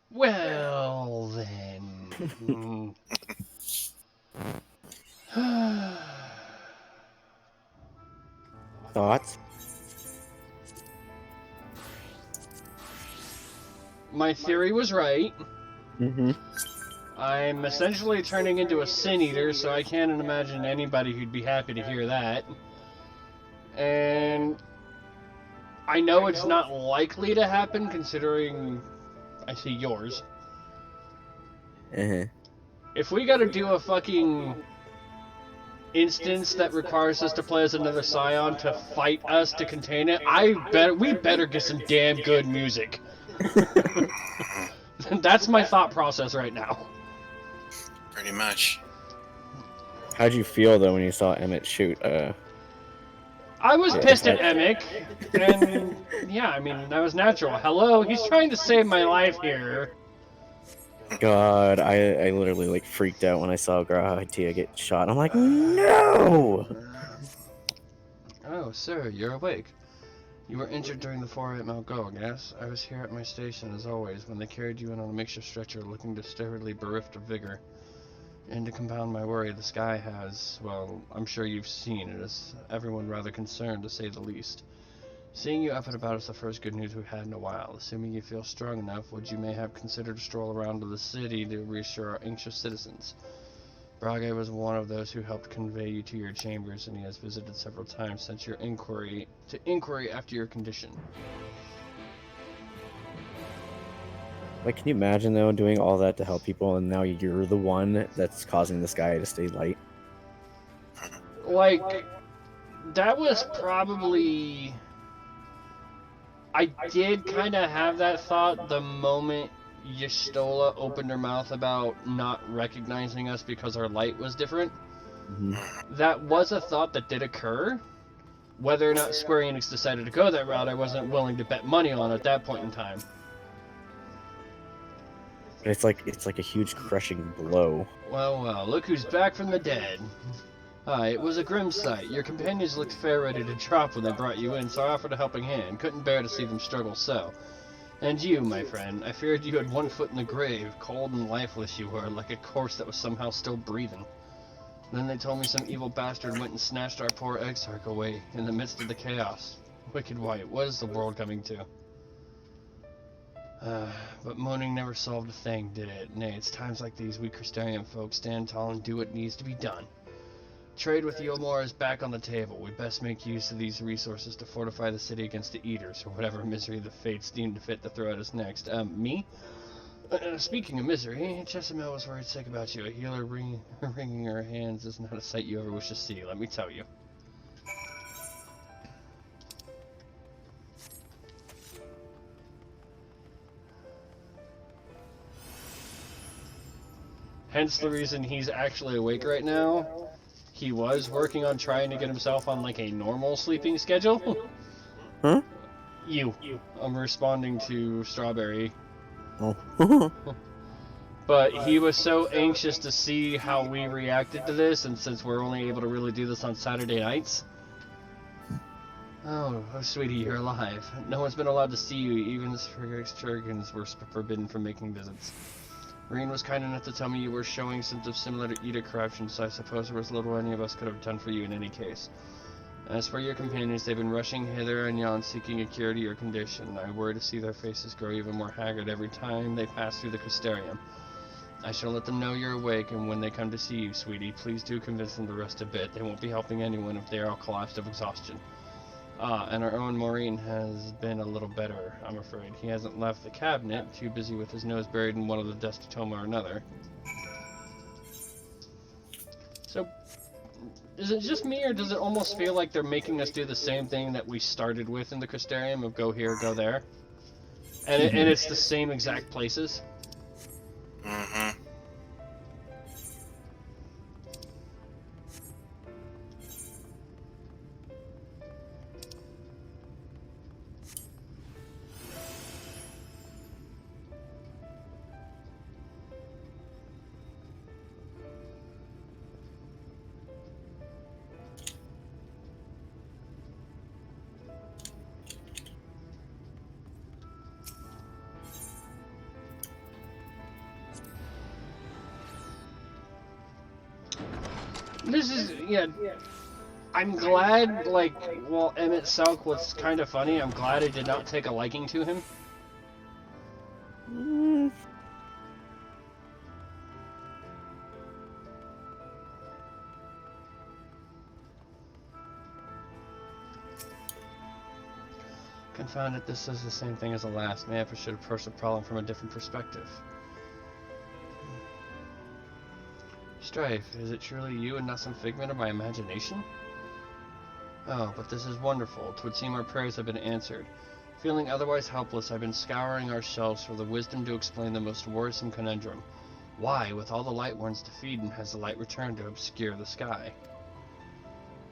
Well, then. Thoughts? My theory was right. Mm-hmm. I'm essentially turning into a sin eater, so I can't imagine anybody who'd be happy to hear that. And I know it's not likely to happen, considering I see yours. Uh-huh. If we gotta do a fucking instance that requires us to play as another Scion to fight us to contain it, we better get some damn good music. That's my thought process right now. Pretty much. How'd you feel though when you saw Emmett shoot? I was pissed at Emmett, and yeah, I mean that was natural. Hello, he's trying to save my life here. God, I literally like freaked out when I saw Grahatia get shot. I'm like, no! Oh, sir, you're awake. You were injured during the foray at Mount Gog, yes? I was here at my station as always when they carried you in on a makeshift stretcher looking disturbedly bereft of vigor. And to compound my worry, the sky has, well, I'm sure you've seen it, as everyone rather concerned to say the least. Seeing you up and about is the first good news we've had in a while. Assuming you feel strong enough, would you may have considered a stroll around to the city to reassure our anxious citizens? Brage was one of those who helped convey you to your chambers, and he has visited several times since your inquiry after your condition. Like, can you imagine though doing all that to help people, and now you're the one that's causing the sky to stay light? Like, that was probably... I did kind of have that thought the moment Y'shtola opened her mouth about not recognizing us because our light was different. Mm-hmm. That was a thought that did occur. Whether or not Square Enix decided to go that route, I wasn't willing to bet money on at that point in time. But it's like a huge crushing blow. Well, look who's back from the dead. It was a grim sight. Your companions looked fair ready to drop when they brought you in, so I offered a helping hand. Couldn't bear to see them struggle so. And you, my friend, I feared you had one foot in the grave. Cold and lifeless you were, like a corpse that was somehow still breathing. Then they told me some evil bastard went and snatched our poor exarch away in the midst of the chaos. Wicked white, what is the world coming to? But moaning never solved a thing, did it? Nay, it's times like these we Crystarian folk stand tall and do what needs to be done. Trade with Yomor is back on the table. We best make use of these resources to fortify the city against the Eaters, or whatever misery the fates deem fit to throw at us next. Me? Speaking of misery, Chesimel was worried sick about you. A healer wringing her hands is not a sight you ever wish to see, let me tell you. Hence the reason he's actually awake right now. He was working on trying to get himself on like a normal sleeping schedule. Huh? You. I'm responding to Strawberry. Oh. But he was so anxious to see how we reacted to this, and since we're only able to really do this on Saturday nights. Oh, sweetie, you're alive. No one's been allowed to see you, even as Jurgens were forbidden from making visits. Reen was kind enough to tell me you were showing symptoms similar to Edict corruption, so I suppose there was little any of us could have done for you in any case. As for your companions, they've been rushing hither and yon seeking a cure to your condition. I worry to see their faces grow even more haggard every time they pass through the Crystarium. I shall let them know you're awake, and when they come to see you, sweetie, please do convince them to rest a bit. They won't be helping anyone if they are all collapsed of exhaustion. And our own Maureen has been a little better, I'm afraid. He hasn't left the cabinet, too busy with his nose buried in one of the Destatoma or another. So, is it just me, or does it almost feel like they're making us do the same thing that we started with in the Crystarium of go here, go there? And, and it's the same exact places? Mm-hmm. This is, yeah, I'm glad, like, while Emmett Selk was kind of funny, I'm glad I did not take a liking to him. Confound it, this is the same thing as the last. Maybe I should approach the problem from a different perspective. Strife, is it truly you and not some figment of my imagination? Oh, but this is wonderful. 'Twould seem our prayers have been answered. Feeling otherwise helpless, I've been scouring our shelves for the wisdom to explain the most worrisome conundrum. Why, with all the light ones defeated, has the light returned to obscure the sky?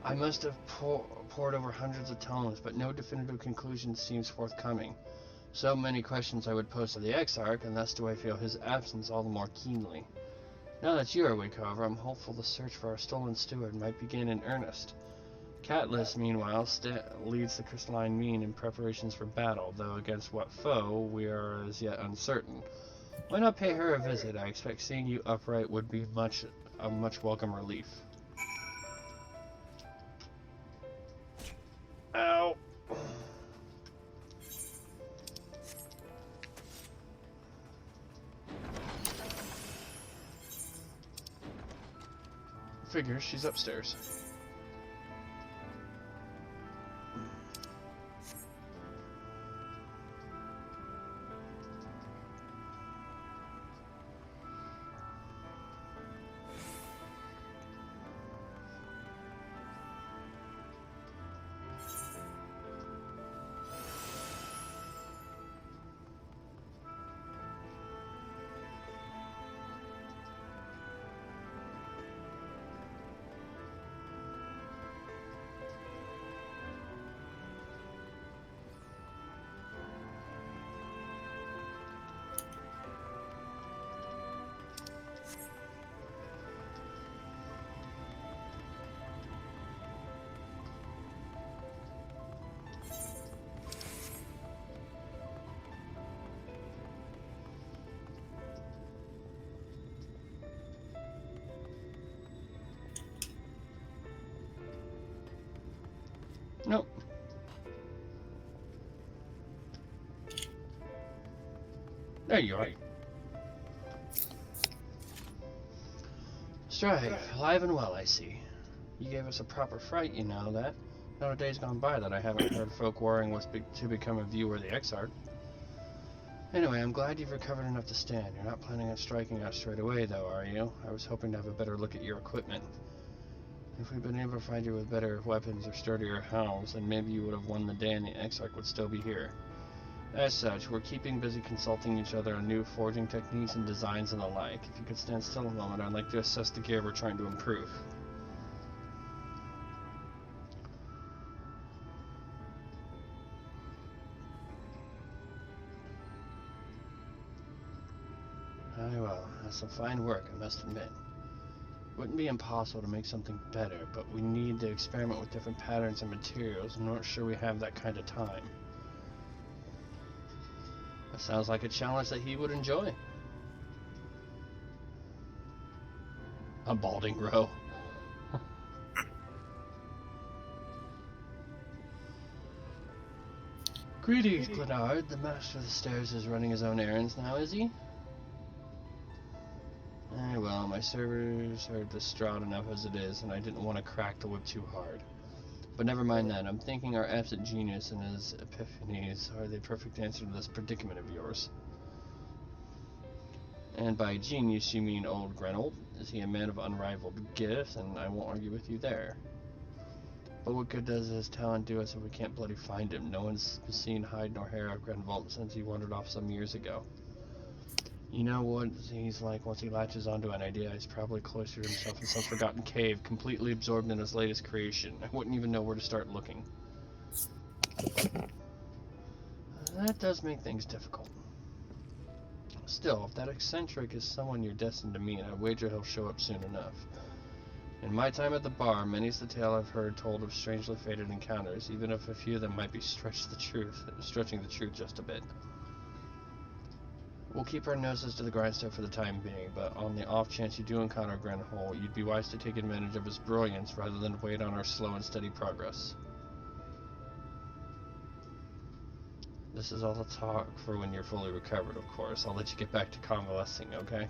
I must have pored over hundreds of tomes, but no definitive conclusion seems forthcoming. So many questions I would pose to the Exarch, and thus do I feel his absence all the more keenly. Now that you are awake, however, I'm hopeful the search for our stolen steward might begin in earnest. Catless, meanwhile, leads the crystalline mean in preparations for battle, though against what foe we are as yet uncertain. Why not pay her a visit? I expect seeing you upright would be a much welcome relief. Ow! Figures she's upstairs. Nope. There you are. Strife, alive and well, I see. You gave us a proper fright, you know that. Not a day's gone by that I haven't heard folk worrying what's to become of you or the Exarch. Anyway, I'm glad you've recovered enough to stand. You're not planning on striking out straight away, though, are you? I was hoping to have a better look at your equipment. If we'd been able to find you with better weapons or sturdier helms, then maybe you would have won the day and the Exarch would still be here. As such, we're keeping busy consulting each other on new forging techniques and designs and the like. If you could stand still a moment, I'd like to assess the gear we're trying to improve. some fine work, I must admit. Wouldn't be impossible to make something better, but we need to experiment with different patterns and materials. I'm not sure we have that kind of time. That sounds like a challenge that he would enjoy. A balding row. Greetings, Glenard. The master of the stairs is running his own errands now, is he? Well, my servers are distraught enough as it is, and I didn't want to crack the whip too hard. But never mind that. I'm thinking our absent genius and his epiphanies are the perfect answer to this predicament of yours. And by genius, you mean old Grenold? Is he a man of unrivaled gifts? And I won't argue with you there. But what good does his talent do us if we can't bloody find him? No one's seen hide nor hair of Grenvolt since he wandered off some years ago. You know what he's like once he latches onto an idea. He's probably cloistered himself in some forgotten cave, completely absorbed in his latest creation. I wouldn't even know where to start looking. That does make things difficult. Still, if that eccentric is someone you're destined to meet, I wager he'll show up soon enough. In my time at the bar, many's the tale I've heard told of strangely fated encounters, even if a few of them might be stretching the truth just a bit. We'll keep our noses to the grindstone for the time being, but on the off chance you do encounter Grenhold, you'd be wise to take advantage of his brilliance rather than wait on our slow and steady progress. This is all the talk for when you're fully recovered, of course. I'll let you get back to convalescing, okay?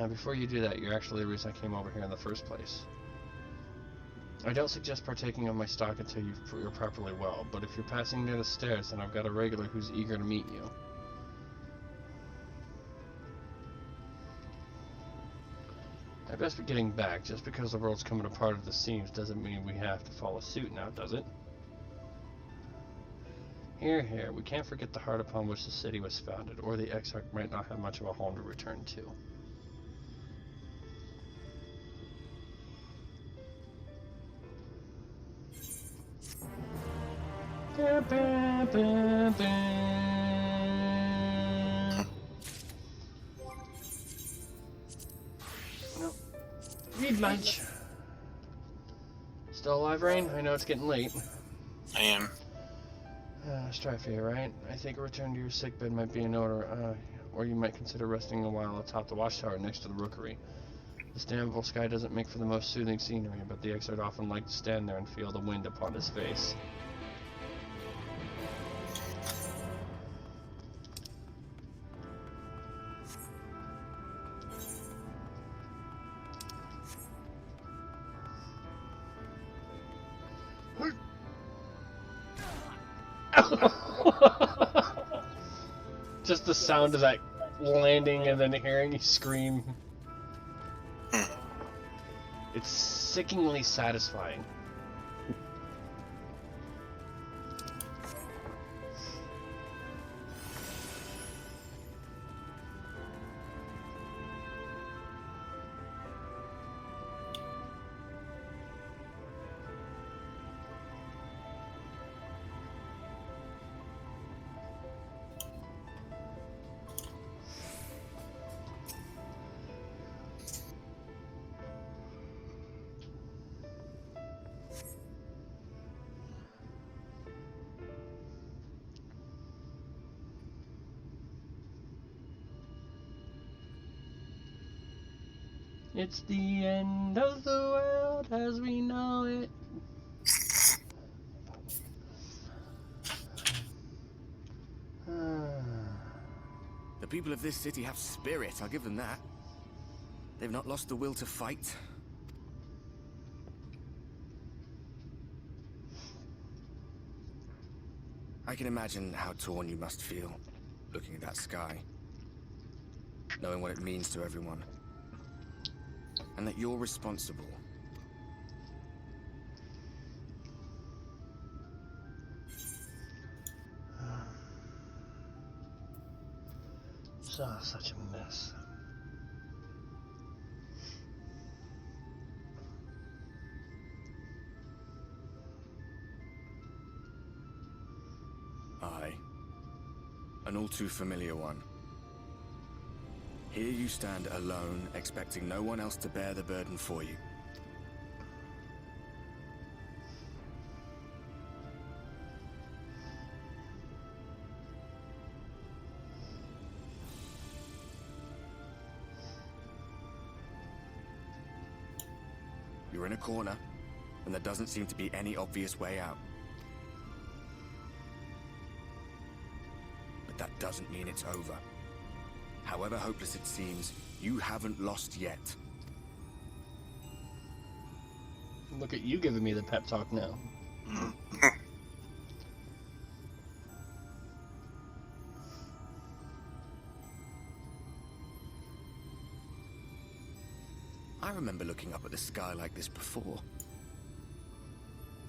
Before you do that, you're actually the reason I came over here in the first place. I don't suggest partaking of my stock until you're properly well, but if you're passing near the stairs, then I've got a regular who's eager to meet you. I best be getting back. Just because the world's coming apart at the seams doesn't mean we have to follow suit now, does it? Here, we can't forget the heart upon which the city was founded, or the Exarch might not have much of a home to return to. No. Need lunch. Still alive, Rain? I know it's getting late. I am. Strife here, right? I think a return to your sickbed might be in order, or you might consider resting a while atop the watchtower next to the rookery. This damnable sky doesn't make for the most soothing scenery, but the Exarch often like to stand there and feel the wind upon his face. Just the sound of that landing and then hearing you scream. It's sickeningly satisfying. It's the end of the world as we know it. The people of this city have spirit, I'll give them that. They've not lost the will to fight. I can imagine how torn you must feel, looking at that sky. Knowing what it means to everyone. And that you're responsible. Such a mess. Aye. An all too familiar one. Here you stand alone, expecting no one else to bear the burden for you. You're in a corner, and there doesn't seem to be any obvious way out. But that doesn't mean it's over. However hopeless it seems, you haven't lost yet. Look at you giving me the pep talk now. I remember looking up at the sky like this before.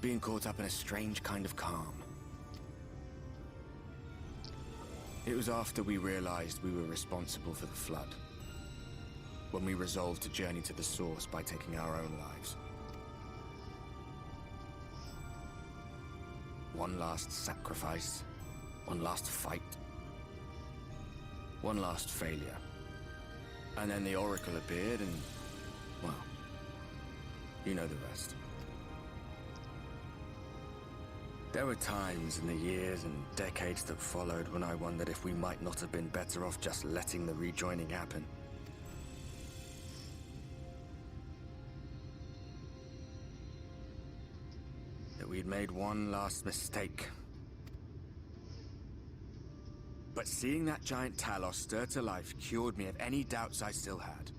Being caught up in a strange kind of calm. It was after we realized we were responsible for the flood. When we resolved to journey to the source by taking our own lives. One last sacrifice. One last fight. One last failure. And then the Oracle appeared and... well, you know the rest. There were times in the years and decades that followed when I wondered if we might not have been better off just letting the rejoining happen. That we'd made one last mistake. But seeing that giant Talos stir to life cured me of any doubts I still had.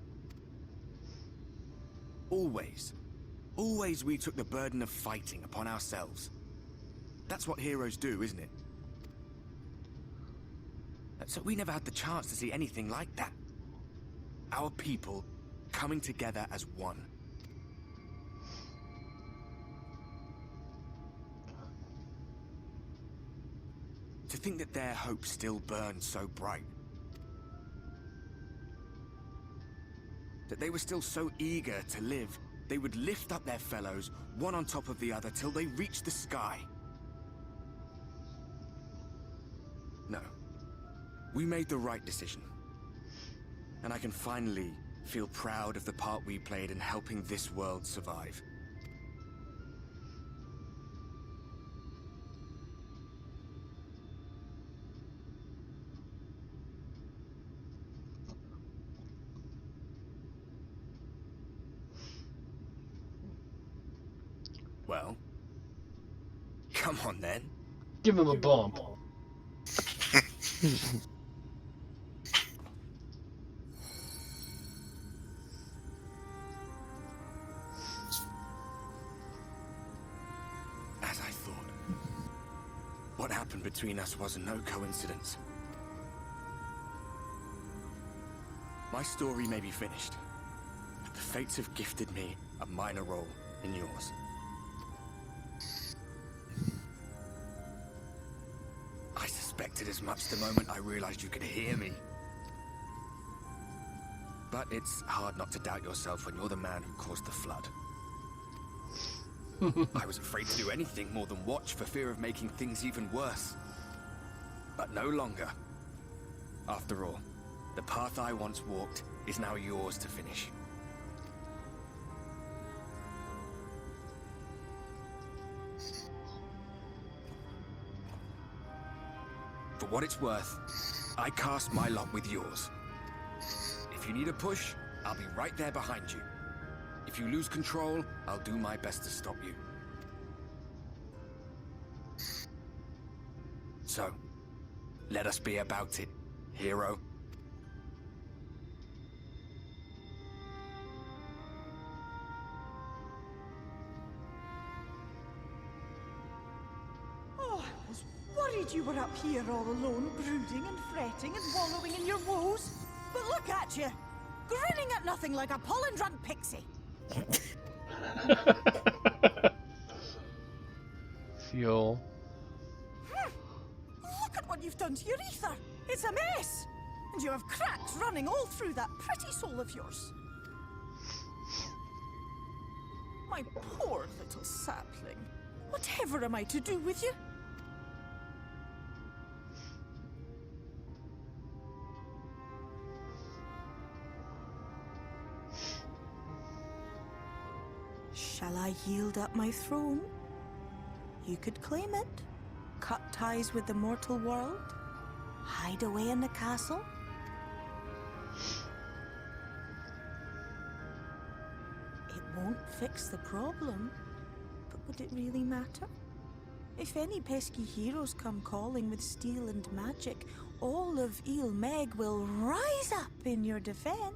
Always we took the burden of fighting upon ourselves. That's what heroes do, isn't it? So we never had the chance to see anything like that. Our people coming together as one. To think that their hope still burns so bright. That they were still so eager to live, they would lift up their fellows, one on top of the other, till they reached the sky. No. We made the right decision. And I can finally feel proud of the part we played in helping this world survive. Well, come on then. Give him a bump. As I thought. What happened between us was no coincidence. My story may be finished, but the fates have gifted me a minor role in yours. I suspected as much the moment I realized you could hear me. But it's hard not to doubt yourself when you're the man who caused the flood. I was afraid to do anything more than watch for fear of making things even worse. But no longer. After all, the path I once walked is now yours to finish. For what it's worth, I cast my lot with yours. If you need a push, I'll be right there behind you. If you lose control, I'll do my best to stop you. So, let us be about it, hero. Oh, I was worried you were up here all alone, brooding and fretting and wallowing in your woes. But look at you, grinning at nothing like a pollen-drunk pixie. Fuel. Look at what you've done to your ether. It's a mess. And you have cracks running all through that pretty soul of yours. My poor little sapling. Whatever am I to do with you? Shall I yield up my throne? You could claim it, cut ties with the mortal world, hide away in the castle. It won't fix the problem, but would it really matter? If any pesky heroes come calling with steel and magic, all of Il Meg will rise up in your defense.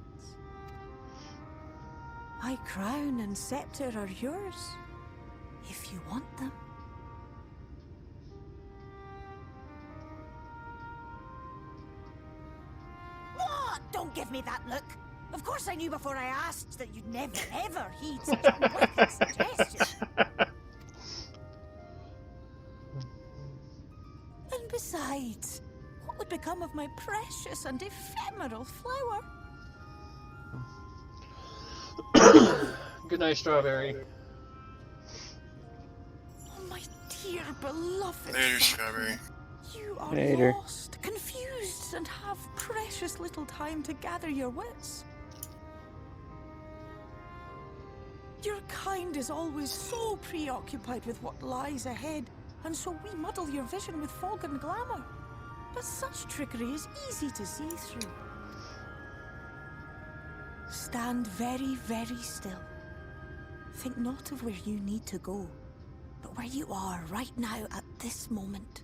My crown and scepter are yours, if you want them. What? Don't give me that look. Of course I knew before I asked that you'd never ever heed such a wicked suggestion. And besides, what would become of my precious and ephemeral flower? Good night, Strawberry. Oh, my dear beloved. Later, Strawberry. You are Later. lost, confused, and have precious little time to gather your wits. Your kind is always so preoccupied with what lies ahead, and so we muddle your vision with fog and glamour. But such trickery is easy to see through. Stand very, very still. Think not of where you need to go, but where you are right now at this moment,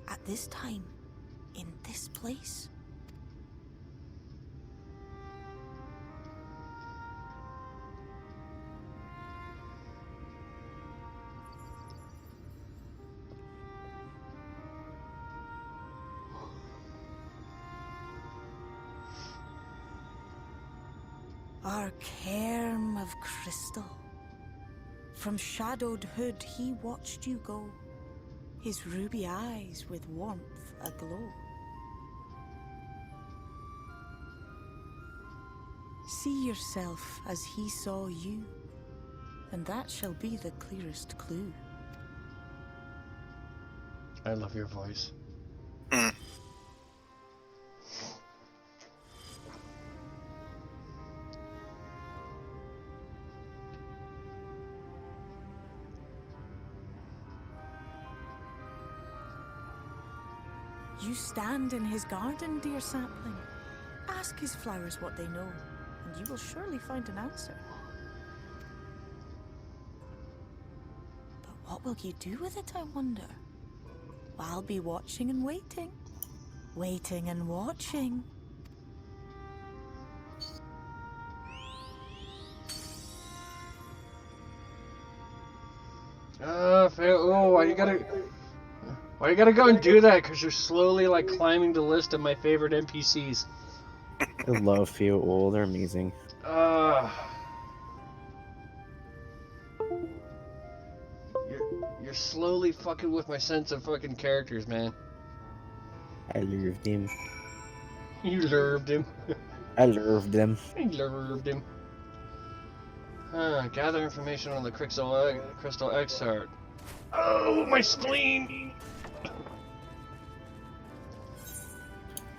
at this time, in this place. Our cairn of crystal. From shadowed hood he watched you go, his ruby eyes with warmth aglow. See yourself as he saw you, and that shall be the clearest clue. I love your voice. You stand in his garden, dear sapling. Ask his flowers what they know, and you will surely find an answer. But what will you do with it, I wonder? I'll be watching and waiting. Waiting and watching. Why you gotta go and do that? Because you're slowly, like, climbing the list of my favorite NPCs. I love Feoul. They're amazing. You're slowly fucking with my sense of fucking characters, man. I loved him. You lurved him. I loved him. I lurved him. Gather information on the Crystal Exart. Oh, my spleen!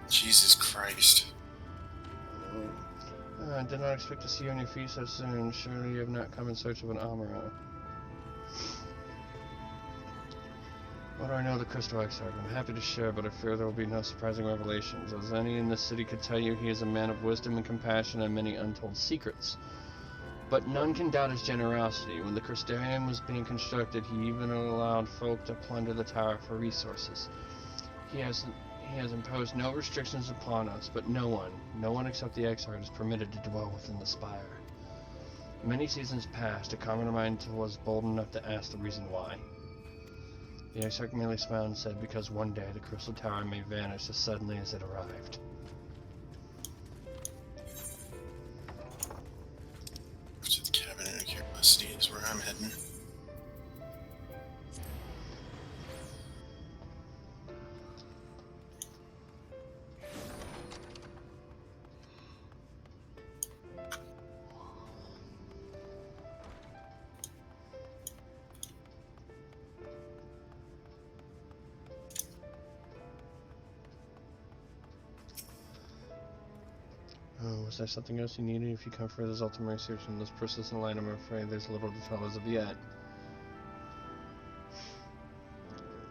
Jesus Christ. I did not expect to see you on your feet so soon. Surely you have not come in search of an armorer. What do I know of the Crystal Exarch? I'm happy to share, but I fear there will be no surprising revelations. As any in this city could tell you, he is a man of wisdom and compassion and many untold secrets. But none can doubt his generosity. When the Crystarium was being constructed, he even allowed folk to plunder the tower for resources. He has imposed no restrictions upon us, but no one except the Exarch is permitted to dwell within the spire. Many seasons passed, a common mind was bold enough to ask the reason why. The Exarch merely smiled and said, because one day the Crystal Tower may vanish as suddenly as it arrived. To the cabinet of curiosity is where I'm heading. Was there something else you needed? If you come for this ultimate research in this persistent line, I'm afraid there's little to tell as of yet.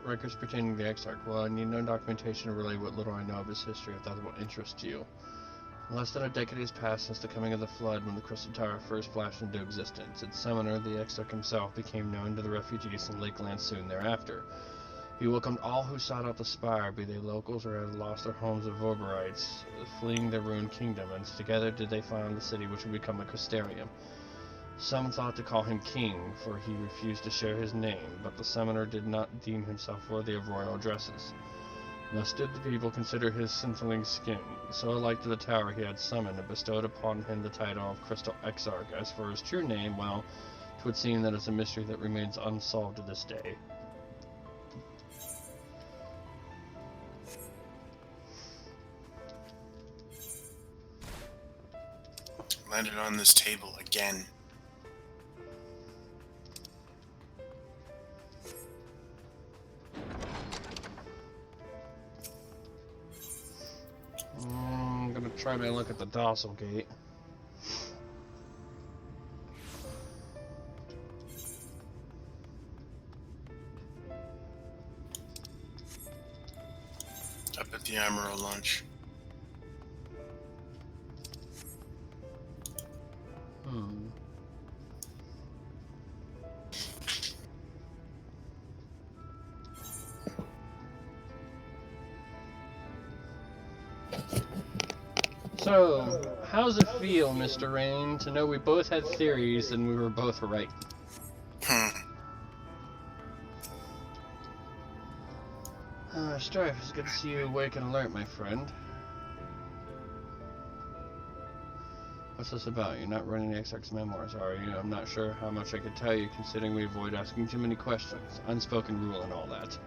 Records pertaining to the Exarch. Well, I need no documentation to relay what little I know of his history, if that's what interests you. Less than a decade has passed since the coming of the Flood, when the Crystal Tower first flashed into existence. Its summoner, the Exarch himself, became known to the refugees in Lakeland soon thereafter. He welcomed all who sought out the Spire, be they locals or had lost their homes of Vorberites, fleeing their ruined kingdom, and together did they found the city which would become the Crystarium. Some thought to call him king, for he refused to share his name, but the summoner did not deem himself worthy of royal addresses. Thus did the people consider his sinfulling skin. So alike to the tower he had summoned, and bestowed upon him the title of Crystal Exarch. As for his true name, well, 'twould seem that it's a mystery that remains unsolved to this day. Landed on this table again. I'm gonna try my luck at the Docile Gate. Up at the Emerald Lunch. So, how's it feel, Mr. Rain, to know we both had theories and we were both right? Strife, it's good to see you awake and alert, my friend. What's this about? You're not running the Exarch's memoirs, are you? I'm not sure how much I could tell you, considering we avoid asking too many questions. Unspoken rule and all that.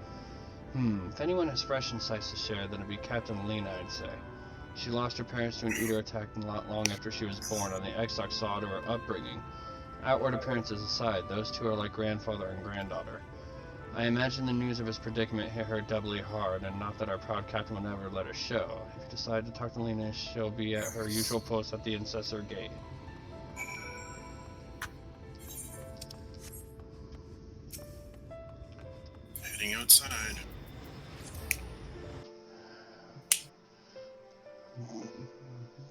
If anyone has fresh insights to share, then it'd be Captain Lena, I'd say. She lost her parents to an eater attack not long after she was born, and the Exarch saw to her upbringing. Outward appearances aside, those two are like grandfather and granddaughter. I imagine the news of his predicament hit her doubly hard, and not that our proud captain would never let it show. If you decide to talk to Lena, she'll be at her usual post at the Incessor Gate. Heading outside.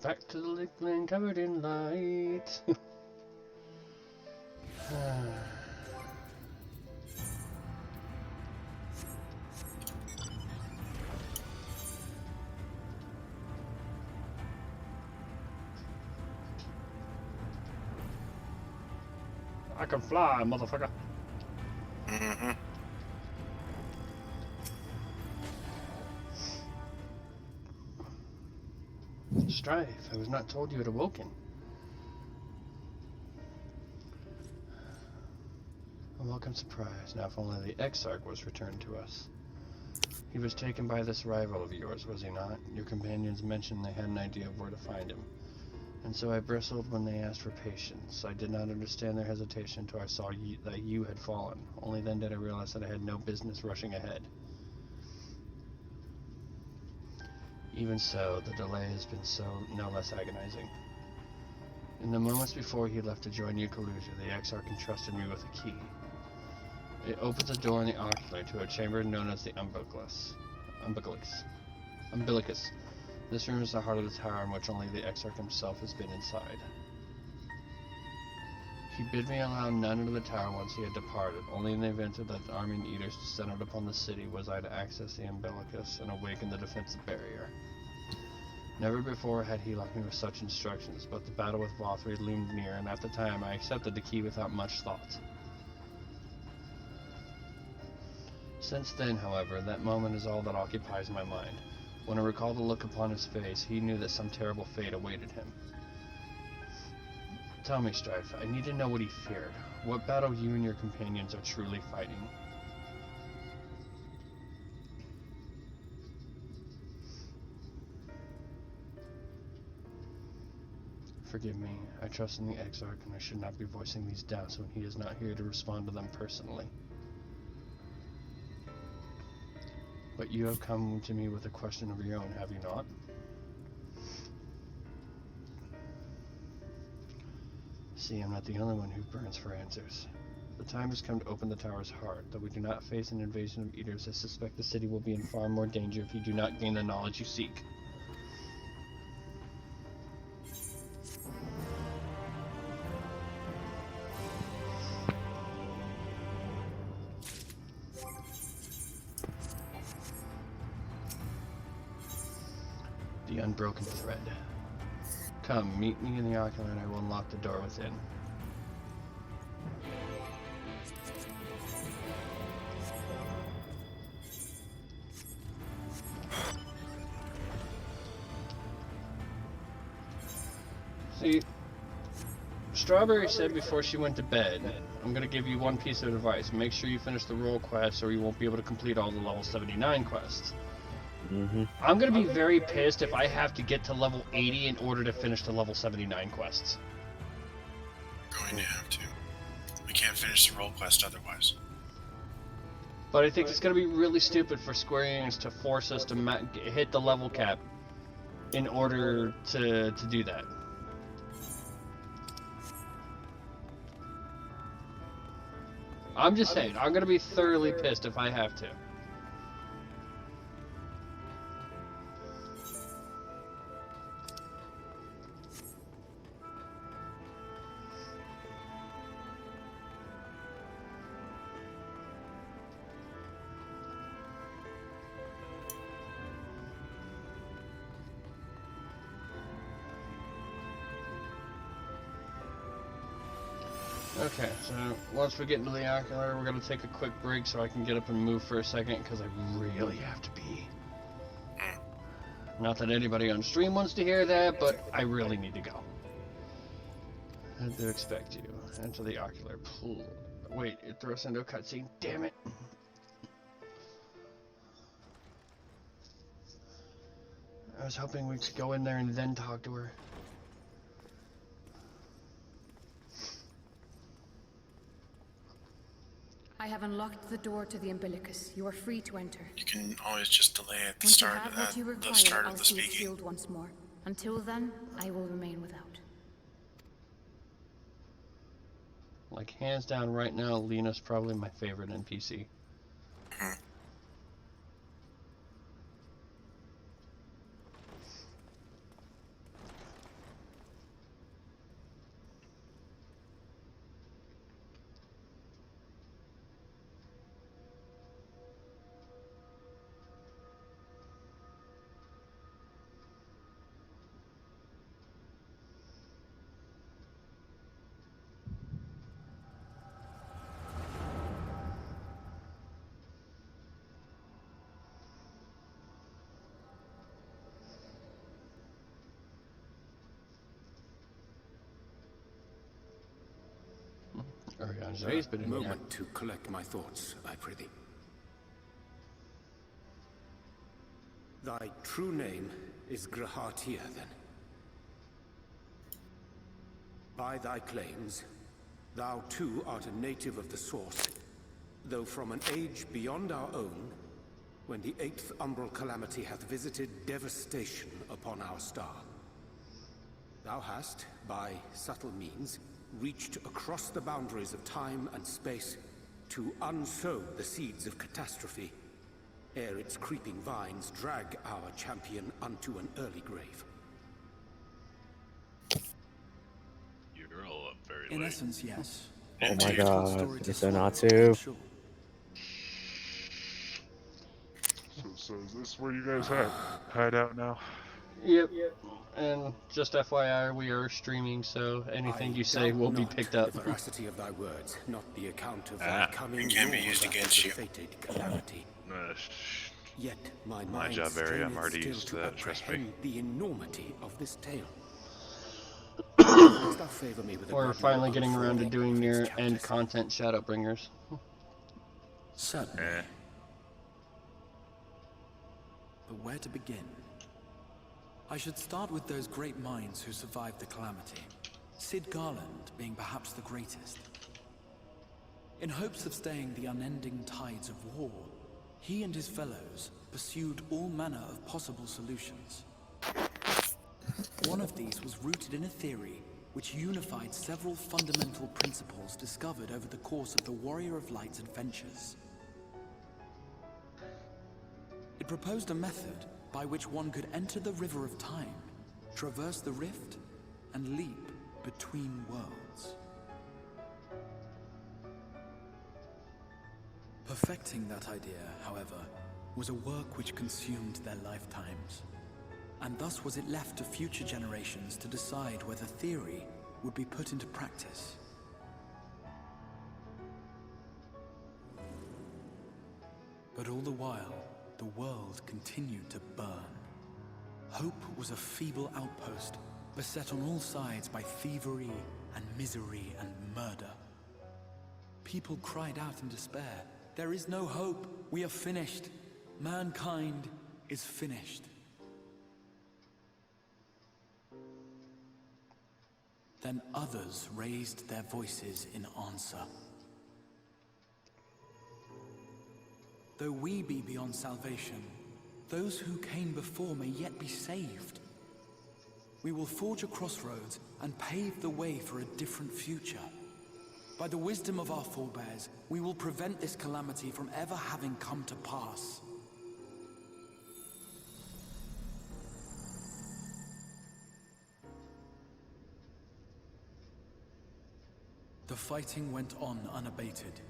Back to the Lakeland covered in light. I can fly, motherfucker. Mm-hmm. Strife, I was not told you had awoken. A welcome surprise. Now if only the Exarch was returned to us. He was taken by this rival of yours, was he not? Your companions mentioned they had an idea of where to find him. And so I bristled when they asked for patience. I did not understand their hesitation until I saw that you had fallen. Only then did I realize that I had no business rushing ahead. Even so, the delay has been no less agonizing. In the moments before he left to join Eucalyptus, the Exarch entrusted me with a key. It opens a door in the ocular to a chamber known as the Umbilicus. This room is the heart of the tower in which only the Exarch himself has been inside. He bid me allow none into the tower once he had departed. Only in the event that the arming eaters descended upon the city was I to access the Umbilicus and awaken the defensive barrier. Never before had he left me with such instructions, but the battle with Vothrid loomed near, and at the time I accepted the key without much thought. Since then, however, that moment is all that occupies my mind. When I recall the look upon his face, he knew that some terrible fate awaited him. Tell me, Strife, I need to know what he feared. What battle you and your companions are truly fighting. Forgive me, I trust in the Exarch, and I should not be voicing these doubts when he is not here to respond to them personally. But you have come to me with a question of your own, have you not? See, I'm not the only one who burns for answers. The time has come to open the tower's heart. Though we do not face an invasion of eaters, I suspect the city will be in far more danger if you do not gain the knowledge you seek. The unbroken thread. Come, meet me in the ocular and I will unlock the door within. See, Strawberry said before she went to bed, I'm going to give you one piece of advice. Make sure you finish the role quest or you won't be able to complete all the level 79 quests. I'm going to be very pissed if I have to get to level 80 in order to finish the level 79 quests. Going to have to. We can't finish the role quest otherwise. But I think it's going to be really stupid for Square Enix to force us to hit the level cap in order to do that. I'm just saying, I'm going to be thoroughly pissed if I have to. Okay, so once we get into the ocular, we're going to take a quick break so I can get up and move for a second, because I really have to pee. Not that anybody on stream wants to hear that, but I really need to go. I do expect you. Enter the ocular pool. Wait, it throws us into a cutscene. Damn it. I was hoping we could go in there and then talk to her. I have unlocked the door to the umbilicus. You are free to enter. You can always just delay at the Once start you have of what you require, the start I'll of the see it speaking. sealed once more. Until then, I will remain without. Like, hands down right now, Lena's probably my favorite NPC. A moment to collect my thoughts, I prithee. Thy true name is Grahatia, then. By thy claims, thou too art a native of the Source, though from an age beyond our own, when the 8th umbral calamity hath visited devastation upon our star. Thou hast, by subtle means, reached across the boundaries of time and space to unsow the seeds of catastrophe, ere its creeping vines drag our champion unto an early grave. You're all up very late. In essence, yes. Oh my god, is Natsu? So is this where you guys hide out now? Yep. And just FYI, we are streaming, so anything you say will be picked up. The veracity of thy words, not the account of thy coming. It can be used against you. Fated calamity. Yet my mind job area, I'm already used to that, trust me. The enormity of this tale. Dost thou favor me with a We're finally getting around to doing near-end content Shadowbringers. Certainly. But where to begin? I should start with those great minds who survived the calamity. Sid Garland being perhaps the greatest. In hopes of staying the unending tides of war, he and his fellows pursued all manner of possible solutions. One of these was rooted in a theory which unified several fundamental principles discovered over the course of the Warrior of Light's adventures. It proposed a method by which one could enter the River of Time, traverse the rift, and leap between worlds. Perfecting that idea, however, was a work which consumed their lifetimes, and thus was it left to future generations to decide whether theory would be put into practice. But all the while, the world continued to burn. Hope was a feeble outpost, beset on all sides by thievery and misery and murder. People cried out in despair, "There is no hope, we are finished. Mankind is finished." Then others raised their voices in answer. Though we be beyond salvation, those who came before may yet be saved. We will forge a crossroads and pave the way for a different future. By the wisdom of our forebears, we will prevent this calamity from ever having come to pass. The fighting went on unabated,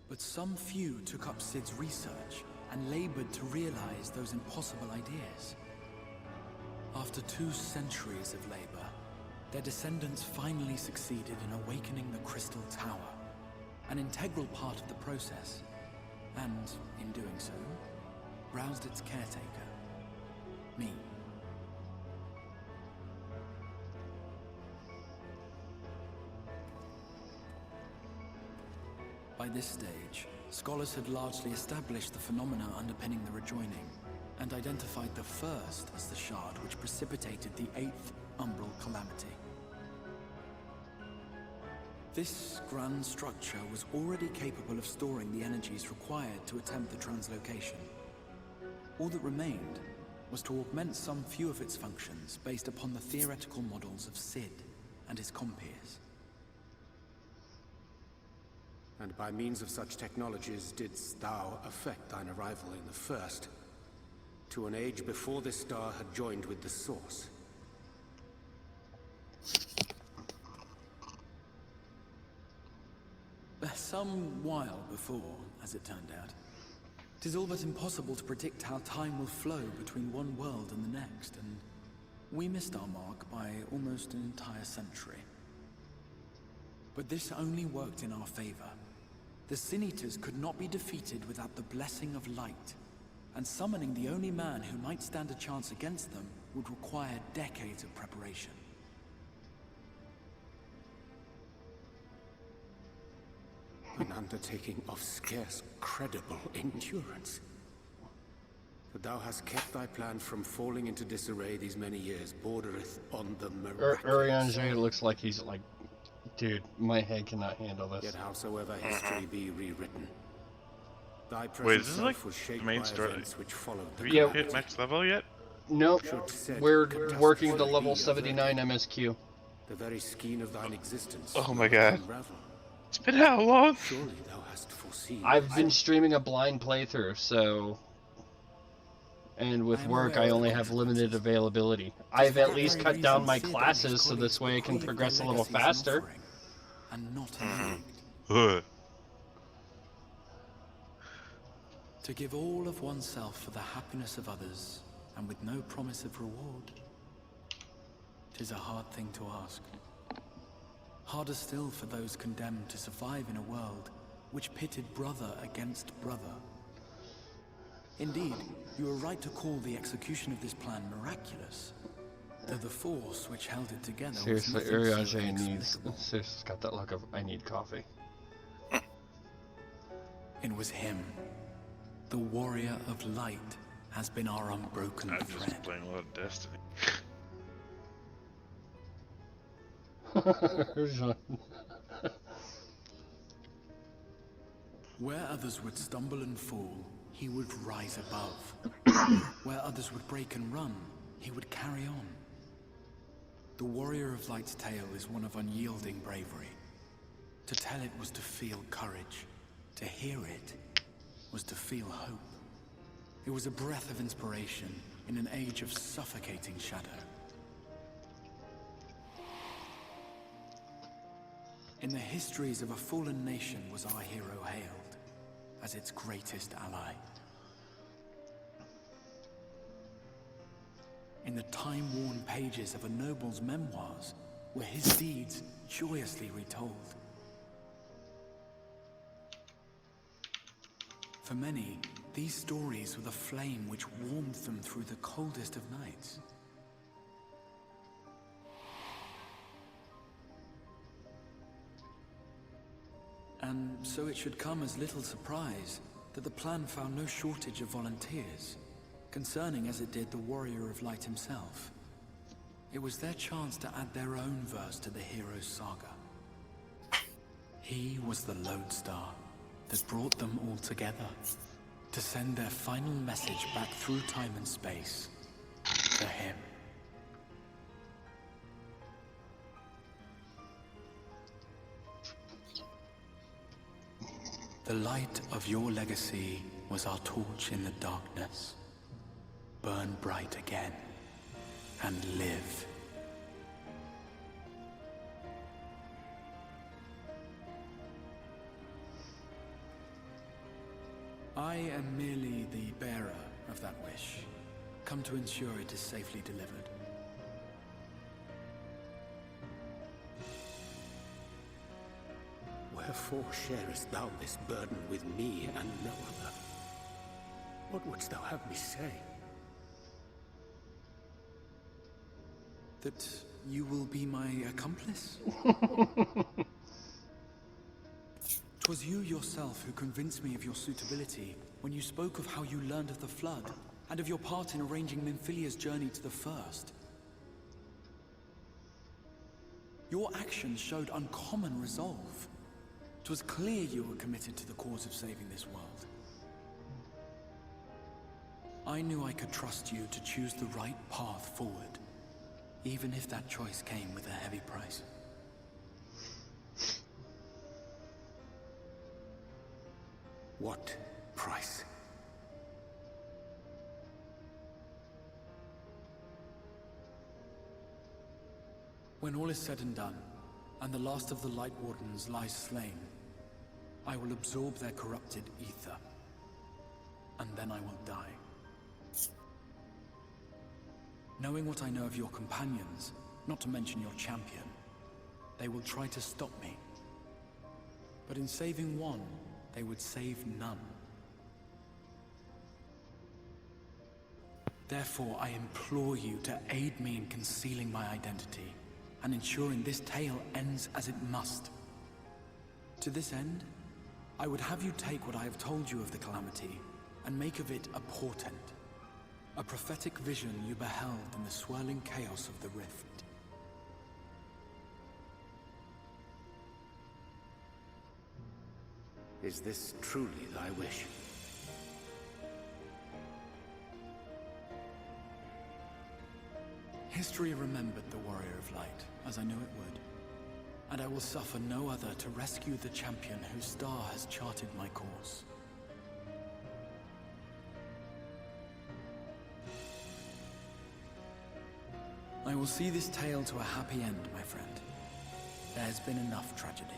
but some few took up Sid's research and labored to realize those impossible ideas. After 2 centuries of labor, their descendants finally succeeded in awakening the Crystal Tower, an integral part of the process, and, in doing so, roused its caretaker, me. By this stage, scholars had largely established the phenomena underpinning the rejoining, and identified the first as the shard which precipitated the 8th umbral calamity. This grand structure was already capable of storing the energies required to attempt the translocation. All that remained was to augment some few of its functions based upon the theoretical models of Sid and his compeers. And by means of such technologies didst thou effect thine arrival in the first, to an age before this star had joined with the Source. Some while before, as it turned out. 'Tis all but impossible to predict how time will flow between one world and the next, and we missed our mark by almost an entire century. But this only worked in our favor. The Sin Eaters could not be defeated without the blessing of light, and summoning the only man who might stand a chance against them would require decades of preparation. An undertaking of scarce credible endurance. But thou hast kept thy plan from falling into disarray these many years, bordereth on the miraculous. Ariane looks like he's like, dude, my head cannot handle this. Yet howsoever history be rewritten, thy Wait, present is this like self was shaped the main by story? events which followed the Have you Yeah. hit max level yet? Nope, Should we're said working the catastrophe level be 79 averted, MSQ. the very skein of thine existence. Oh my might god. unravel. It's been how long? Surely thou hast foreseen. I've been streaming a blind playthrough, so... And with work, I only have limited availability. I've at least cut down my classes so this way I can progress a little faster. And not an Ugh. To give all of oneself for the happiness of others, and with no promise of reward. 'Tis a hard thing to ask. Harder still for those condemned to survive in a world which pitted brother against brother. Indeed, you are right to call the execution of this plan miraculous, though the force which held it together Seriously, was nothing so Ariane needs... inexplicable. Seriously, got that look of, I need coffee. It was him. The Warrior of Light has been our unbroken I'm thread. just playing a lot of Destiny. Where others would stumble and fall, he would rise above. Where others would break and run, he would carry on. The Warrior of Light's tale is one of unyielding bravery. To tell it was to feel courage. To hear it was to feel hope. It was a breath of inspiration in an age of suffocating shadow. In the histories of a fallen nation was our hero hailed as its greatest ally. In the time-worn pages of a noble's memoirs were his deeds joyously retold. For many, these stories were the flame which warmed them through the coldest of nights. And so it should come as little surprise that the plan found no shortage of volunteers, concerning as it did the Warrior of Light himself. It was their chance to add their own verse to the hero's saga. He was the lodestar that brought them all together, to send their final message back through time and space to him. The light of your legacy was our torch in the darkness. Burn bright again and live. I am merely the bearer of that wish, come to ensure it is safely delivered. Wherefore sharest thou this burden with me and no other? What wouldst thou have me say? That you will be my accomplice? 'Twas you yourself who convinced me of your suitability when you spoke of how you learned of the Flood, and of your part in arranging Minfilia's journey to the First. Your actions showed uncommon resolve. 'Twas clear you were committed to the cause of saving this world. I knew I could trust you to choose the right path forward, even if that choice came with a heavy price. What price? When all is said and done, and the last of the Light Wardens lies slain, I will absorb their corrupted ether, and then I will die. Knowing what I know of your companions, not to mention your champion, they will try to stop me. But in saving one, they would save none. Therefore, I implore you to aid me in concealing my identity, and ensuring this tale ends as it must. To this end, I would have you take what I have told you of the Calamity, and make of it a portent. A prophetic vision you beheld in the swirling chaos of the Rift. Is this truly thy wish? History remembered the Warrior of Light, as I knew it would. And I will suffer no other to rescue the champion whose star has charted my course. I will see this tale to a happy end, my friend. There has been enough tragedy.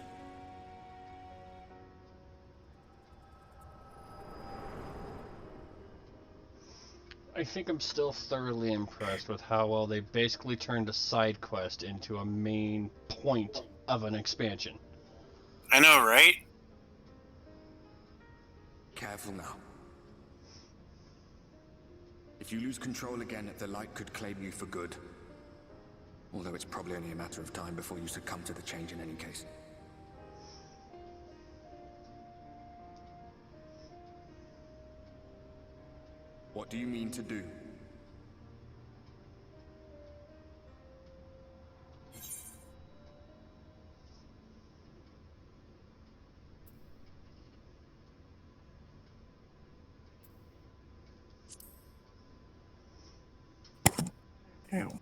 I think I'm still thoroughly impressed with how well they basically turned a side quest into a main point of an expansion. I know, right? Careful now. If you lose control again, the Light could claim you for good. Although it's probably only a matter of time before you succumb to the change in any case. What do you mean to do? Ow.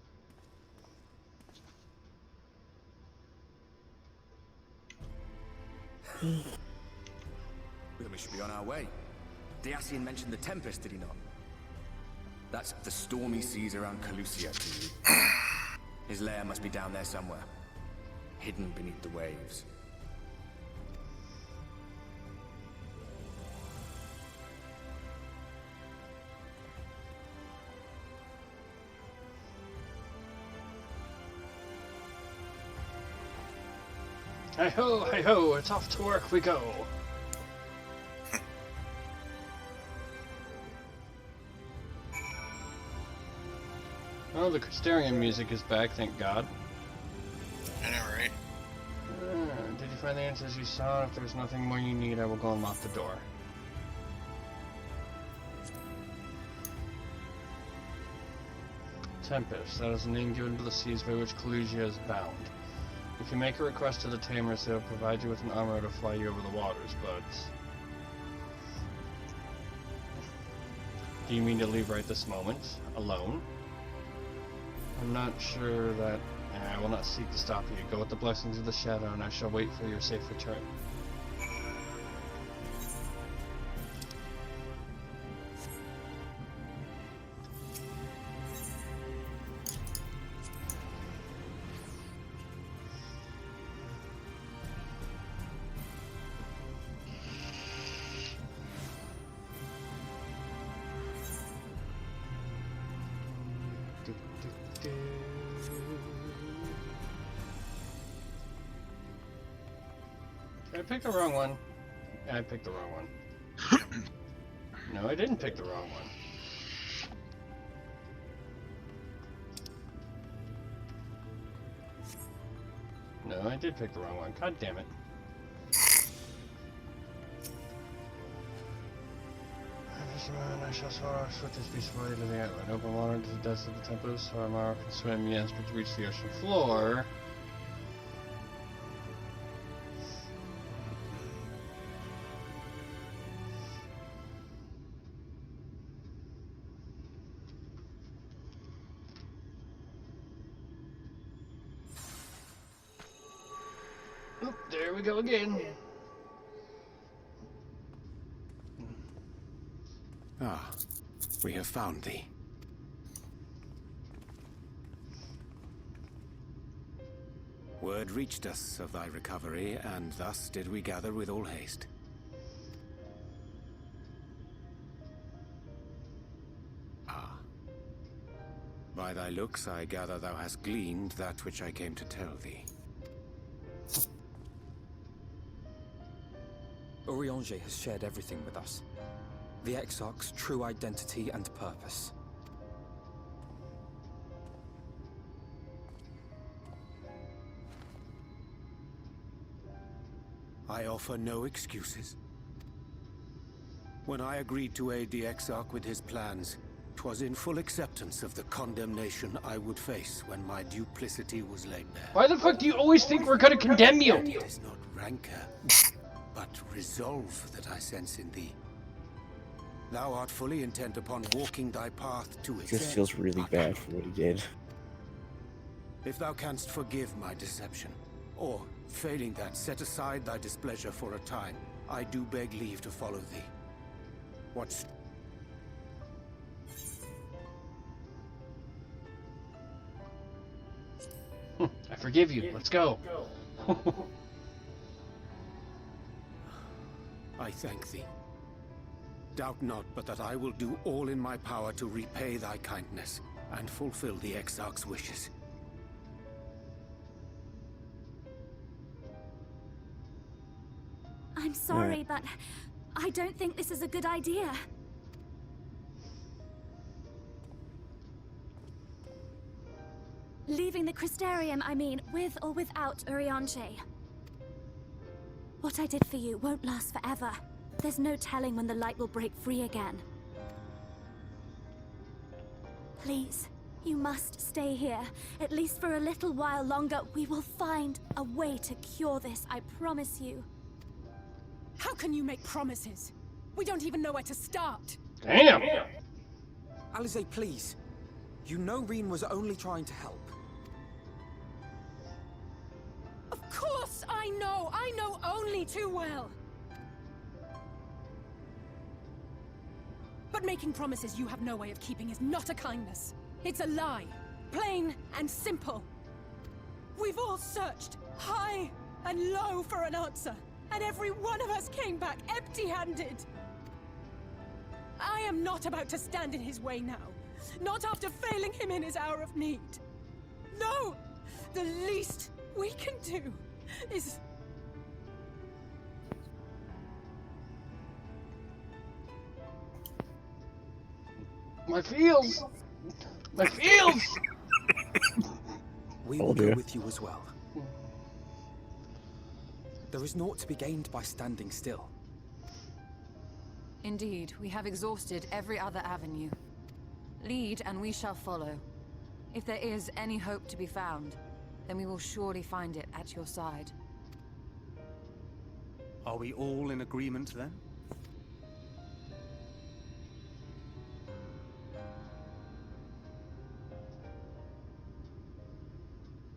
Then we should be on our way. Dacian mentioned the Tempest, did he not? That's the stormy seas around Calusia to you. His lair must be down there somewhere, hidden beneath the waves. Hi ho, it's off to work we go. Oh, the Crystarian music is back, thank God. I know, right? Did you find the answers you saw? If there's nothing more you need, I will go unlock the door. Tempest, that is the name given to the seas by which Calusia is bound. If you make a request to the Tamers, they'll provide you with an armor to fly you over the waters, but... Do you mean to leave right this moment? Alone? I'm not sure that... I will not seek to stop you. Go with the blessings of the Shadow, and I shall wait for your safe return. I picked the wrong one. I picked the wrong one. No, I didn't pick the wrong one. No, I did pick the wrong one. God damn it. I shall soar swiftest peacefully to the island. Open water into the depths of the Tempest, so Amaro can swim, yes, but to reach the ocean floor... Oh, there we go again. Ah, we have found thee. Word reached us of thy recovery, and thus did we gather with all haste. Ah. By thy looks, I gather thou hast gleaned that which I came to tell thee. Urianger has shared everything with us. The Exarch's true identity and purpose. I offer no excuses. When I agreed to aid the Exarch with his plans, 'twas in full acceptance of the condemnation I would face when my duplicity was laid bare. Why the fuck do you always think we're gonna condemn you? It is not rancor, but resolve that I sense in thee. Thou art fully intent upon walking thy path to its This end. feels really bad for what he did. If thou canst forgive my deception, or, failing that, set aside thy displeasure for a time, I do beg leave to follow thee. What's... I forgive you. Let's go. I thank thee. Doubt not but that I will do all in my power to repay thy kindness and fulfill the Exarch's wishes. I'm sorry, but I don't think this is a good idea. Leaving the Crystarium, I mean, with or without Urianger. What I did for you won't last forever. There's no telling when the light will break free again. Please, you must stay here, at least for a little while longer. We will find a way to cure this, I promise you. How can you make promises? We don't even know where to start. Damn! Alisaie, please. You know Reen was only trying to help. Of course Yes, I know only too well. But making promises you have no way of keeping is not a kindness. It's a lie. Plain and simple. We've all searched high and low for an answer, and every one of us came back empty-handed. I am not about to stand in his way now. Not after failing him in his hour of need. No! The least we can do is... My feels! My feels! We will go with you as well. There is naught to be gained by standing still. Indeed, we have exhausted every other avenue. Lead, and we shall follow. If there is any hope to be found, then we will surely find it at your side. Are we all in agreement then?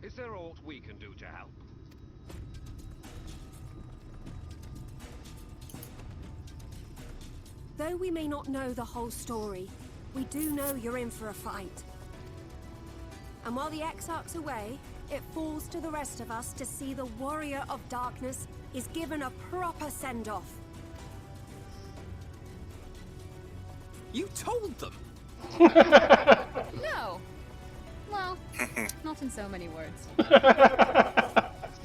Is there aught we can do to help? Though we may not know the whole story, we do know you're in for a fight. And while the Exarch's away, it falls to the rest of us to see the Warrior of Darkness is given a proper send-off. You told them! No. Well, not in so many words.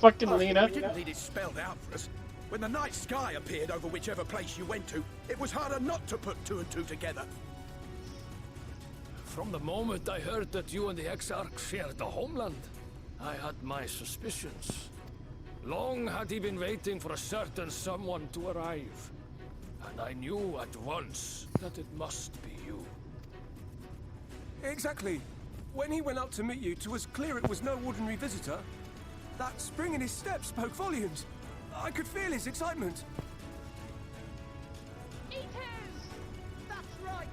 Fucking Lena. We didn't need it spelled out for us. When the night sky appeared over whichever place you went to, it was harder not to put two and two together. From the moment I heard that you and the Exarch shared the homeland, I had my suspicions. Long had he been waiting for a certain someone to arrive. And I knew at once that it must be you. Exactly. When he went up to meet you, it was clear it was no ordinary visitor. That spring in his step spoke volumes. I could feel his excitement. It is! That's right!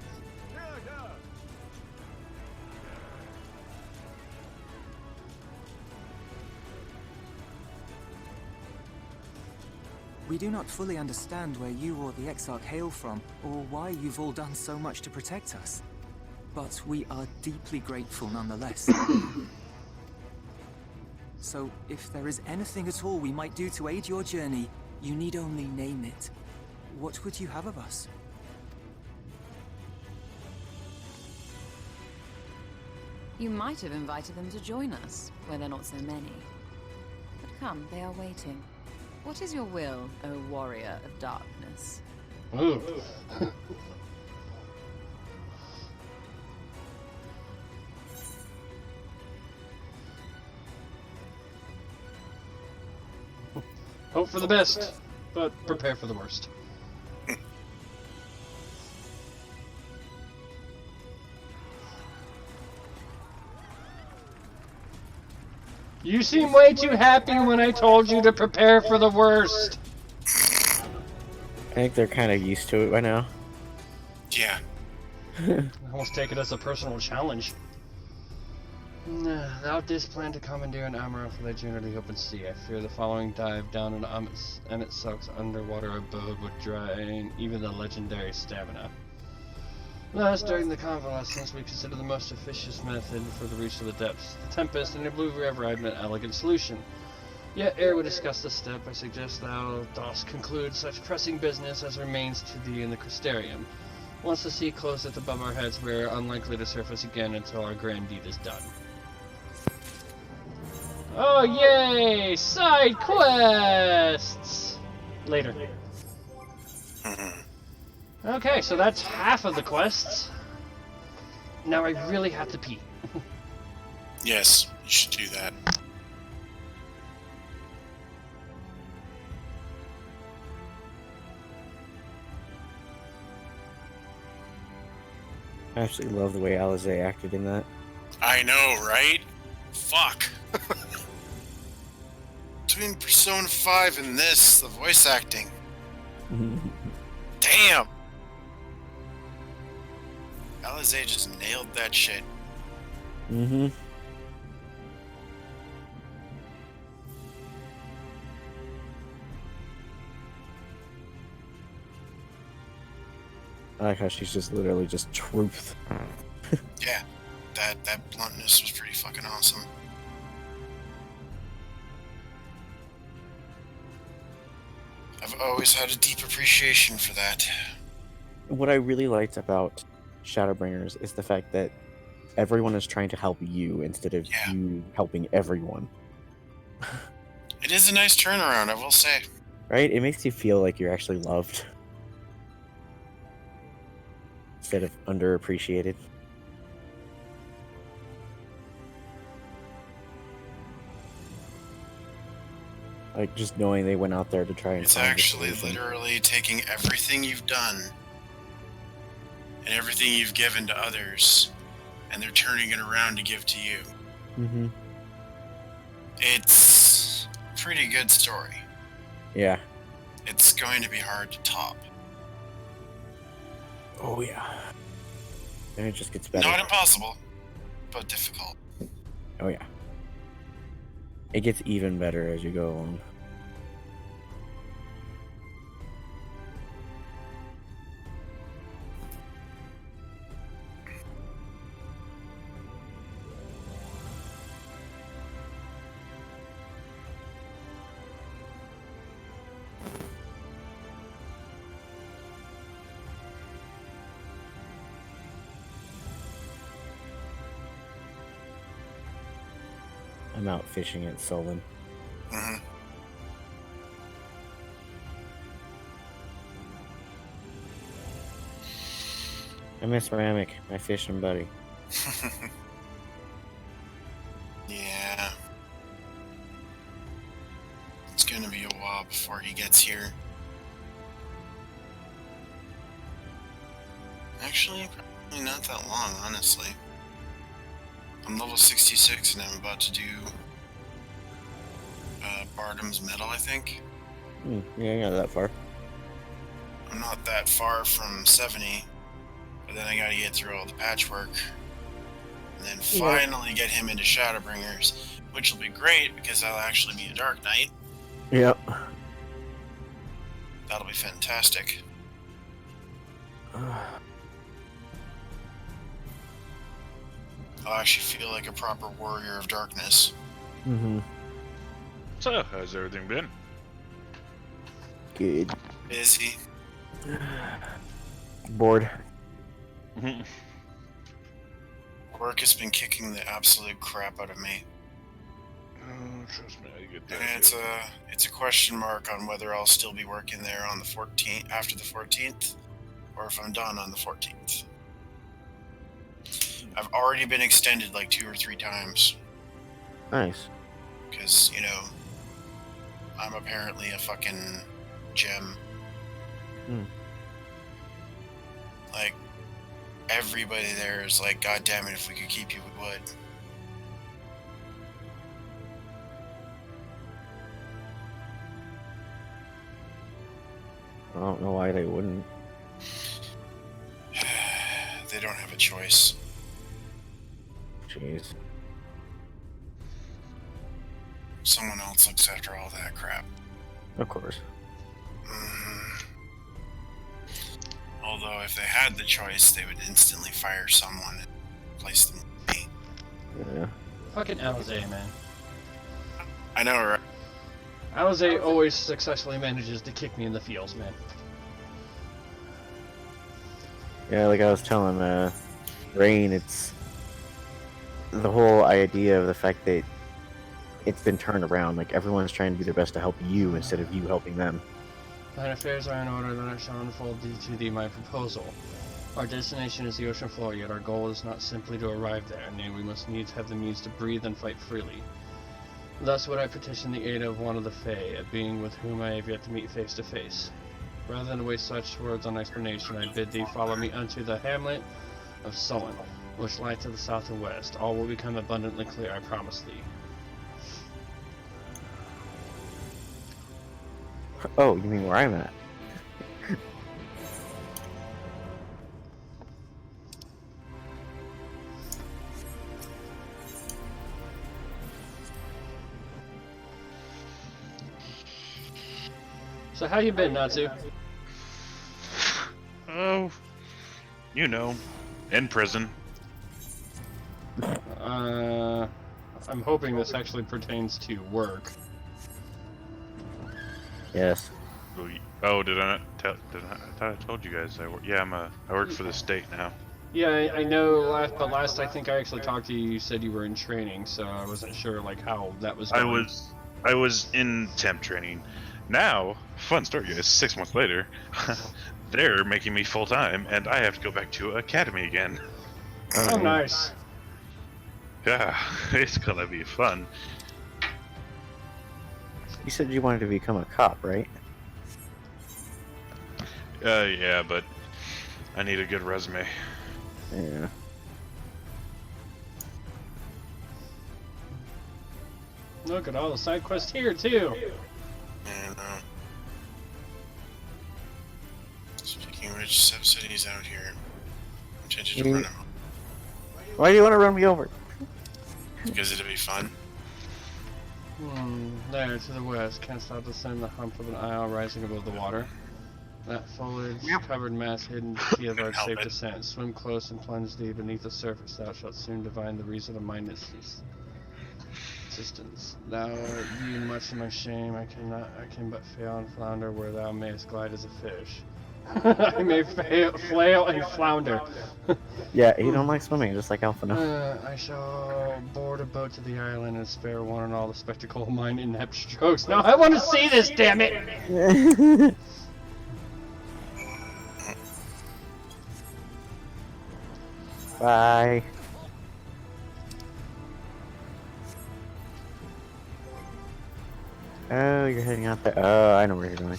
Yeah. We do not fully understand where you or the Exarch hail from, or why you've all done so much to protect us. But we are deeply grateful nonetheless. So, if there is anything at all we might do to aid your journey, you need only name it. What would you have of us? You might have invited them to join us, where there are not so many. But come, they are waiting. What is your will, O Warrior of Darkness? Ooh. Hope for the best, but prepare for the worst. You seem way too happy when I told you to prepare for the worst. I think they're kind of used to it by now. Yeah. Almost take it as a personal challenge. Thou didst plan to commandeer an Amaranth for thy journey to the open sea. I fear the following dive down an Amitsuck's underwater abode would drain even the legendary stamina. Thus, during the convalescence, we consider the most efficient method for the reach of the depths. The Tempest and the Blue River had an elegant solution. Yet, ere we discuss this step, I suggest thou dost conclude such pressing business as remains to thee in the Crystarium. Once the sea closeth above our heads, we are unlikely to surface again until our grand deed is done. Oh, yay! Side quests! Later. Okay, so that's half of the quests. Now I really have to pee. Yes, you should do that. I absolutely love the way Alisaie acted in that. I know, right? Fuck. Between Persona 5 and this, the voice acting. Damn! Alisaie just nailed that shit. I like how she's just literally just truth. Yeah, that bluntness was pretty fucking awesome. I've always had a deep appreciation for that. What I really liked about Shadowbringers is the fact that everyone is trying to help you instead of you helping everyone. It is a nice turnaround, I will say. Right? It makes you feel like you're actually loved. Instead of underappreciated. Like, just knowing they went out there to try and It's find a actually solution. literally taking everything you've done and everything you've given to others, and they're turning it around to give to you. Mm-hmm. It's a pretty good story. Yeah. It's going to be hard to top. Oh, yeah. And it just gets better. Not impossible, but difficult. Oh, yeah. It gets even better as you go along. I'm out fishing at Solon. Mm-hmm. I miss Ramek, my fishing buddy. Yeah. It's gonna be a while before he gets here. Actually, probably not that long, honestly. I'm level 66 and I'm about to do Bardam's Medal, I think. Yeah, you're not that far. I'm not that far from 70, but then I gotta get through all the patchwork. And then finally get him into Shadowbringers, which will be great because I'll actually be a Dark Knight. Yep. That'll be fantastic. I'll actually feel like a proper warrior of darkness. Mm-hmm. So, how's everything been? Good. Busy. Bored. Work has been kicking the absolute crap out of me. Oh, trust me, I get that. And it's a question mark on whether I'll still be working there on the 14th, after the 14th, or if I'm done on the 14th. I've already been extended like 2 or 3 times. Nice. Because, you know, I'm apparently a fucking gem. Like, everybody there is like, God damn it, if we could keep you, we would. I don't know why they wouldn't. They don't have a choice. Jeez. Someone else looks after all that crap. Of course. Although, if they had the choice, they would instantly fire someone and replace them with me. Yeah. Fucking Alisaie, man. I know, right? Alisaie always successfully manages to kick me in the feels, man. Yeah, like I was telling Rain, it's the whole idea of the fact that it's been turned around. Like, everyone's trying to do their best to help you instead of you helping them. Thine affairs are in order, that I shall unfold to thee my proposal. Our destination is the ocean floor, yet our goal is not simply to arrive there, nay, we must needs have the means to breathe and fight freely. Thus would I petition the aid of one of the Fae, a being with whom I have yet to meet face to face. Rather than waste such words on explanation, I bid thee follow me unto the hamlet of Sullen, which lies to the south and west. All will become abundantly clear, I promise thee. Oh, you mean where I'm at? So how you been, Natsu? Oh, You know, in prison. I'm hoping this actually pertains to work. Yes. Oh, did I not tell? I thought I told you guys I work. Yeah, I work for the state now. Yeah, I know. Last I think I actually talked to you. You said you were in training, so I wasn't sure like how that was going. I was in temp training. Now, fun story, guys. 6 months later, they're making me full time, and I have to go back to academy again. Oh, nice. Yeah, it's gonna be fun. You said you wanted to become a cop, right? Yeah, but I need a good resume. Yeah. Look at all the side quests here too. And speaking of which, Sub City's out here. I'm tempted to run them. Why do you want to run me over? Because it'd be fun. There, to the west, canst thou descend the hump of an isle rising above the water? That foliage-covered mass hidden the key of our safe descent. Swim close and plunge thee beneath the surface. Thou shalt soon divine the reason of my existence. Thou art viewed much to my shame. I can but fail and flounder where thou mayest glide as a fish. I may flail and flounder. Yeah, he don't like swimming, just like Alphino. I shall board a boat to the island and spare one and all the spectacle of mine inept strokes. Now I want to see this, damn it! Bye. Oh, you're heading out there. Oh, I know where you're going.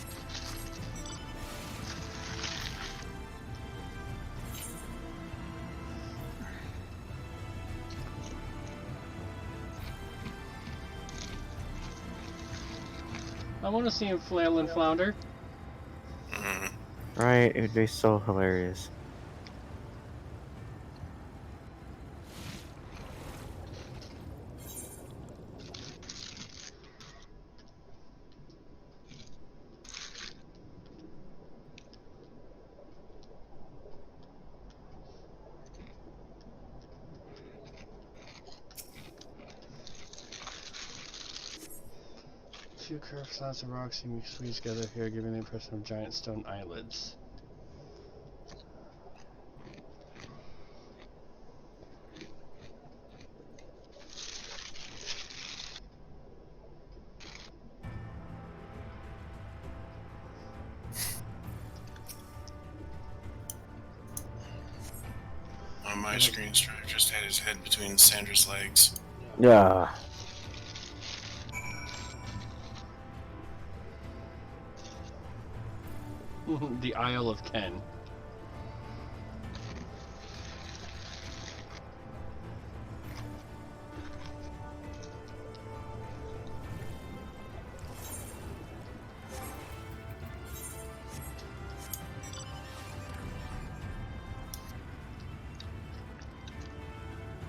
I want to see him flail and flounder. Right, it would be so hilarious. Two curved slats of rock seem squeezed together here, giving the impression of giant stone eyelids. On my screen, Strider just had his head between Sandra's legs. Yeah. The Isle of Ken.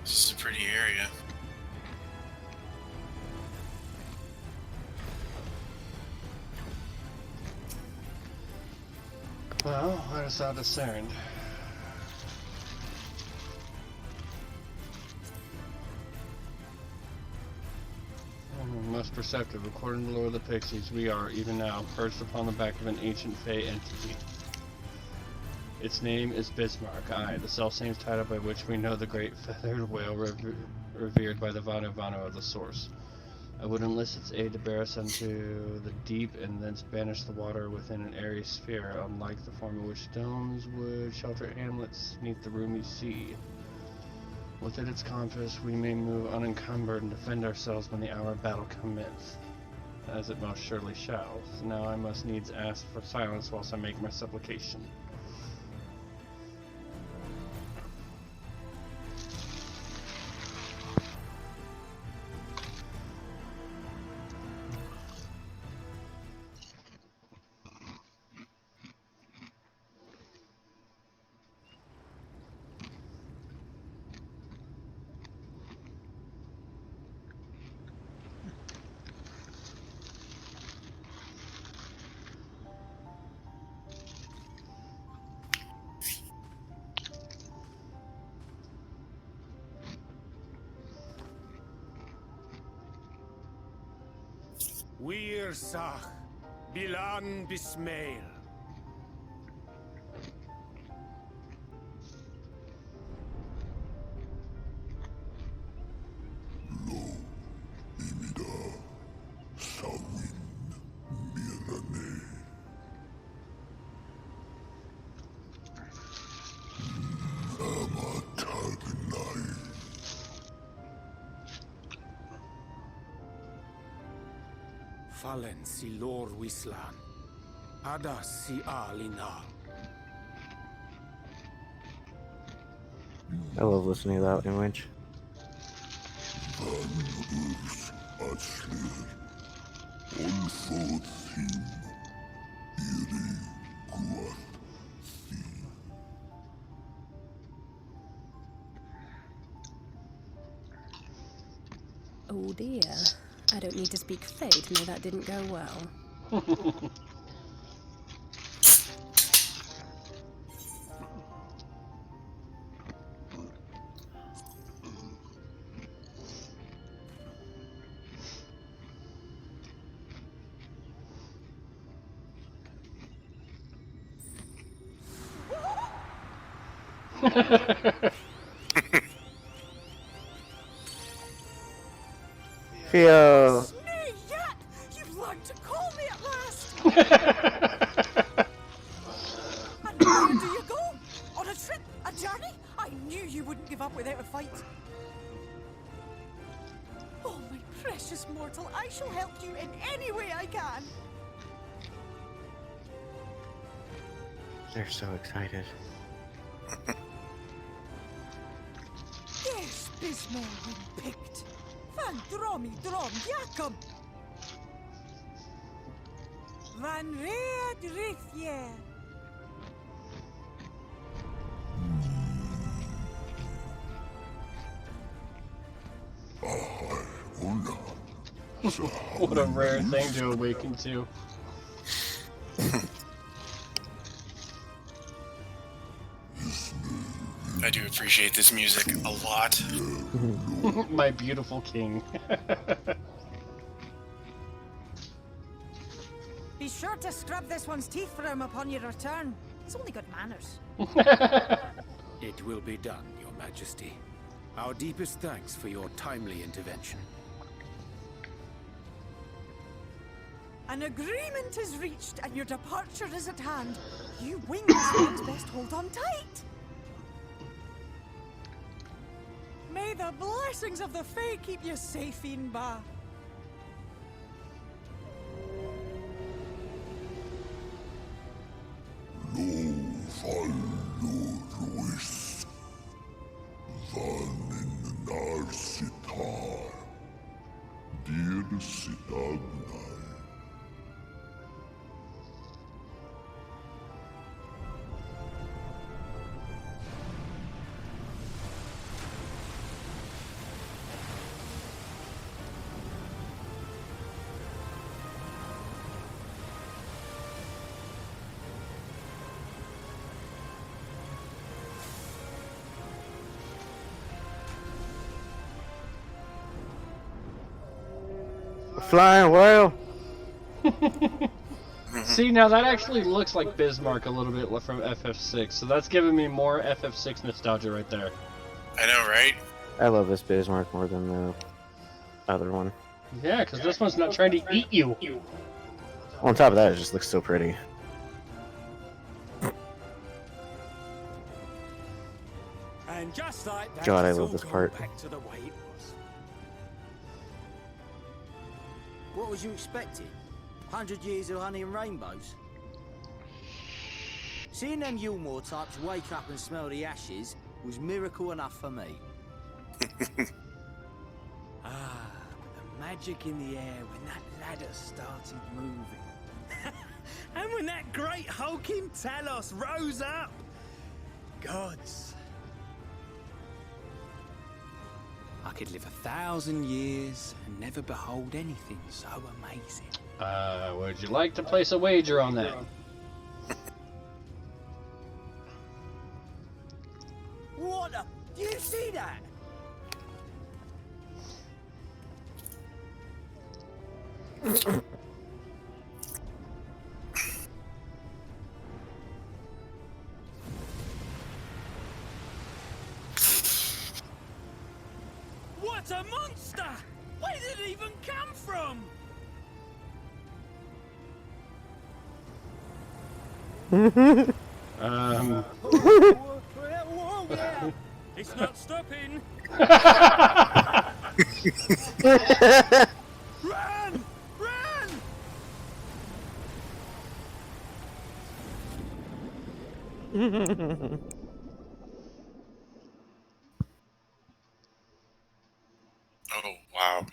This is a pretty area. Well, let us out discerned. Most perceptive. According to the lore of the Pixies, we are, even now, perched upon the back of an ancient Fey entity. Its name is Bismarck, aye, the selfsame title by which we know the great feathered whale revered by the Vanu Vanu of the Source. I would enlist its aid to bear us into the deep and thence banish the water within an airy sphere, unlike the form in which stones would shelter hamlets beneath the roomy sea. Within its compass we may move unencumbered and defend ourselves when the hour of battle commence, as it most surely shall. So now I must needs ask for silence whilst I make my supplication. Wir Sach, Bilan Bismail. Fallen si lor wislan. Ada si alina. I love listening to that image. Oh dear. I don't need to speak Fey to know that didn't go well. Theo. Snake Yap! You've learned to call me at last! And where do you go? On a trip? A journey? I knew you wouldn't give up without a fight. Oh, my precious mortal, I shall help you in any way I can. They're so excited. Yes, Bismol when picked. Van Dromi Drom Jacob. Van Read Rithje. What a rare thing to awaken to. I do appreciate this music a lot. My beautiful king. Be sure to scrub this one's teeth for him upon your return. It's only good manners. It will be done, Your Majesty. Our deepest thanks for your timely intervention. An agreement is reached and your departure is at hand. You wings ones best hold on tight. May the blessings of the Fae keep you safe, Inba. Flying whale. See, now that actually looks like Bismarck a little bit from FF6, so that's giving me more FF6 nostalgia right there. I know, right? I love this Bismarck more than the other one. Yeah, because this one's not trying to eat you. On top of that, it just looks so pretty. And just like that, God, I it's love all this gone part. back to the way it was. What was you expecting? 100 years of honey and rainbows? Seeing them Yulmore types wake up and smell the ashes was miracle enough for me. But the magic in the air when that ladder started moving. And when that great hulking Talos rose up. Gods. I could live 1,000 years and never behold anything so amazing. Would you like to place a wager on that? What the? Do you see that? What a monster! Where did it even come from? Whoa, yeah. It's not stopping. Run! Run! Oh, wow.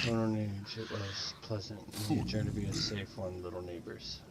Little neighbors, it was pleasant. May your journey be a safe one, little neighbors.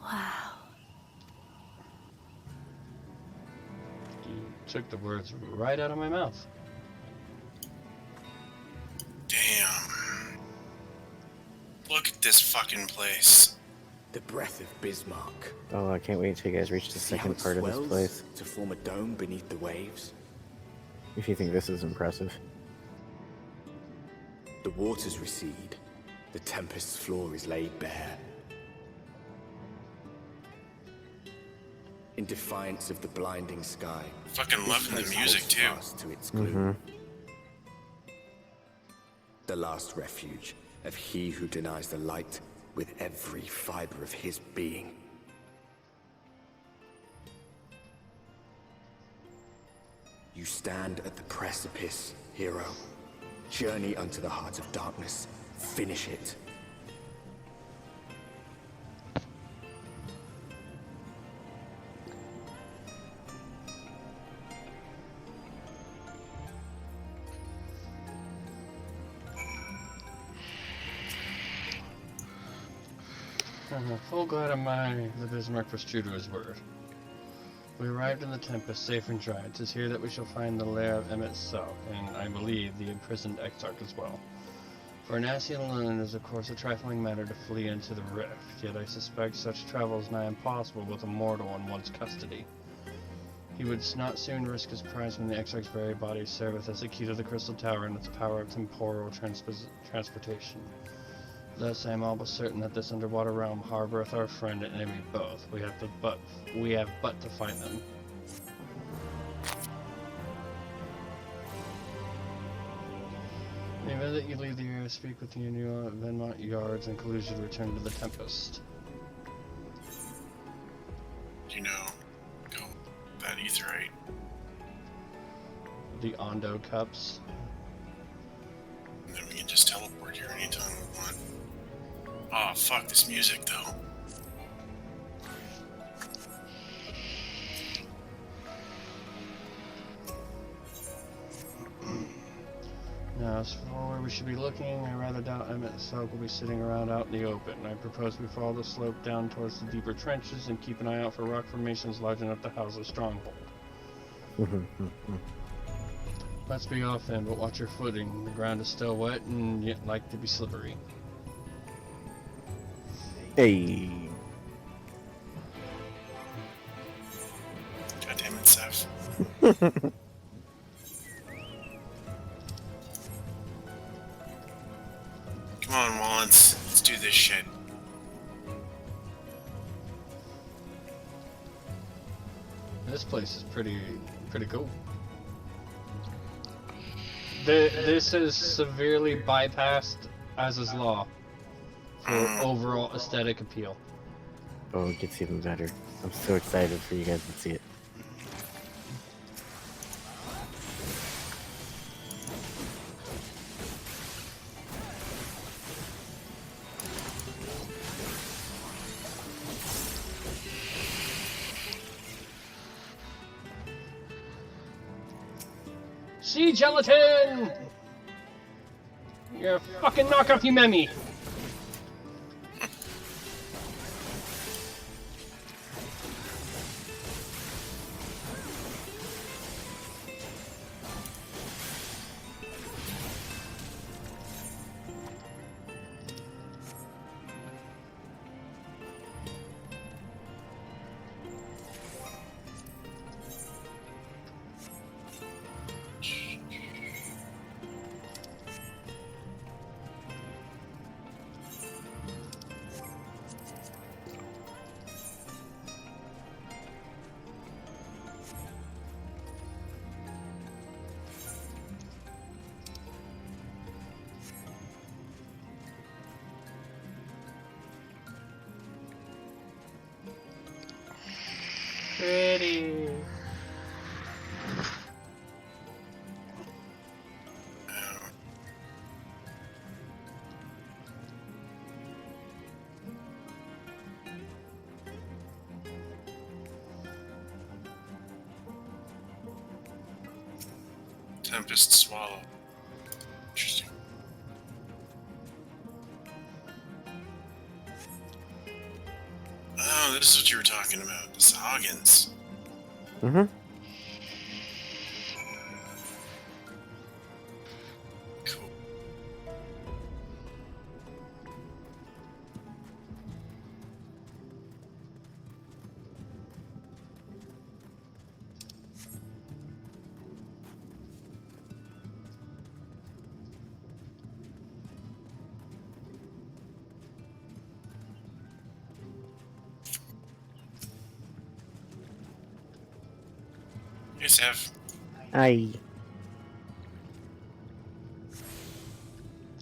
Wow. You took the words right out of my mouth. Damn. Look at this fucking place. The breath of Bismarck. Oh, I can't wait until you guys reach the See how second it part of this swells place. to form a dome beneath the waves. If you think this is impressive. The waters recede. The tempest's floor is laid bare. In defiance of the blinding sky. Fucking this loving the place music, holds too. fast to its gloom. The last refuge of he who denies the light with every fiber of his being. You stand at the precipice, hero. Journey unto the heart of darkness. Finish it. Full glad am I that Bismarck was true to his word. We arrived in the Tempest, safe and dry. 'Tis here that we shall find the lair of Emmett's cell, and I believe the imprisoned Exarch as well. For an Ascian alone, it is of course a trifling matter to flee into the rift, yet I suspect such travel is nigh impossible with a mortal in one's custody. He would not soon risk his prize when the Exarch's very body serveth as a key to the Crystal Tower and its power of temporal transportation. Thus I am almost certain that this underwater realm harboreth our friend and enemy both. We have but to find them. In the event that you leave the area, speak with the new Venmont Yards and conclude you to return to the Tempest. You know, go that etherite. The Ondo Cups. And then we can just teleport here anytime we want. Oh, fuck this music, though. Now, as for where we should be looking, I rather doubt Emmett Selk will be sitting around out in the open. I propose we follow the slope down towards the deeper trenches and keep an eye out for rock formations large enough to house a stronghold. Let's be off then, but watch your footing. The ground is still wet and yet like to be slippery. Hey. God damn it, Seth. Come on, Wallens. Let's do this shit. This place is pretty cool. This is severely bypassed as is law for overall aesthetic appeal. Oh, it gets even better. I'm so excited for you guys to see it. Sea gelatin! You're a fucking knockoff, you memmy! Pretty. Tempest Swallow. Interesting. Oh, this is what you were talking about. The Sahuagins. Mm-hmm. Cool. Hey, Seth. Hi.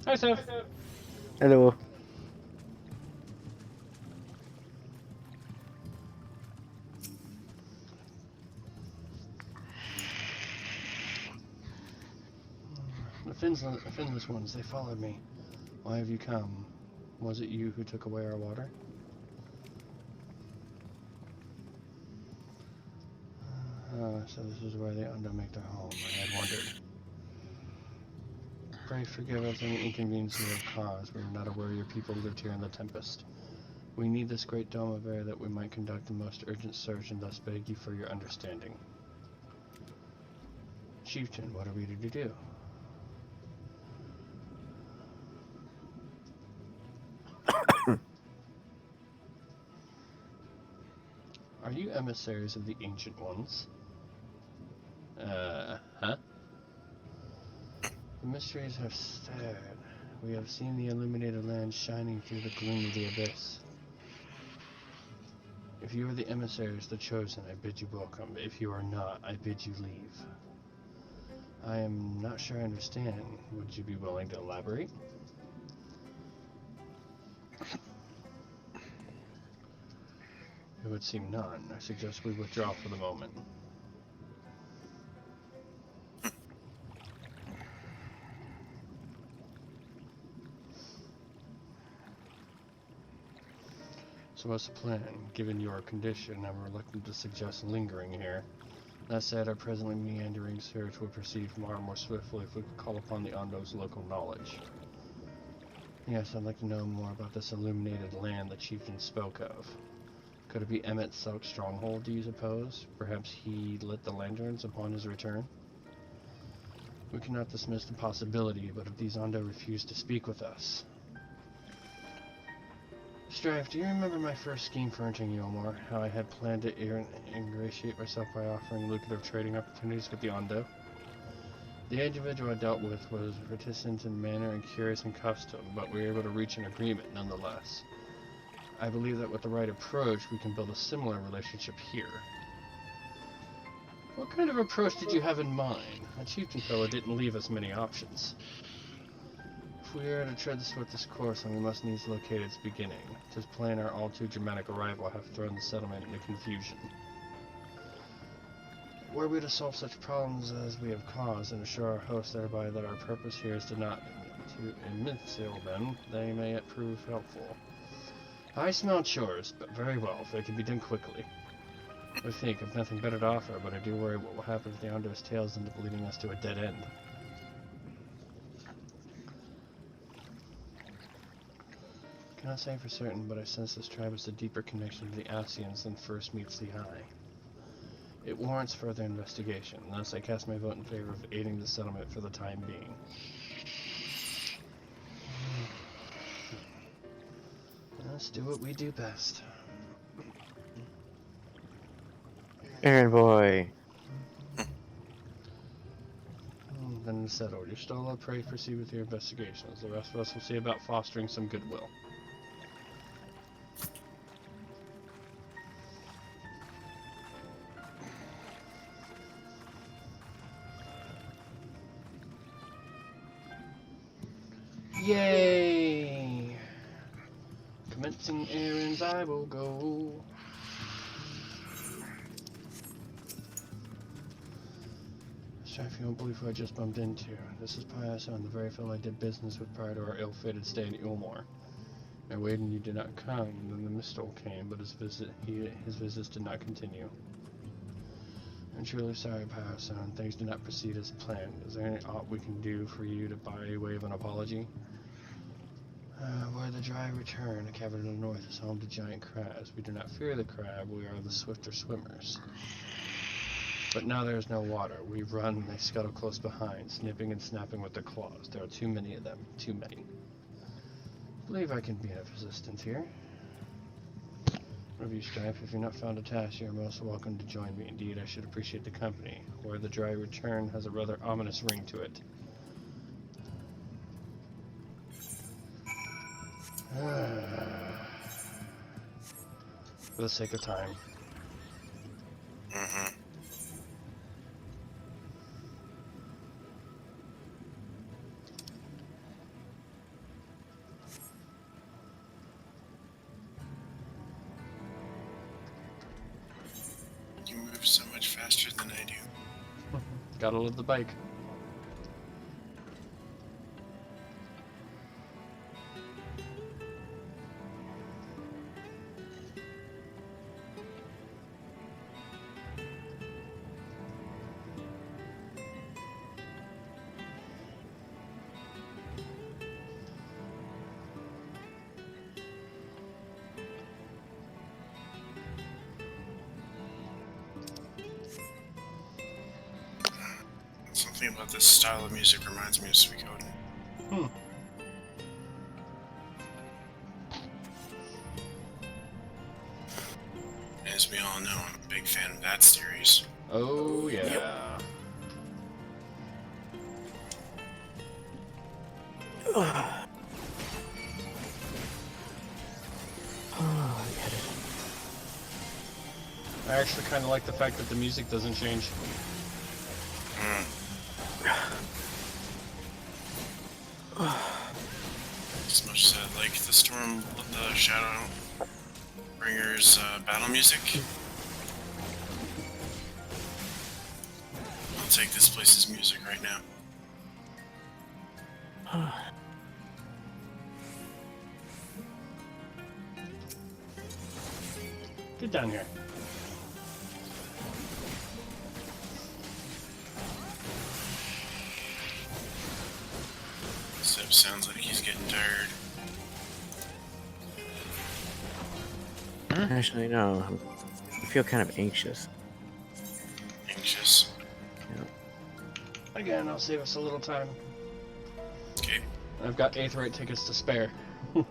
Hi, Seth. Hello. The finless ones, they followed me. Why have you come? Was it you who took away our water? So this is where they make their home. I had wondered. Pray forgive us any inconvenience we have caused. We were not aware your people lived here in the Tempest. We need this great dome of air that we might conduct the most urgent search, and thus beg you for your understanding. Chieftain, what are we to do? Are you emissaries of the Ancient Ones? Huh? The mysteries have stirred. We have seen the illuminated land shining through the gloom of the abyss. If you are the emissaries, the chosen, I bid you welcome. If you are not, I bid you leave. I am not sure I understand. Would you be willing to elaborate? It would seem none. I suggest we withdraw for the moment. So what's the plan? Given your condition, I'm reluctant to suggest lingering here. That said, our presently meandering search would proceed far more swiftly if we could call upon the Ondo's local knowledge. Yes, I'd like to know more about this illuminated land the chieftain spoke of. Could it be Emmett's stronghold, do you suppose? Perhaps he lit the lanterns upon his return? We cannot dismiss the possibility, but if these Ondo refuse to speak with us... Strife, do you remember my first scheme for entering Yomor? How I had planned to ingratiate myself by offering lucrative trading opportunities with the Ondo? The individual I dealt with was reticent in manner and curious in custom, but we were able to reach an agreement nonetheless. I believe that with the right approach, we can build a similar relationship here. What kind of approach did you have in mind? That chieftain fellow didn't leave us many options. If we are to tread this course, then we must needs locate its beginning. 'Tis plain our all too dramatic arrival hath thrown the settlement into confusion. Were we to solve such problems as we have caused, and assure our host thereby that our purpose here is to not to imbecile them, they may yet prove helpful. I smell chores, but very well, if it can be done quickly. I think I've nothing better to offer, but I do worry what will happen if the Under's tails end up leading us to a dead end. Cannot say for certain, but I sense this tribe has a deeper connection to the Asians than first meets the eye. It warrants further investigation, thus I cast my vote in favor of aiding the settlement for the time being. Let's do what we do best. Errand boy. Then settled. You're still allowed to proceed with your investigations. The rest of us will see about fostering some goodwill. Yay! Commencing errands, I will go. Strife, you won't believe who I just bumped into. This is Piason, the very fellow I did business with prior to our ill-fated stay in Ulmore. I waited and you did not come, and then the Mistol came, but his visits did not continue. I'm truly sorry, Piason. Things did not proceed as planned. Is there any aught we can do for you to by way of an apology? Where the dry return, a cavern in the north is home to giant crabs. We do not fear the crab, we are the swifter swimmers. But now there is no water. We run and they scuttle close behind, snipping and snapping with their claws. There are too many of them. Too many. I believe I can be of assistance here. Review Strife, if you're not found attached, you are most welcome to join me. Indeed, I should appreciate the company. Where the dry return has a rather ominous ring to it. For the sake of time. You move so much faster than I do. Gotta love the bike. Something about this style of music reminds me of Suikoden. As we all know, I'm a big fan of that series. Oh, yeah. I actually kind of like the fact that the music doesn't change. As much as I like the Shadowbringers battle music, I'll take this place's music right now. Get down here. Seb sounds like he's getting tired. Actually, no. I feel kind of anxious. Anxious? Yeah. Again, I'll save us a little time. Okay. I've got Aetheryte tickets to spare. If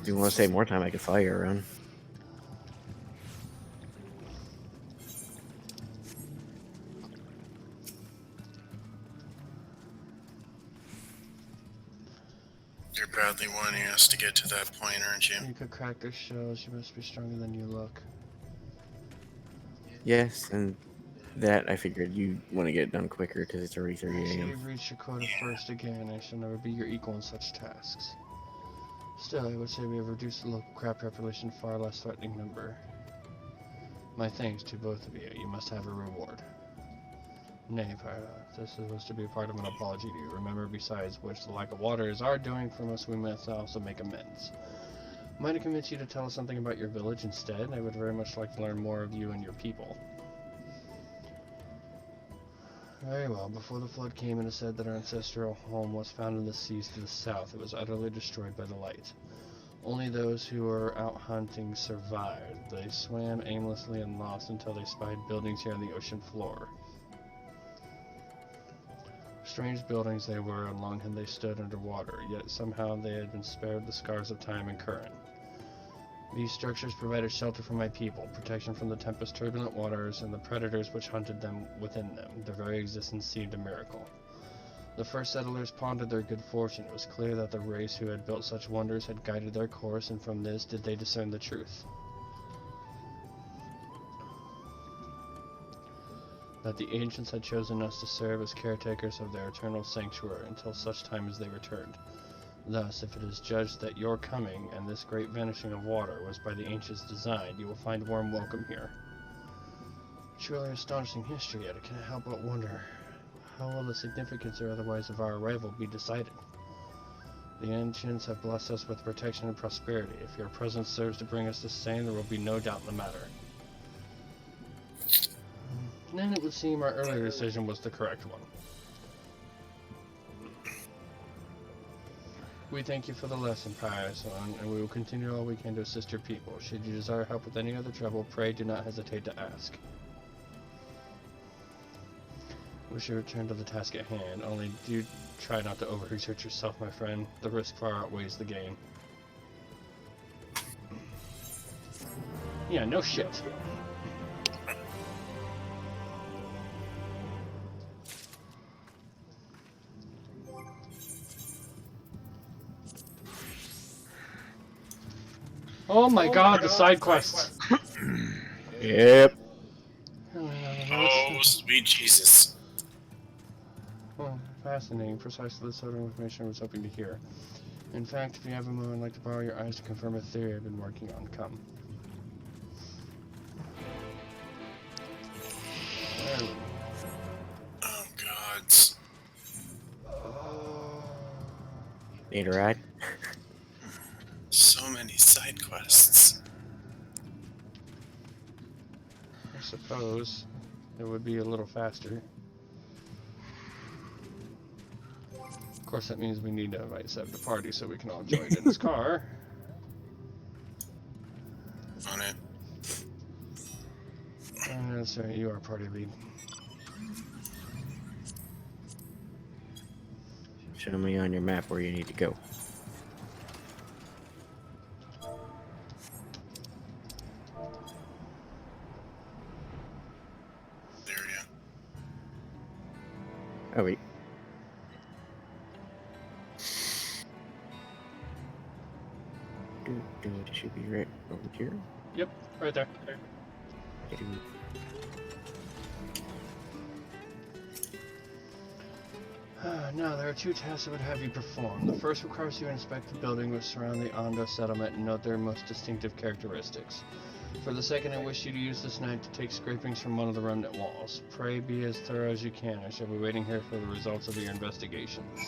you want to save more time, I could fly you around. You're badly wanting us to get to that point, aren't you? You could crack their shells. You must be stronger than you look. Yes, and That I figured you want to get it done quicker because it's already 3 So a.m. you've reached your quota first again. I shall never be your equal in such tasks. Still, I would say we have reduced the local crab population to far less threatening number. My thanks to both of you. You must have a reward. Nay, Paradox, this was to be part of an apology to you. Remember, besides which, the lack of water is our doing, from us we must also make amends. Might I convince you to tell us something about your village instead? I would very much like to learn more of you and your people. Very well. Before the flood came, it is said that our ancestral home was found in the seas to the south. It was utterly destroyed by the light. Only those who were out hunting survived. They swam aimlessly and lost until they spied buildings here on the ocean floor. Strange buildings they were, and long had they stood underwater, yet somehow they had been spared the scars of time and current. These structures provided shelter for my people, protection from the tempest's turbulent waters and the predators which hunted them within them. Their very existence seemed a miracle. The first settlers pondered their good fortune. It was clear that the race who had built such wonders had guided their course, and from this did they discern the truth. That the ancients had chosen us to serve as caretakers of their eternal sanctuary until such time as they returned. Thus, if it is judged that your coming and this great vanishing of water was by the ancients' design, you will find warm welcome here. Truly astonishing history, yet I cannot help but wonder, how will the significance or otherwise of our arrival be decided? The ancients have blessed us with protection and prosperity. If your presence serves to bring us the same, there will be no doubt in the matter. Then it would seem our earlier decision was the correct one. We thank you for the lesson, pious one, and we will continue all we can to assist your people. Should you desire help with any other trouble, pray do not hesitate to ask. We should return to the task at hand, only do try not to overexert yourself, my friend. The risk far outweighs the gain. Yeah, no shit. Oh my god, the side quests! Yep. Oh, sweet Jesus. Well, fascinating. Precisely the sort of information I was hoping to hear. In fact, if you have a moment, I'd like to borrow your eyes to confirm a theory I've been working on. Come. Oh, gods. Need a ride? So many side quests. I suppose it would be a little faster. Of course, that means we need to invite Seb to party so we can all join in his car. On it. That's right, you are party lead. Show me on your map where you need to go. There we go. Oh wait. It should be right over here. Yep, right there. Now, there are two tasks I would have you perform. The first requires you to inspect the building which surround the Anda settlement and note their most distinctive characteristics. For the second, I wish you to use this night to take scrapings from one of the remnant walls. Pray be as thorough as you can. I shall be waiting here for the results of your investigations.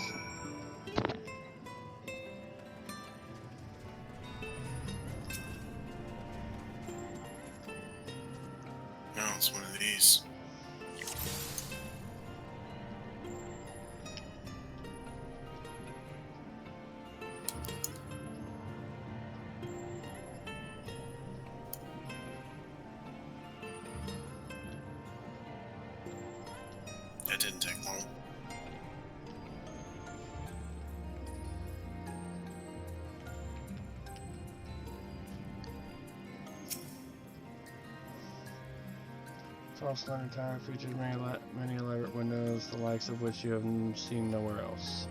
No, it's one of these. That didn't take long. Tall slender tower features many elaborate windows, the likes of which you have seen nowhere else.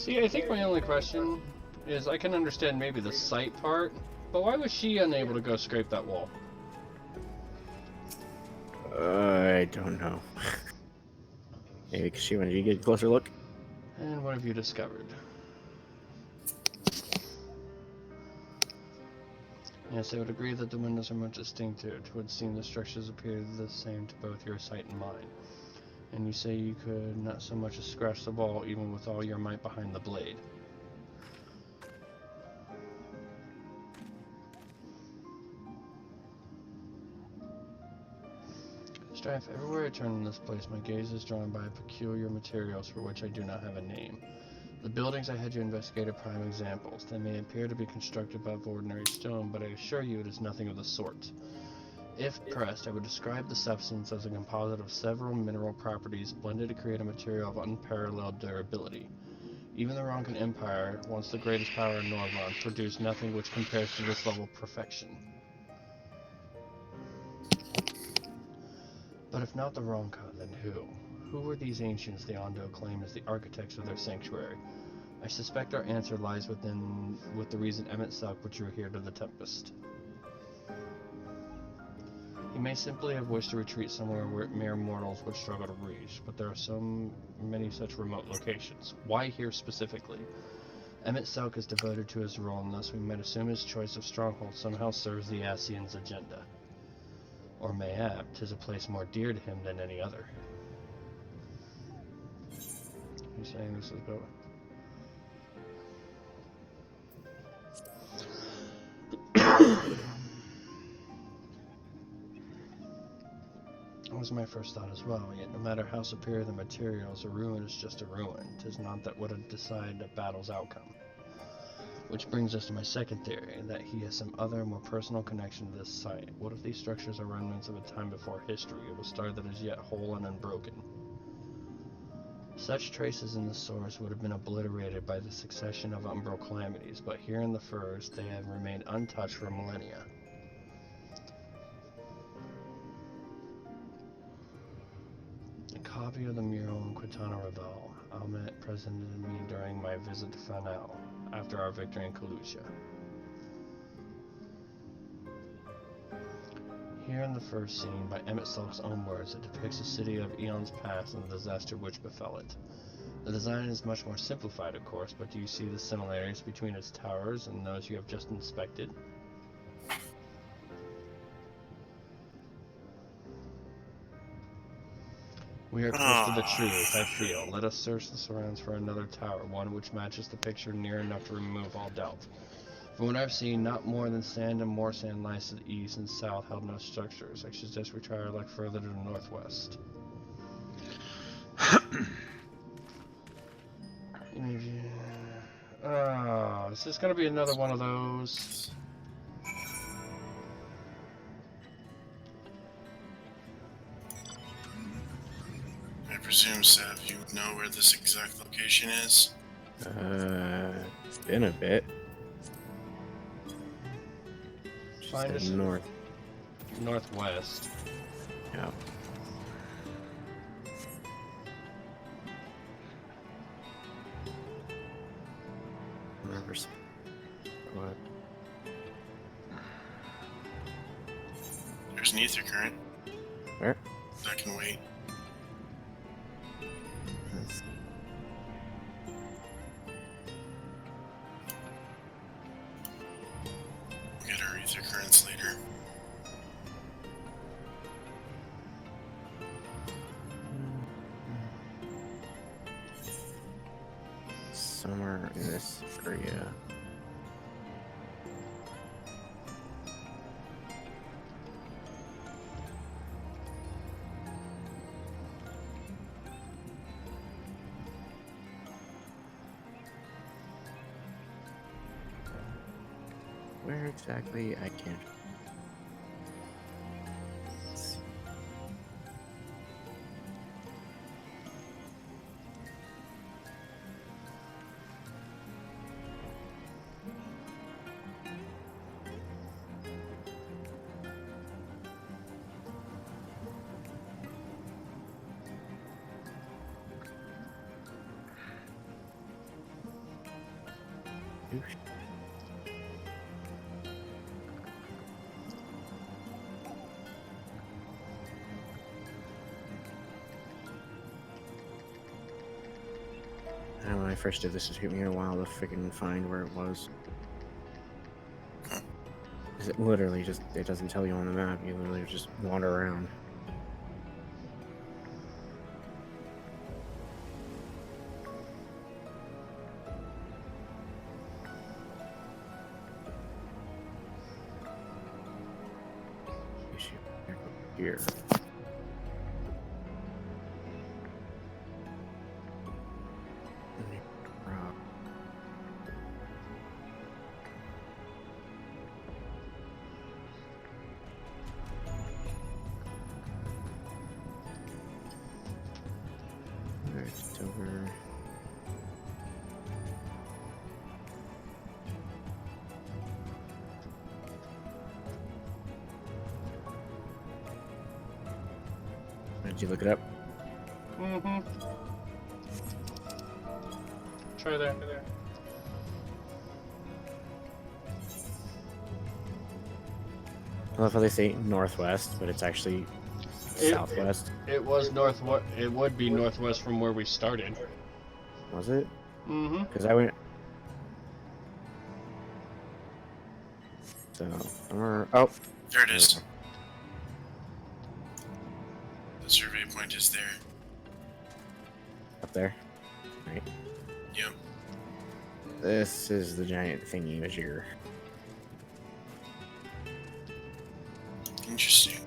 See, I think my only question is I can understand maybe the sight part, but why was she unable to go scrape that wall? I don't know. Maybe because she wanted you to get a closer look. And what have you discovered? Yes, I would agree that the windows are much distinctive. It would seem the structures appear the same to both your sight and mine. And you say you could not so much as scratch the wall even with all your might behind the blade. Strife, everywhere I turn in this place, my gaze is drawn by peculiar materials for which I do not have a name. The buildings I had you investigate are prime examples. They may appear to be constructed of ordinary stone, but I assure you it is nothing of the sort. If pressed, I would describe the substance as a composite of several mineral properties blended to create a material of unparalleled durability. Even the Ronkan Empire, once the greatest power in Norvron, produced nothing which compares to this level of perfection. But if not the Ronkan, then who? Who were these ancients the Ondo claim as the architects of their sanctuary? I suspect our answer lies with the reason Emmett Selk withdrew here to the Tempest. He may simply have wished to retreat somewhere where mere mortals would struggle to reach, but there are so many such remote locations. Why here specifically? Emmett Selk is devoted to his role, and thus we might assume his choice of stronghold somehow serves the Ascians' agenda. Or mayhap, 'tis a place more dear to him than any other. He's saying this is about... That was my first thought as well, yet no matter how superior the materials, a ruin is just a ruin. 'Tis not that would decide a battle's outcome. Which brings us to my second theory, that he has some other, more personal connection to this site. What if these structures are remnants of a time before history, of a star that is yet whole and unbroken? Such traces in the source would have been obliterated by the succession of umbral calamities, but here in the Firs, they have remained untouched for millennia. A copy of the mural in Quitana Revel. Almet presented me during my visit to Fanel, after our victory in Kalusha. Here in the first scene, by Emmett Selk's own words, it depicts a city of eons past and the disaster which befell it. The design is much more simplified, of course, but do you see the similarities between its towers and those you have just inspected? We are close to the truth, I feel. Let us search the surrounds for another tower, one which matches the picture near enough to remove all doubt. From what I've seen, not more than sand and more sand lies to the east and south, held no structures. I suggest we try our luck further to the northwest. Is this gonna be another one of those? I presume, Sev, you know where this exact location is? It's been a bit. Find us north. Northwest. Yeah. Remember what? There's an ether current. Where? That can wait. We'll get our ether currents later. Somewhere in this area. Where exactly? I can't. And when I first did this, it took me a while to freaking find where it was. 'Cause it literally just, it doesn't tell you on the map, you literally just wander around. Here. Alright, it's over. Did you look it up? Mm-hmm. Try there. I love how they say northwest, but it's actually southwest. It was northwest. It would be northwest from where we started. Was it? Mm-hmm. Because I went. So, oh, there it is. The survey point is there. Up there. Right. Yep. This is the giant thingy majigger. Interesting.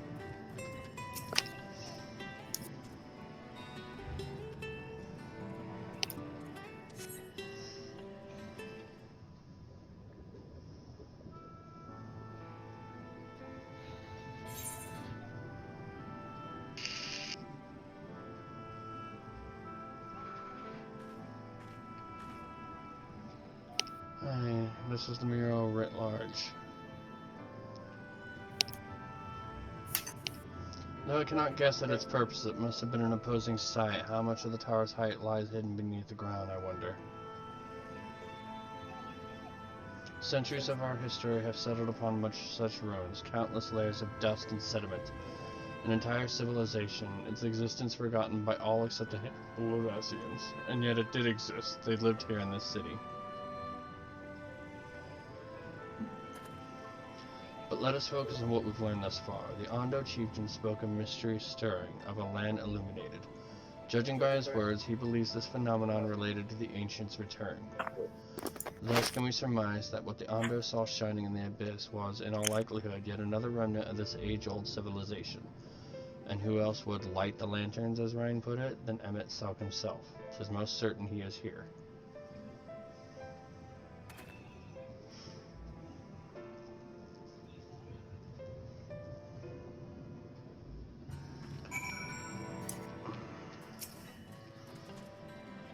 This is the mural writ large. Though I cannot guess at its purpose, it must have been an opposing sight. How much of the tower's height lies hidden beneath the ground, I wonder. Centuries of our history have settled upon much such ruins, countless layers of dust and sediment. An entire civilization, its existence forgotten by all except the Lorasians. And yet it did exist. They lived here in this city. But let us focus on what we've learned thus far. The Ondo chieftain spoke of mystery stirring, of a land illuminated. Judging by his words, he believes this phenomenon related to the ancients' return. Thus can we surmise that what the Ondo saw shining in the abyss was, in all likelihood, yet another remnant of this age-old civilization. And who else would light the lanterns, as Ryan put it, than Emmett Selk himself? 'Tis most certain he is here.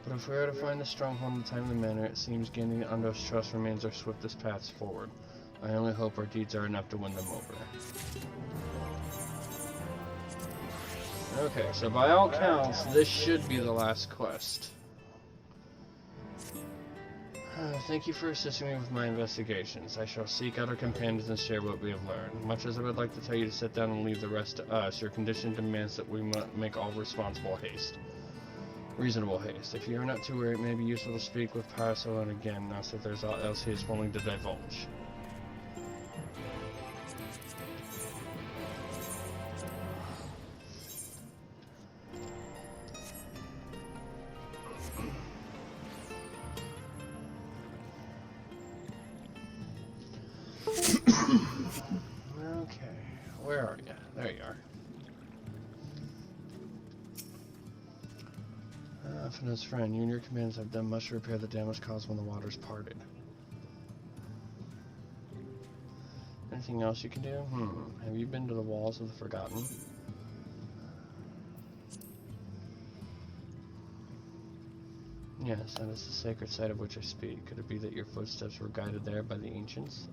But if we are to find the stronghold in a timely manner, it seems gaining Ondo's trust remains our swiftest paths forward. I only hope our deeds are enough to win them over. Okay, so by all counts, this should be the last quest. Thank you for assisting me with my investigations. I shall seek out our companions and share what we have learned. Much as I would like to tell you to sit down and leave the rest to us, your condition demands that we make all reasonable haste. If you are not too worried, it may be useful to speak with Parasolon again, now that there's aught else he is willing to divulge. Okay, where are you? There you are. Finesse friend, you and your commands have done much to repair the damage caused when the waters parted. Anything else you can do? Have you been to the walls of the Forgotten? Yes, that is the sacred site of which I speak. Could it be that your footsteps were guided there by the ancients?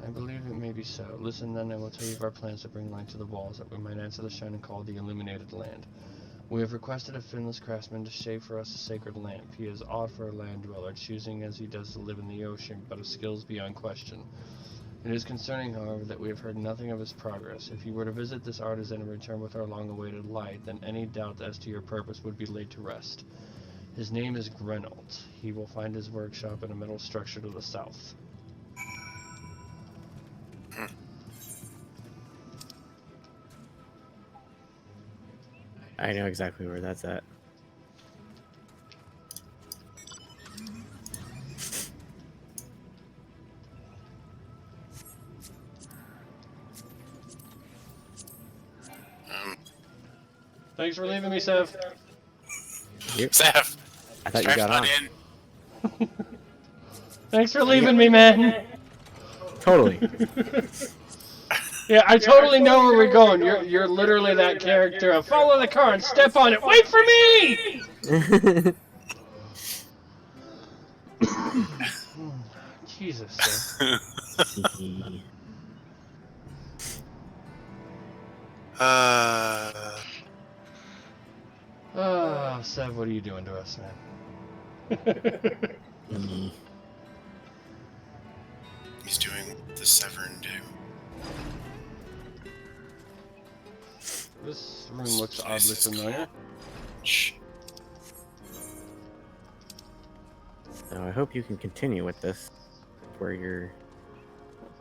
I believe it may be so. Listen then, I will tell you of our plans to bring light to the walls, that we might answer the shining call of the illuminated land. We have requested a finless craftsman to shape for us a sacred lamp. He is odd for a land dweller, choosing as he does to live in the ocean, but of skills beyond question. It is concerning, however, that we have heard nothing of his progress. If you were to visit this artisan and return with our long-awaited light, then any doubt as to your purpose would be laid to rest. His name is Grenold. He will find his workshop in a metal structure to the south. I know exactly where that's at. Thanks for leaving me, Sev. Yep. Sev, I thought you got on. Thanks for leaving me, man. Totally. Yeah, I totally know where we're going. You're literally that character. Follow the car and step on it. Wait for me! Jesus. Oh, Sev, what are you doing to us, man? He's doing the Severn do. This room looks oddly familiar. So I hope you can continue with this, where you're.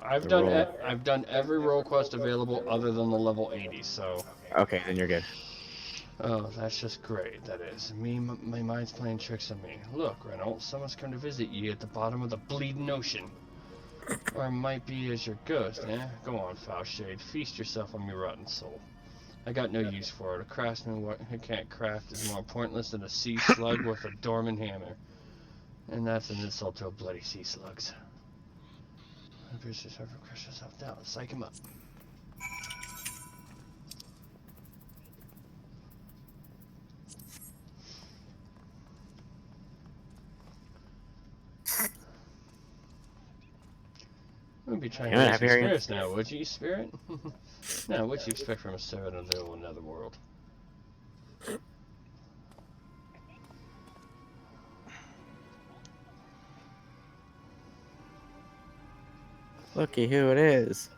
I've done every role quest available other than the level 80, so. Okay, then you're good. Oh, that's just great. That is. My mind's playing tricks on me. Look, Reynolds, someone's come to visit you at the bottom of the bleeding ocean. Or it might be as your ghost, eh? Go on, foul shade. Feast yourself on your rotten soul. I got no use for it. A craftsman who can't craft is more pointless than a sea slug with a dormant hammer. And that's an insult to a bloody sea slugs. Pierce yourself and crush yourself down. Psych him up. We'd be trying to raise some spirits now, would you, spirit? Now, what you expect from a servant of the old netherworld? Looky who it is.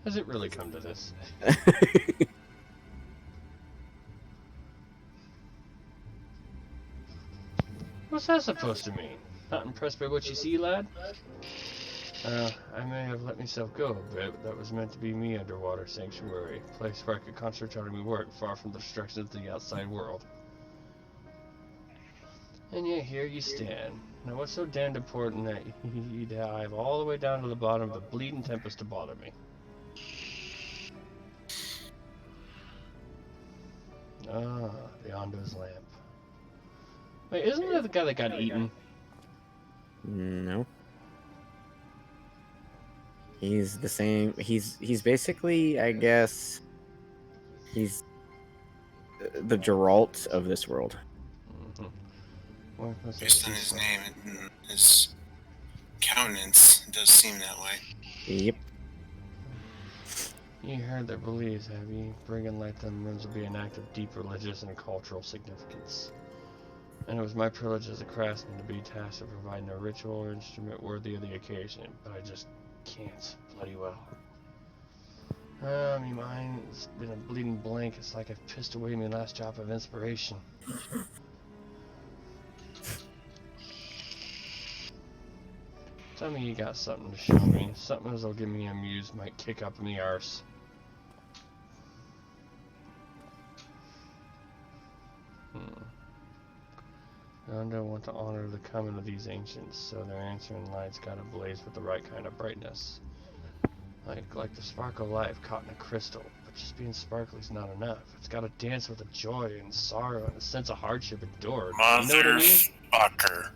Has it really come to this? What's that supposed to mean? Not impressed by what you see, lad? I may have let myself go a bit, but that was meant to be me underwater sanctuary, a place where I could concentrate on my work, far from the distractions of the outside world. And yet here you stand. Now what's so damned important that you dive all the way down to the bottom of the bleeding tempest to bother me? Ah, the Ondo's lamp. Wait, isn't that the guy that got eaten? No. He's the same. He's basically, I guess, he's the Geralt of this world. Based on his name and his countenance, it does seem that way. Yep. You heard their beliefs, have you? Bringing light to them rooms will be an act of deep religious and cultural significance. And it was my privilege as a craftsman to be tasked with providing a ritual or instrument worthy of the occasion, but I just can't bloody well. My mind's been a bleeding blank. It's like I've pissed away my last drop of inspiration. Tell me you got something to show me. Something that'll give me a muse might kick up in the arse. I don't want to honor the coming of these ancients, so their answering light's got to blaze with the right kind of brightness. Like the sparkle of life caught in a crystal, but just being sparkly's not enough. It's got to dance with the joy and sorrow and a sense of hardship endured. You know what I mean? Motherfucker.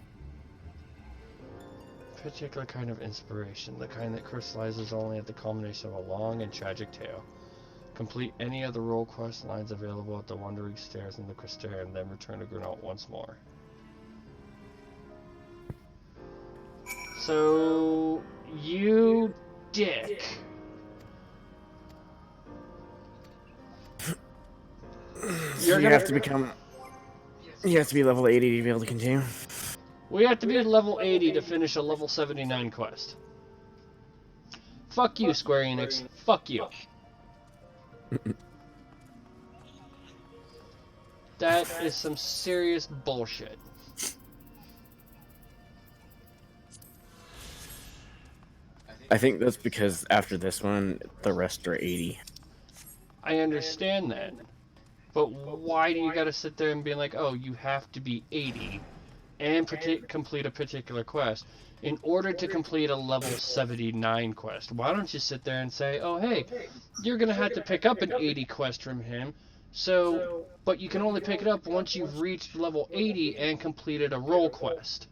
Particular kind of inspiration, the kind that crystallizes only at the culmination of a long and tragic tale. Complete any of the role quest lines available at the Wandering Stairs in the Crystarium, and then return to Grenoble once more. So, You dick. You have to become. You have to be level 80 to be able to continue. We have to be level 80 to finish a level 79 quest. Fuck you, Square Enix. Fuck you. That is some serious bullshit. I think that's because after this one, the rest are 80. I understand that. But why do you gotta sit there and be like, oh, you have to be 80 and complete a particular quest in order to complete a level 79 quest? Why don't you sit there and say, oh, hey, you're gonna have to pick up an 80 quest from him, but you can only pick it up once you've reached level 80 and completed a role quest.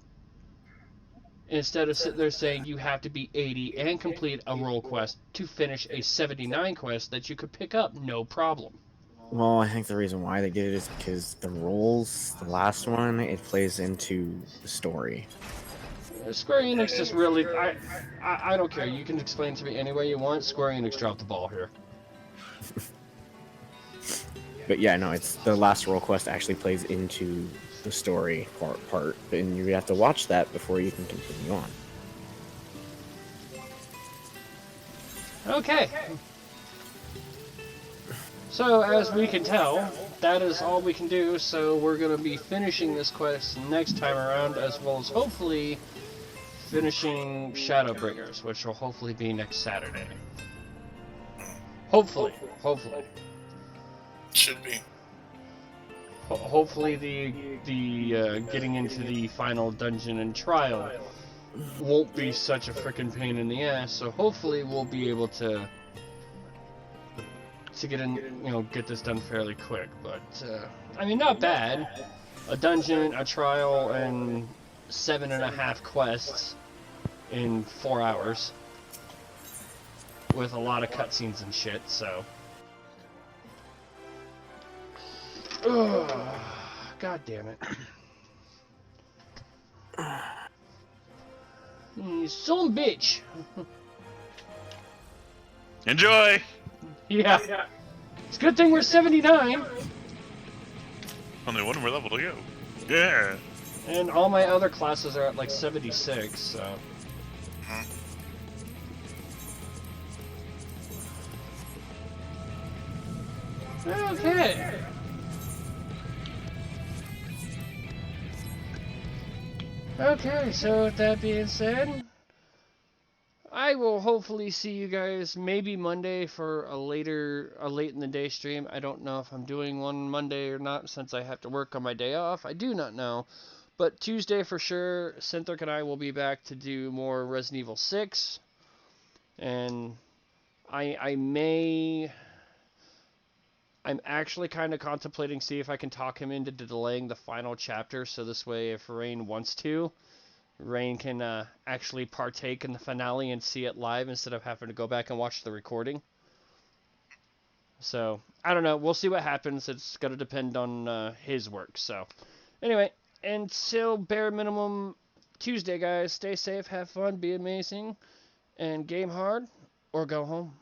Instead of sitting there saying you have to be 80 and complete a role quest to finish a 79 quest that you could pick up, no problem. Well, I think the reason why they did it is because the roles, the last one, it plays into the story. Square Enix just really, I don't care. You can explain to me any way you want. Square Enix dropped the ball here. But yeah, no, it's the last role quest actually plays into the story part, and you have to watch that before you can continue on. Okay. So, as we can tell, that is all we can do, so we're going to be finishing this quest next time around, as well as hopefully finishing Shadowbringers, which will hopefully be next Saturday. Hopefully. Should be. Hopefully the getting into the final dungeon and trial won't be such a frickin' pain in the ass, so hopefully we'll be able to get in, get this done fairly quick. But I mean, not bad. A dungeon, a trial, and 7.5 quests in 4 hours, with a lot of cutscenes and shit. So, god damn it! You son of a bitch! Enjoy! Yeah. It's a good thing we're 79. Only one more level to go. Yeah. And all my other classes are at like 76, so. Okay. Okay, so with that being said, I will hopefully see you guys maybe Monday for a late in the day stream. I don't know if I'm doing one Monday or not since I have to work on my day off. I do not know. But Tuesday for sure, Synthric and I will be back to do more Resident Evil 6. And I'm actually kind of contemplating see if I can talk him into delaying the final chapter, so this way if Rain wants to, Rain can actually partake in the finale and see it live instead of having to go back and watch the recording. So, I don't know. We'll see what happens. It's going to depend on his work. So, anyway, until bare minimum Tuesday, guys, stay safe, have fun, be amazing, and game hard, or go home.